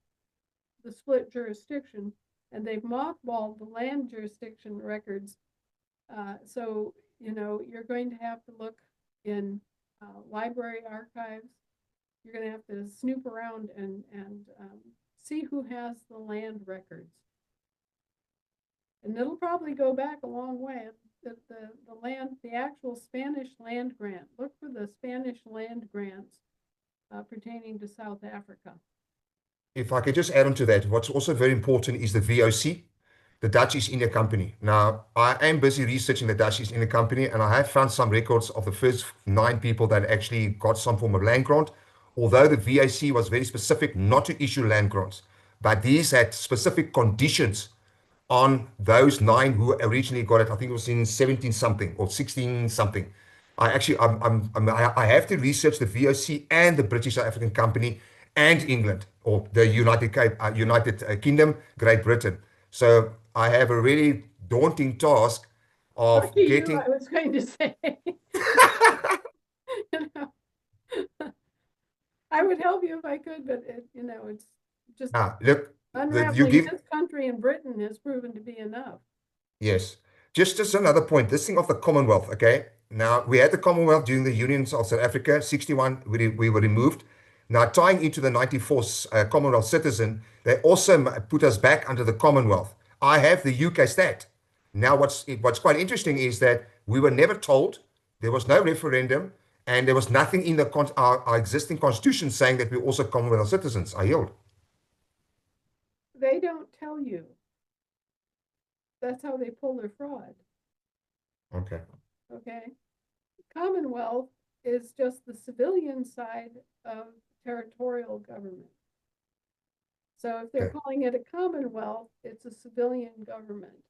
the split jurisdiction, and they've mothballed the land jurisdiction records. So, you're going to have to look in library archives. You're going to have to snoop around and see who has the land records. And it'll probably go back a long way. The actual Spanish land grant. Look for the Spanish land grants pertaining to South Africa. If I could just add on to that, what's also very important is the VOC, the Dutch East India Company. Now, I am busy researching the Dutch East India Company, and I have found some records of the first 9 people that actually got some form of land grant, although the VOC was very specific not to issue land grants. But these had specific conditions on those 9 who originally got it. I think it was in 17 something or 16 something. I have to research the VOC and the British South African Company and England, or the United Kingdom, Great Britain. So I have a really daunting task of Lucky getting. you, I was going to say. I would help you if I could, but it's just Look, unraveling this country and Britain has proven to be enough. Yes. Just another point, this thing of the Commonwealth, okay? Now, we had the Commonwealth during the unions of South Africa, 61, we were removed. Now, tying into the 94 Commonwealth citizen, they also put us back under the Commonwealth. I have the UK stat. Now, what's quite interesting is that we were never told, there was no referendum, and there was nothing in our existing constitution saying that we're also Commonwealth citizens. I yield. They don't tell you. That's how they pull their fraud. Okay. Commonwealth is just the civilian side of territorial government. So if they're calling it a Commonwealth, it's a civilian government.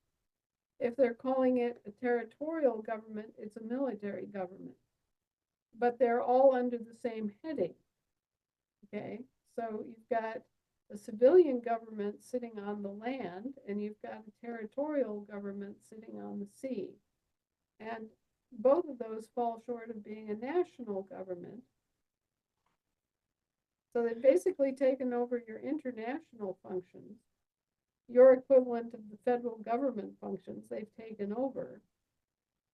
If they're calling it a territorial government, it's a military government. But they're all under the same heading. Okay, so you've got a civilian government sitting on the land, and you've got a territorial government sitting on the sea. And both of those fall short of being a national government. So they've basically taken over your international functions. Your equivalent of the federal government functions, they've taken over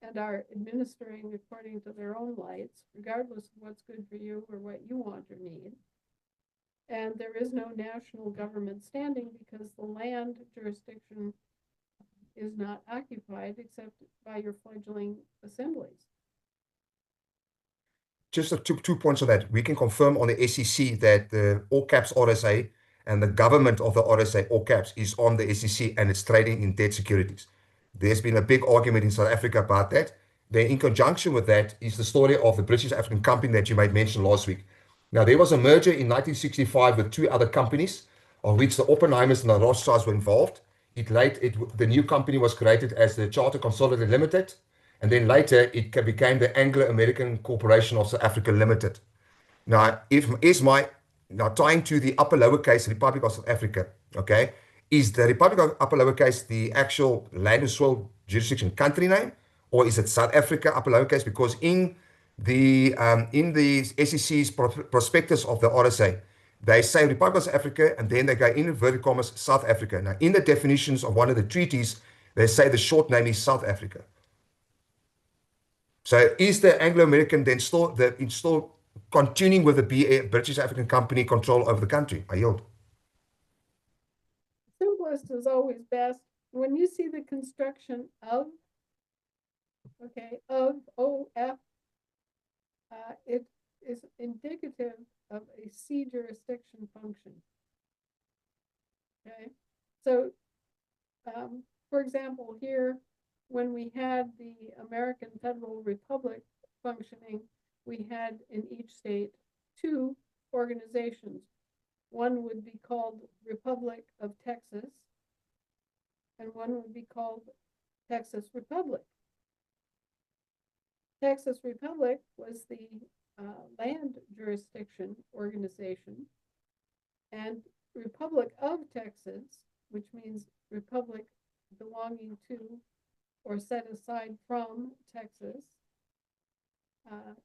and are administering according to their own lights, regardless of what's good for you or what you want or need. And there is no national government standing because the land jurisdiction is not occupied except by your fledgling assemblies. Just 2 points on that. We can confirm on the SEC that the all caps RSA and the government of the RSA, all caps, is on the SEC and it's trading in debt securities. There's been a big argument in South Africa about that. Then in conjunction with that is the story of the British African Company that you might mention last week. Now, there was a merger in 1965 with 2 other companies, of which the Oppenheimers and the Rothschilds were involved. The new company was created as the Charter Consolidated Limited, and then later it became the Anglo-American Corporation of South Africa Limited. Now, tying to the upper lowercase Republic of South Africa, okay, is the Republic of upper lowercase the actual land and soil jurisdiction country name, or is it South Africa upper lowercase? Because in the SEC's prospectus of the RSA, they say Republic of South Africa, and then they go in inverted commas South Africa. Now, in the definitions of one of the treaties, they say the short name is South Africa. So is the Anglo-American then still continuing with the British African Company control over the country? I yield. Simplest is always best. when you see the construction of, okay, of OF, it is indicative of a C jurisdiction function. Okay, so for example, here, when we had the American Federal Republic functioning, we had in each state 2 organizations. One would be called Republic of Texas, and one would be called Texas Republic. Texas Republic was the land jurisdiction organization, and Republic of Texas, which means republic belonging to or set aside from Texas,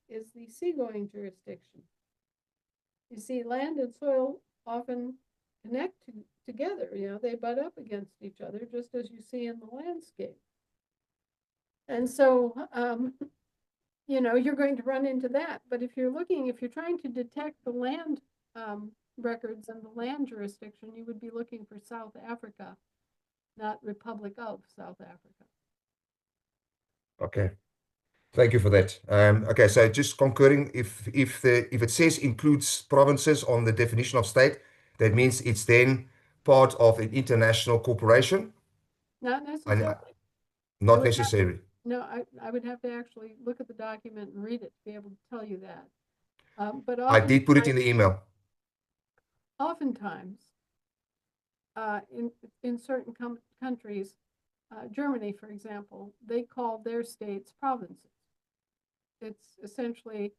is the seagoing jurisdiction. You see, land and soil often connect together, you know, they butt up against each other, just as you see in the landscape. And so, you know, you're going to run into that. But if you're trying to detect the land records and the land jurisdiction, you would be looking for South Africa, not Republic of South Africa. Okay. Thank you for that. Okay, so just concurring, if it says includes provinces on the definition of state, that means it's then part of an international corporation? Not necessarily. Not necessary. No, I would have to actually look at the document and read it to be able to tell you that. But I did put it in the email. Oftentimes, in certain countries, Germany, for example, they call their states provinces. It's essentially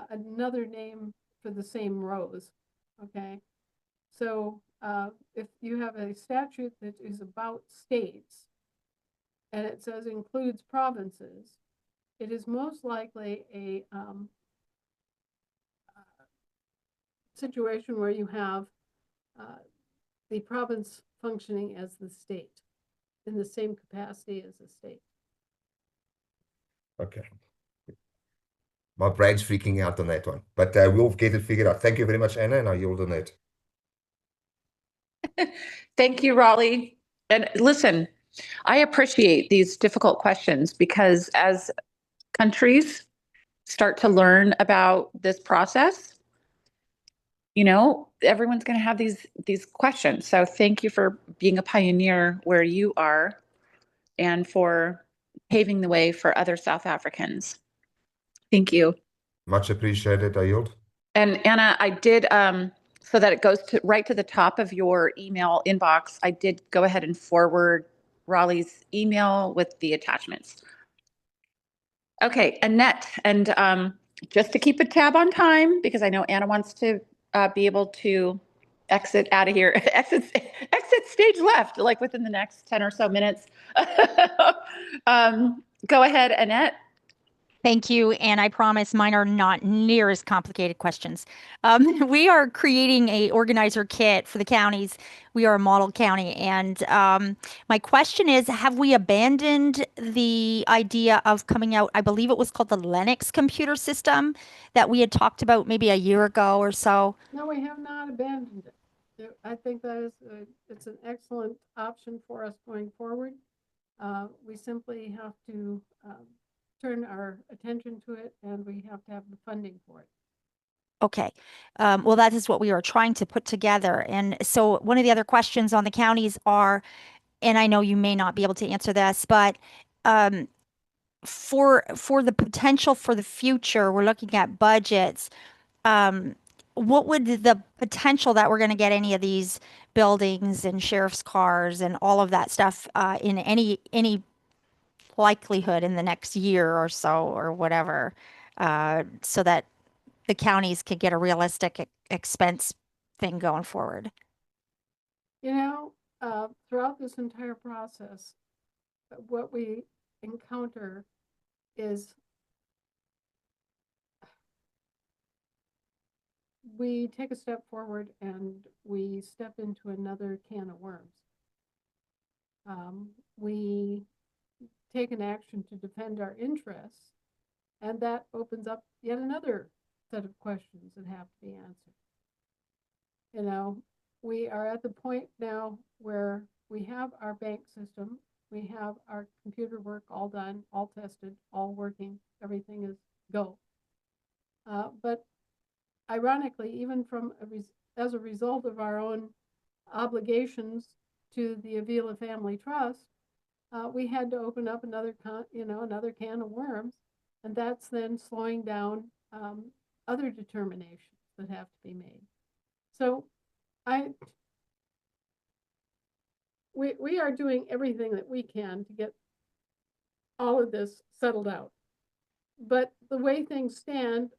another name for the same rows, okay? So if you have a statute that is about states, and it says includes provinces, it is most likely a situation where you have the province functioning as the state in the same capacity as the state. Okay. My brain's freaking out on that one, but we'll get it figured out. Thank you very much, Anna, and I yield on that. Thank you, Raleigh. And listen, I appreciate these difficult questions because as countries start to learn about this process, you know, everyone's going to have these questions. So thank you for being a pioneer where you are and for paving the way for other South Africans. Thank you. Much appreciated. I yield. And Anna, I did, so that it goes right to the top of your email inbox, I did go ahead and forward Raleigh's email with the attachments. Okay, Annette, and just to keep a tab on time, because I know Anna wants to be able to exit out of here, exit stage left, like within the next 10 or so minutes. Go ahead, Annette. Thank you. And I promise mine are not near as complicated questions. We are creating a organizer kit for the counties. We are a model county. And my question is, have we abandoned the idea of coming out? I believe it was called the Linux computer system that we had talked about maybe a year ago or so. No, we have not abandoned it. I think that is it's an excellent option for us going forward. We simply have to turn our attention to it, and we have to have the funding for it. Okay. Well, that is what we are trying to put together. And so one of the other questions on the counties are, and I know you may not be able to answer this, but for the potential for the future, we're looking at budgets. What would the potential that we're going to get any of these buildings and sheriff's cars and all of that stuff in any likelihood in the next year or so or whatever, so that the counties could get a realistic expense thing going forward? You know, throughout this entire process, what we encounter is we take a step forward and we step into another can of worms. We take an action to defend our interests, and that opens up yet another set of questions that have to be answered. You know, we are at the point now where We have our bank system. We have our computer work all done, all tested, all working. Everything is go. But ironically, even as a result of our own obligations to the Avila Family Trust, we had to open up another can of worms, and that's then slowing down other determinations that have to be made. So we are doing everything that we can to get all of this settled out. But the way things stand,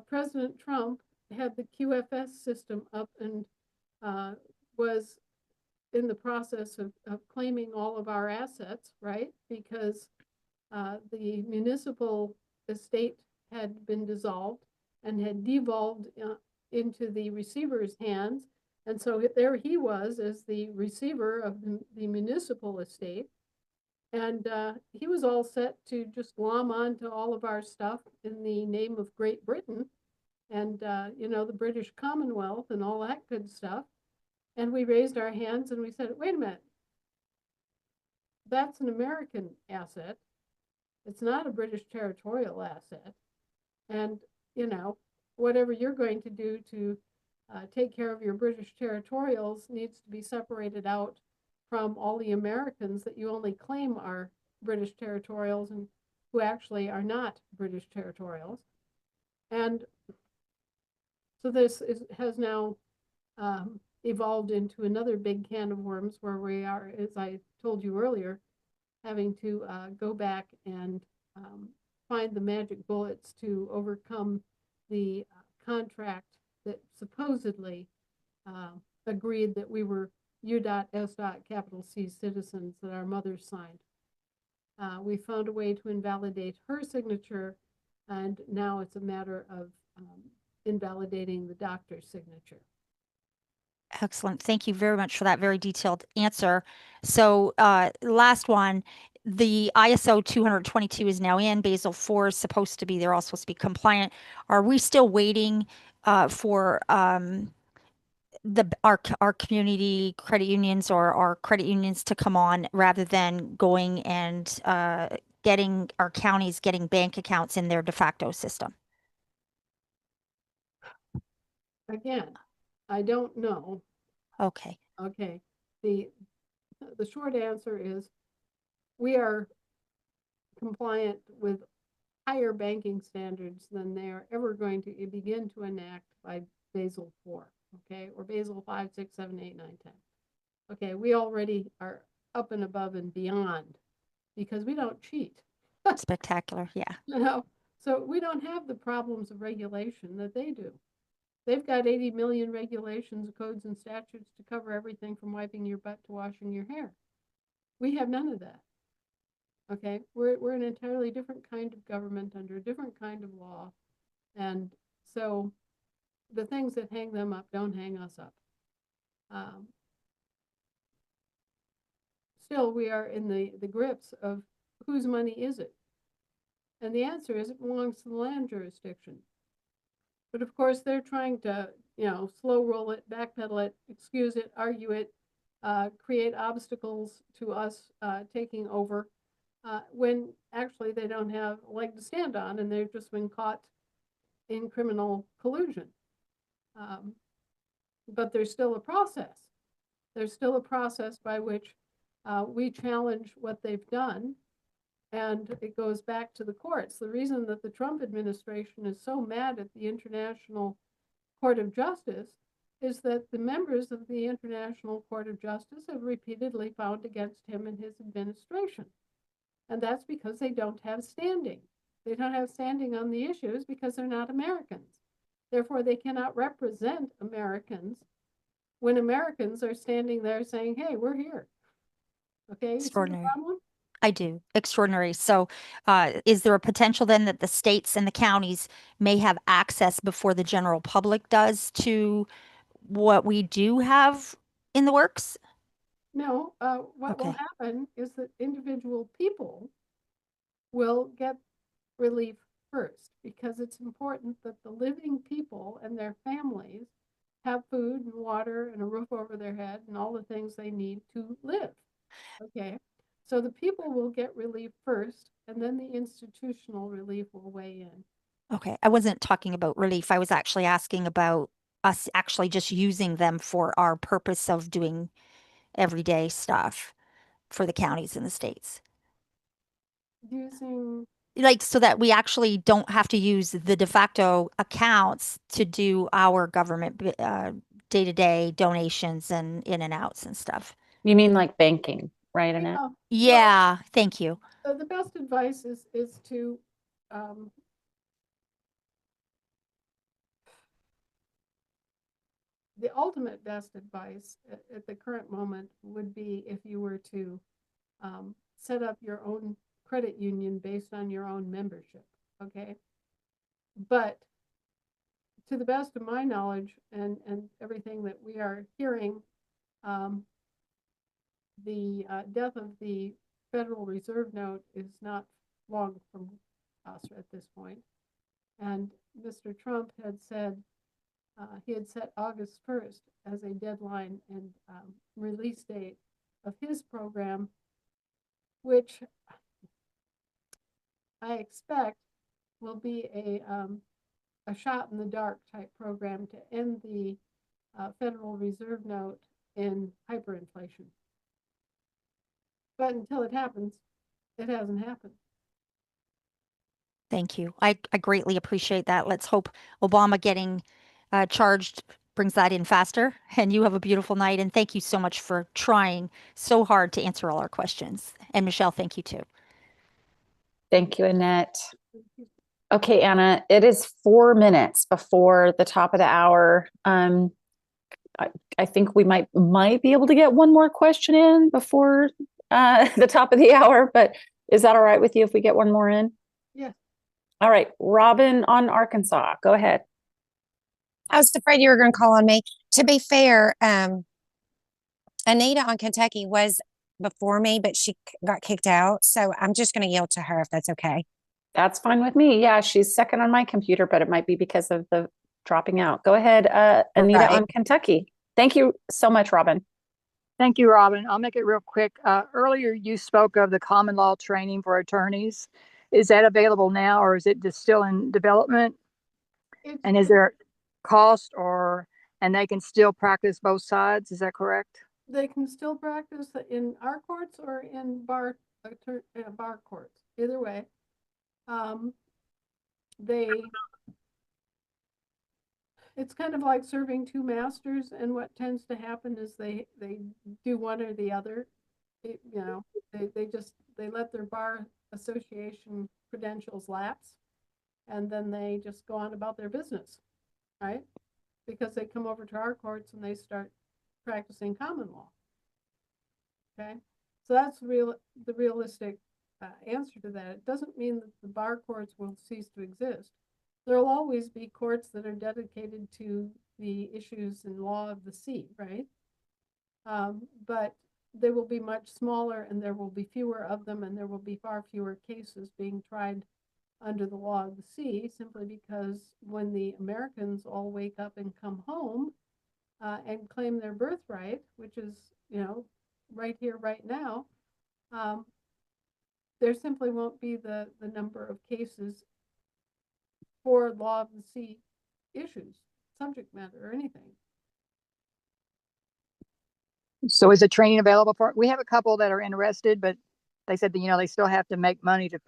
President Trump had the QFS system up and was in the process of claiming all of our assets, right? Because the municipal estate had been dissolved and had devolved into the receiver's hands. And so there he was as the receiver of the municipal estate. And he was all set to just glom on to all of our stuff in the name of Great Britain and, the British Commonwealth and all that good stuff. And we raised our hands and we said, wait a minute, that's an American asset. It's not a British territorial asset. And, whatever you're going to do to take care of your British territorials needs to be separated out from all the Americans that you only claim are British territorials and who actually are not British territorials. And so this has now evolved into another big can of worms where we are, as I told you earlier, having to go back and find the magic bullets to overcome the contract that supposedly agreed that we were U.S.C citizens that our mothers signed. We found a way to invalidate her signature, and now it's a matter of invalidating the doctor's signature. Excellent. Thank you very much for that very detailed answer. So last one, the ISO 222 is now in. Basel 4 is supposed to be, they're all supposed to be compliant. Are we still waiting for our community credit unions or our credit unions to come on rather than going and getting our counties getting bank accounts in their de facto system? Again, I don't know. Okay. Okay. The short answer is we are compliant with higher banking standards than they are ever going to begin to enact by Basel 4, okay, or Basel 5, 6, 7, 8, 9, 10. Okay, we already are up and above and beyond because we don't cheat. Spectacular. Yeah. So we don't have the problems of regulation that they do. They've got 80 million regulations, codes, and statutes to cover everything from wiping your butt to washing your hair. We have none of that. Okay, we're an entirely different kind of government under a different kind of law. And so the things that hang them up don't hang us up. Still, we are in the grips of whose money is it? And the answer is it belongs to the land jurisdiction. But of course, they're trying to, slow roll it, backpedal it, excuse it, argue it, create obstacles to us taking over when actually they don't have a leg to stand on and they've just been caught in criminal collusion. But there's still a process. There's still a process by which we challenge what they've done. And it goes back to the courts. The reason that the Trump administration is so mad at the International Court of Justice is that the members of the International Court of Justice have repeatedly found against him and his administration. And that's because they don't have standing. They don't have standing on the issues because they're not Americans. Therefore, they cannot represent Americans when Americans are standing there saying, hey, we're here. Okay, you see the Extraordinary. problem? I do. Extraordinary. So is there a potential then that the states and the counties may have access before the general public does to what we do have in the works? No, what will Okay. happen is that individual people will get relief first because it's important that the living people and their families have food and water and a roof over their head and all the things they need to live. Okay, so the people will get relief first, and then the institutional relief will weigh in. Okay, I wasn't talking about relief. I was actually asking about us actually just using them for our purpose of doing everyday stuff for the counties and the states. Using, Like so that we actually don't have to use the de facto accounts to do our government day-to-day donations and in and outs and stuff. You mean like banking, right, Annette? well, Yeah, thank you. the best advice is to the ultimate best advice at the current moment would be if you were to set up your own credit union based on your own membership, okay? But to the best of my knowledge and everything that we are hearing, the death of the Federal Reserve note is not long from us at this point. And Mr. Trump had said he had set August 1st as a deadline and release date of his program, which I expect will be a shot in the dark type program to end the Federal Reserve note in hyperinflation. But until it happens, it hasn't happened. Thank you. I greatly appreciate that. Let's hope Obama getting charged brings that in faster. And you have a beautiful night. And thank you so much for trying so hard to answer all our questions. And Michelle, thank you too. Thank you, Annette. Okay, Anna, it is 4 minutes before the top of the hour. I think we might be able to get one more question in before the top of the hour, but is that all right with you if we get one more in? Yeah. All right, Robin on Arkansas, go ahead. I was afraid you were going to call on me. To be fair, Anita on Kentucky was before me, but she got kicked out. So I'm just going to yield to her if that's okay. That's fine with me. Yeah, she's second on my computer, but it might be because of the dropping out. Go ahead, Anita Right. on Kentucky. Thank you so much, Robin. Thank you, Robin. I'll make it real quick. Earlier, you spoke of the common law training for attorneys. Is that available now, or is it just still in development? And is there cost, and they can still practice both sides? Is that correct? They can still practice in our courts or in bar courts. Either way, it's kind of like serving two masters, and what tends to happen is they do one or the other. They let their bar association credentials lapse, and then they just go on about their business, right? Because they come over to our courts and they start practicing common law. Okay, so that's the realistic answer to that. It doesn't mean that the bar courts will cease to exist. There'll always be courts that are dedicated to the issues in law of the sea, right? But they will be much smaller, and there will be fewer of them, and there will be far fewer cases being tried under the law of the sea, simply because when the Americans all wake up and come home and claim their birthright, which is, right here, right now, there simply won't be the number of cases for law of the sea issues, subject matter, or anything. So is the training available for, we have a couple that are interested, but they said that, they still have to make money to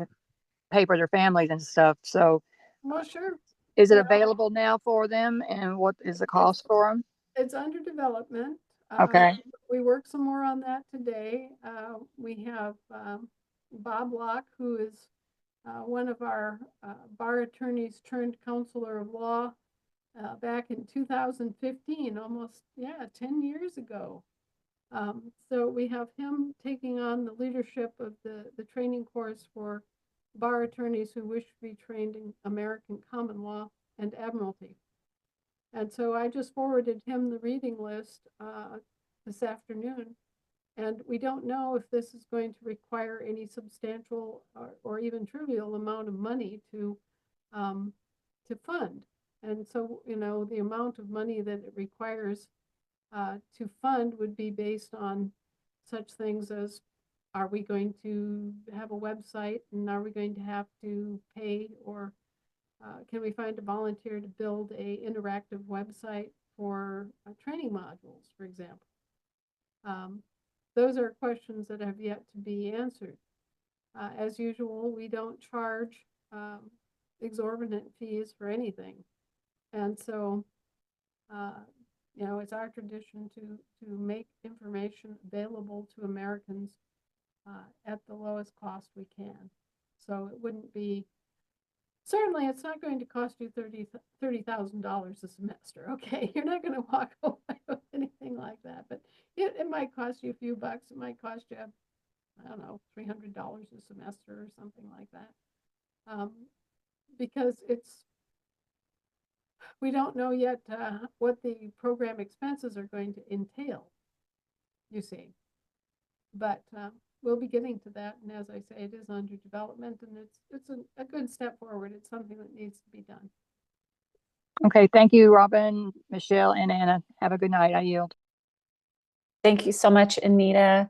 pay for their families and stuff. So Well, sure. is it available now for them, and what is the cost for them? It's under development. Okay. We work some more on that today. We have Bob Locke, who is one of our bar attorneys turned counselor of law back in 2015, almost, 10 years ago. So we have him taking on the leadership of the training course for bar attorneys who wish to be trained in American common law and admiralty. And so I just forwarded him the reading list this afternoon. And we don't know if this is going to require any substantial or even trivial amount of money to fund. And so, the amount of money that it requires to fund would be based on such things as, are we going to have a website, and are we going to have to pay, or can we find a volunteer to build a interactive website for training modules, for example? Those are questions that have yet to be answered. As usual, we don't charge exorbitant fees for anything. And so, it's our tradition to make information available to Americans at the lowest cost we can. So it wouldn't be, certainly it's not going to cost you $30,000 a semester, okay? You're not going to walk away with anything like that, but it might cost you a few bucks. It might cost you, I don't know, $300 a semester or something like that. Because we don't know yet what the program expenses are going to entail, you see. But we'll be getting to that, and as I say, it is under development, and it's a good step forward. It's something that needs to be done. Okay, thank you, Robin, Michelle, and Anna. Have a good night. I yield. Thank you so much, Anita.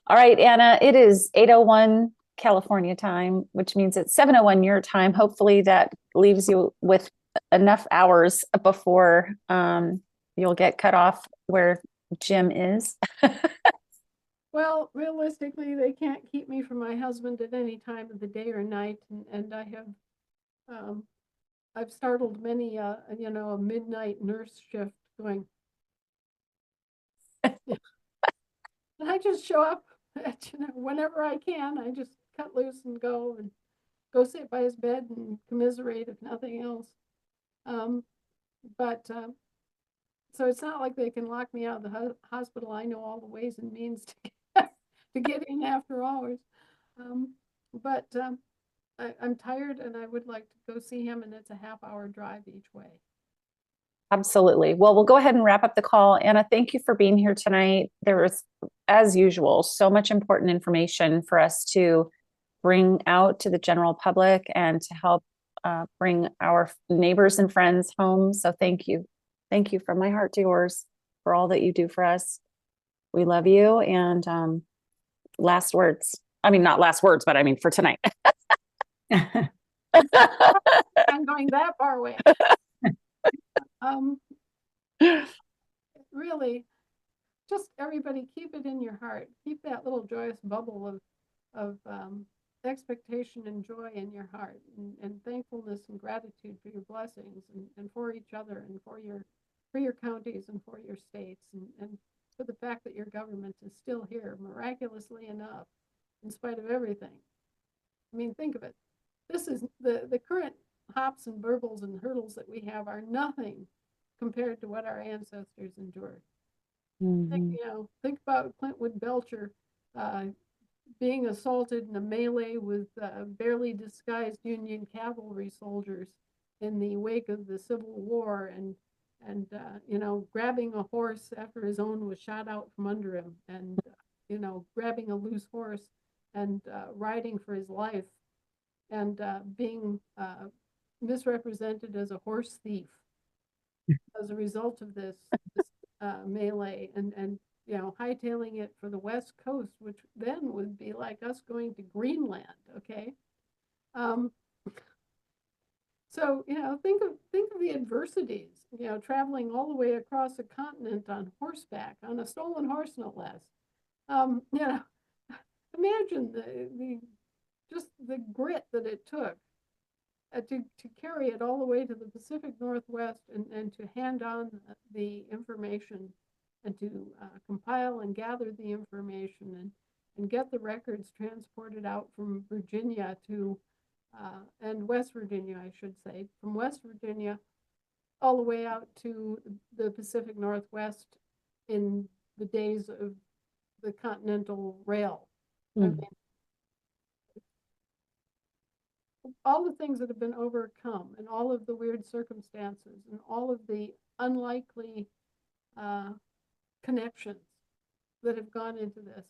All right, Anna, it is 8:01 California time, which means it's 7:01 your time. Hopefully that leaves you with enough hours before you'll get cut off where Jim is. Well, realistically, they can't keep me from my husband at any time of the day or night, and I have I've startled many a midnight nurse shift going. And I just show up whenever I can. I just cut loose and go sit by his bed and commiserate, if nothing else. So it's not like they can lock me out of the hospital. I know all the ways and means to get in after hours. I'm tired, and I would like to go see him, and it's a half-hour drive each way. Absolutely. Well, we'll go ahead and wrap up the call. Anna, thank you for being here tonight. There was, as usual, so much important information for us to bring out to the general public and to help bring our neighbors and friends home. So thank you. Thank you from my heart to yours for all that you do for us. We love you. And last words. I mean, not last words, but I mean for tonight. I'm going that far away. Really, just everybody keep it in your heart. Keep that little joyous bubble of expectation and joy in your heart, and thankfulness and gratitude for your blessings, and for each other, and for your counties, and for your states, and for the fact that your government is still here, miraculously enough, in spite of everything. I mean, think of it. This is the current hops and burbles and hurdles that we have are nothing compared to what our ancestors endured. Mm-hmm. Think about Clintwood Belcher being assaulted in a melee with barely disguised Union cavalry soldiers in the wake of the Civil War, and grabbing a horse after his own was shot out from under him, and grabbing a loose horse and riding for his life, and being misrepresented as a horse thief as a result of this melee, and hightailing it for the West Coast, which then would be like us going to Greenland. Okay. So think of the adversities, traveling all the way across a continent on horseback, on a stolen horse, no less. Imagine just the grit that it took to carry it all the way to the Pacific Northwest, and to hand on the information, and to compile and gather the information, and get the records transported out from Virginia to and West Virginia, I should say, from West Virginia all the way out to the Pacific Northwest in the days of the Continental Rail. I mean, all the things that have been overcome, and all of the weird circumstances, and all of the unlikely connections that have gone into this.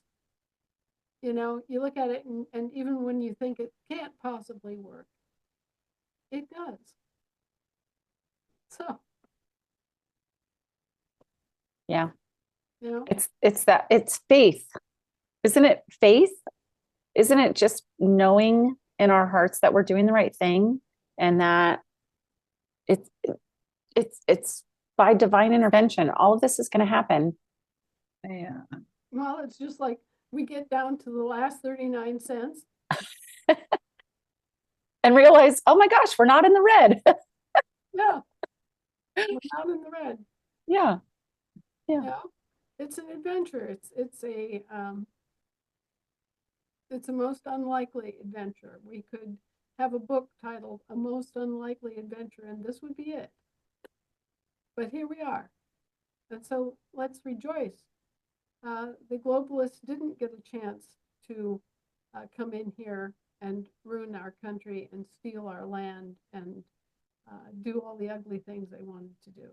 You look at it, and even when you think it can't possibly work, it does. So, Yeah. you know, It's faith. Isn't it faith? Isn't it just knowing in our hearts that we're doing the right thing and that it's by divine intervention, all of this is going to happen. Yeah. well, it's just like we get down to the last 39 cents. And realize, oh my gosh, we're not in the red. Yeah. We're not in the red. Yeah. Yeah. You know, it's an adventure. It's a most unlikely adventure. We could have a book titled A Most Unlikely Adventure, and this would be it. But here we are. And so let's rejoice. The globalists didn't get a chance to come in here and ruin our country and steal our land and do all the ugly things they wanted to do.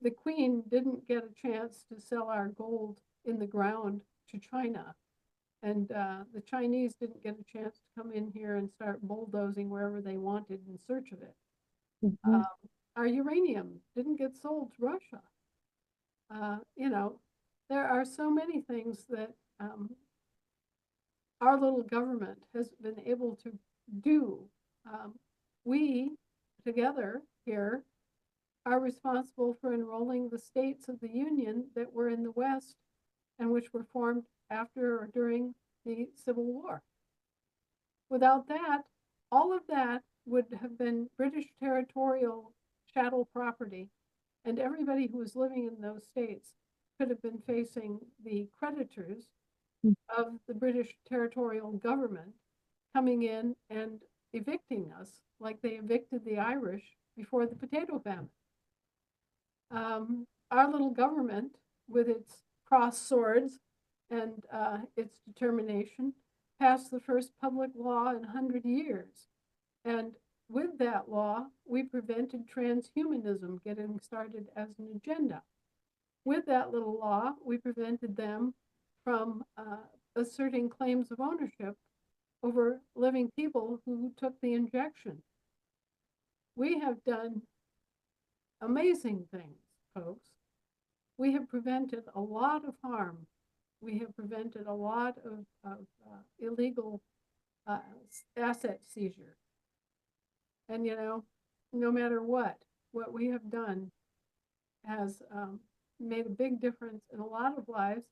The Queen didn't get a chance to sell our gold in the ground to China. And the Chinese didn't get a chance to come in here and start bulldozing wherever they wanted in search of it. Mm-hmm. Our uranium didn't get sold to Russia. You know, there are so many things that our little government has been able to do. We, together here, are responsible for enrolling the states of the Union that were in the West and which were formed after or during the Civil War. Without that, all of that would have been British territorial chattel property, and everybody who was living in those states could have been facing the creditors of the British territorial government coming in and evicting us like they evicted the Irish before the potato famine. Our little government, with its crossed swords and its determination, passed the first public law in 100 years. And with that law, we prevented transhumanism getting started as an agenda. With that little law, we prevented them from asserting claims of ownership over living people who took the injection. We have done amazing things, folks. We have prevented a lot of harm. We have prevented a lot of illegal asset seizure. And, you know, no matter what we have done has made a big difference in a lot of lives,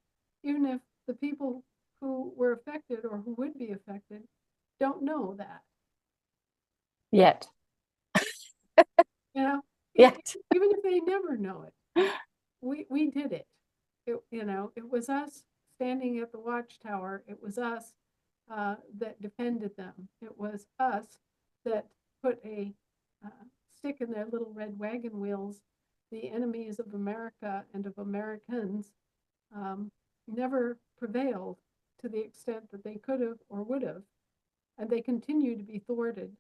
even if the people who were affected or who would be affected don't know that. Yet. You know, Yet. Even if they never know it, we did it. You know, it was us standing at the watchtower. It was us that defended them. It was us that put a stick in their little red wagon wheels. The enemies of America and of Americans never prevailed to the extent that they could have or would have, and they continue to be thwarted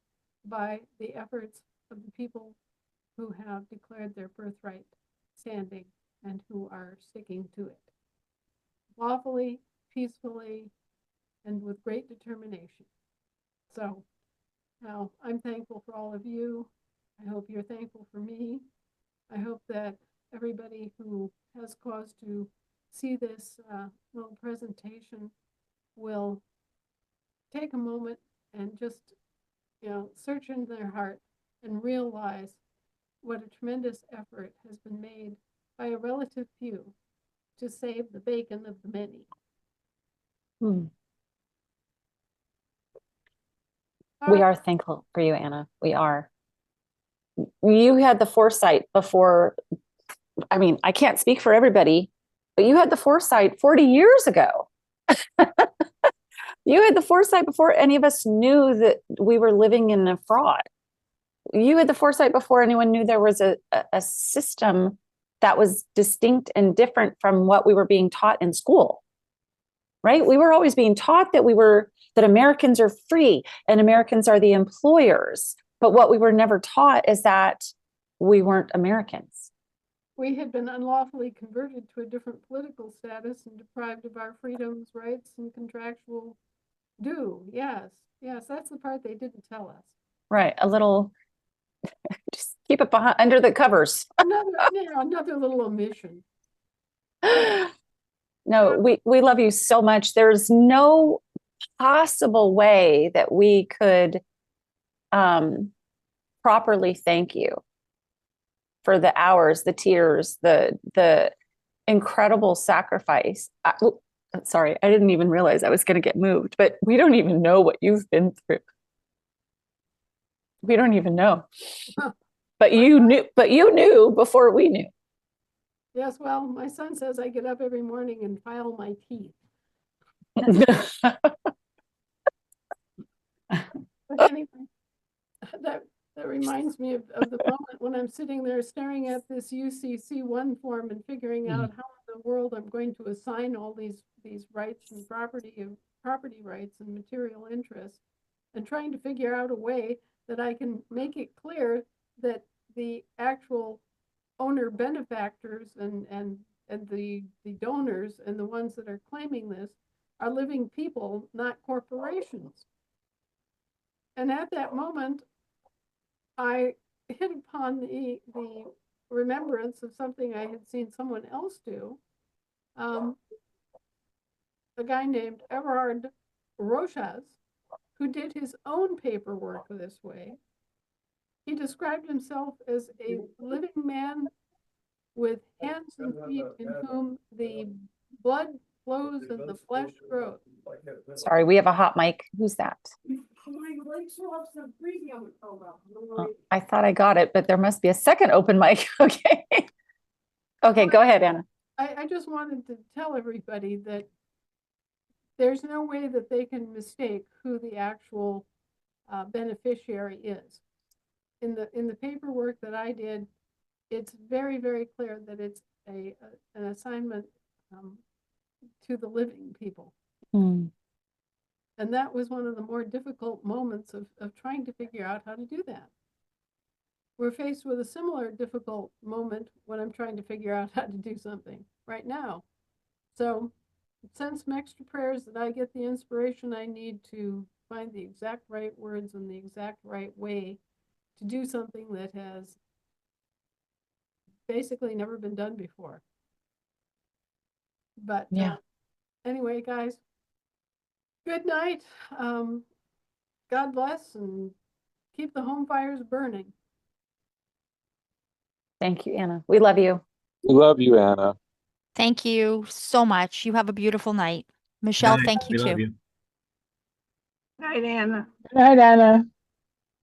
by the efforts of the people who have declared their birthright standing and who are sticking to it lawfully, peacefully, and with great determination. So now I'm thankful for all of you. I hope you're thankful for me. I hope that everybody who has cause to see this little presentation will take a moment and just, you know, search in their heart and realize what a tremendous effort has been made by a relative few to save the bacon of the many. We are thankful for you, Anna. We are. You had the foresight before. I mean, I can't speak for everybody, but you had the foresight 40 years ago. You had the foresight before any of us knew that we were living in a fraud. You had the foresight before anyone knew there was a system that was distinct and different from what we were being taught in school, right? We were always being taught that that Americans are free and Americans are the employers. But what we were never taught is that we weren't Americans. We had been unlawfully converted to a different political status and deprived of our freedoms, rights, and contractual due. Yes, that's the part they didn't tell us. Right. A little, just Keep it behind, under the covers. Another little omission. No, we love you so much. There's no possible way that we could properly thank you for the hours, the tears, the incredible sacrifice. Sorry, I didn't even realize I was going to get moved, but we don't even know what you've been through. We don't even know. But you knew before we knew. Yes, well, my son says I get up every morning and file my teeth. But anyway, that reminds me of the moment when I'm sitting there staring at this UCC1 form and figuring out how in the world I'm going to assign all these rights and property rights and material interests, and trying to figure out a way that I can make it clear that the actual owner benefactors and the donors and the ones that are claiming this are living people, not corporations. And at that moment, I hit upon the remembrance of something I had seen someone else do. A guy named Everard Rochas, who did his own paperwork this way. He described himself as a living man with hands and feet in whom the blood flows and the flesh grows. Sorry, we have a hot mic. Who's that? I thought I got it, but there must be a second open mic. Okay. Okay, go ahead, Anna. I just wanted to tell everybody that there's no way that they can mistake who the actual beneficiary is. In the paperwork that I did, it's very, very clear that it's an assignment to the living people. Mm. And that was one of the more difficult moments of trying to figure out how to do that. We're faced with a similar difficult moment when I'm trying to figure out how to do something right now. So send some extra prayers that I get the inspiration I need to find the exact right words and the exact right way to do something that has basically never been done before. But yeah. Anyway, guys, good night. God bless and keep the home fires burning. Thank you, Anna. We love you. We love you, Anna. Thank you so much. You have a beautiful night. Michelle, thank you We love too. you. Night, Anna. Good night, Anna.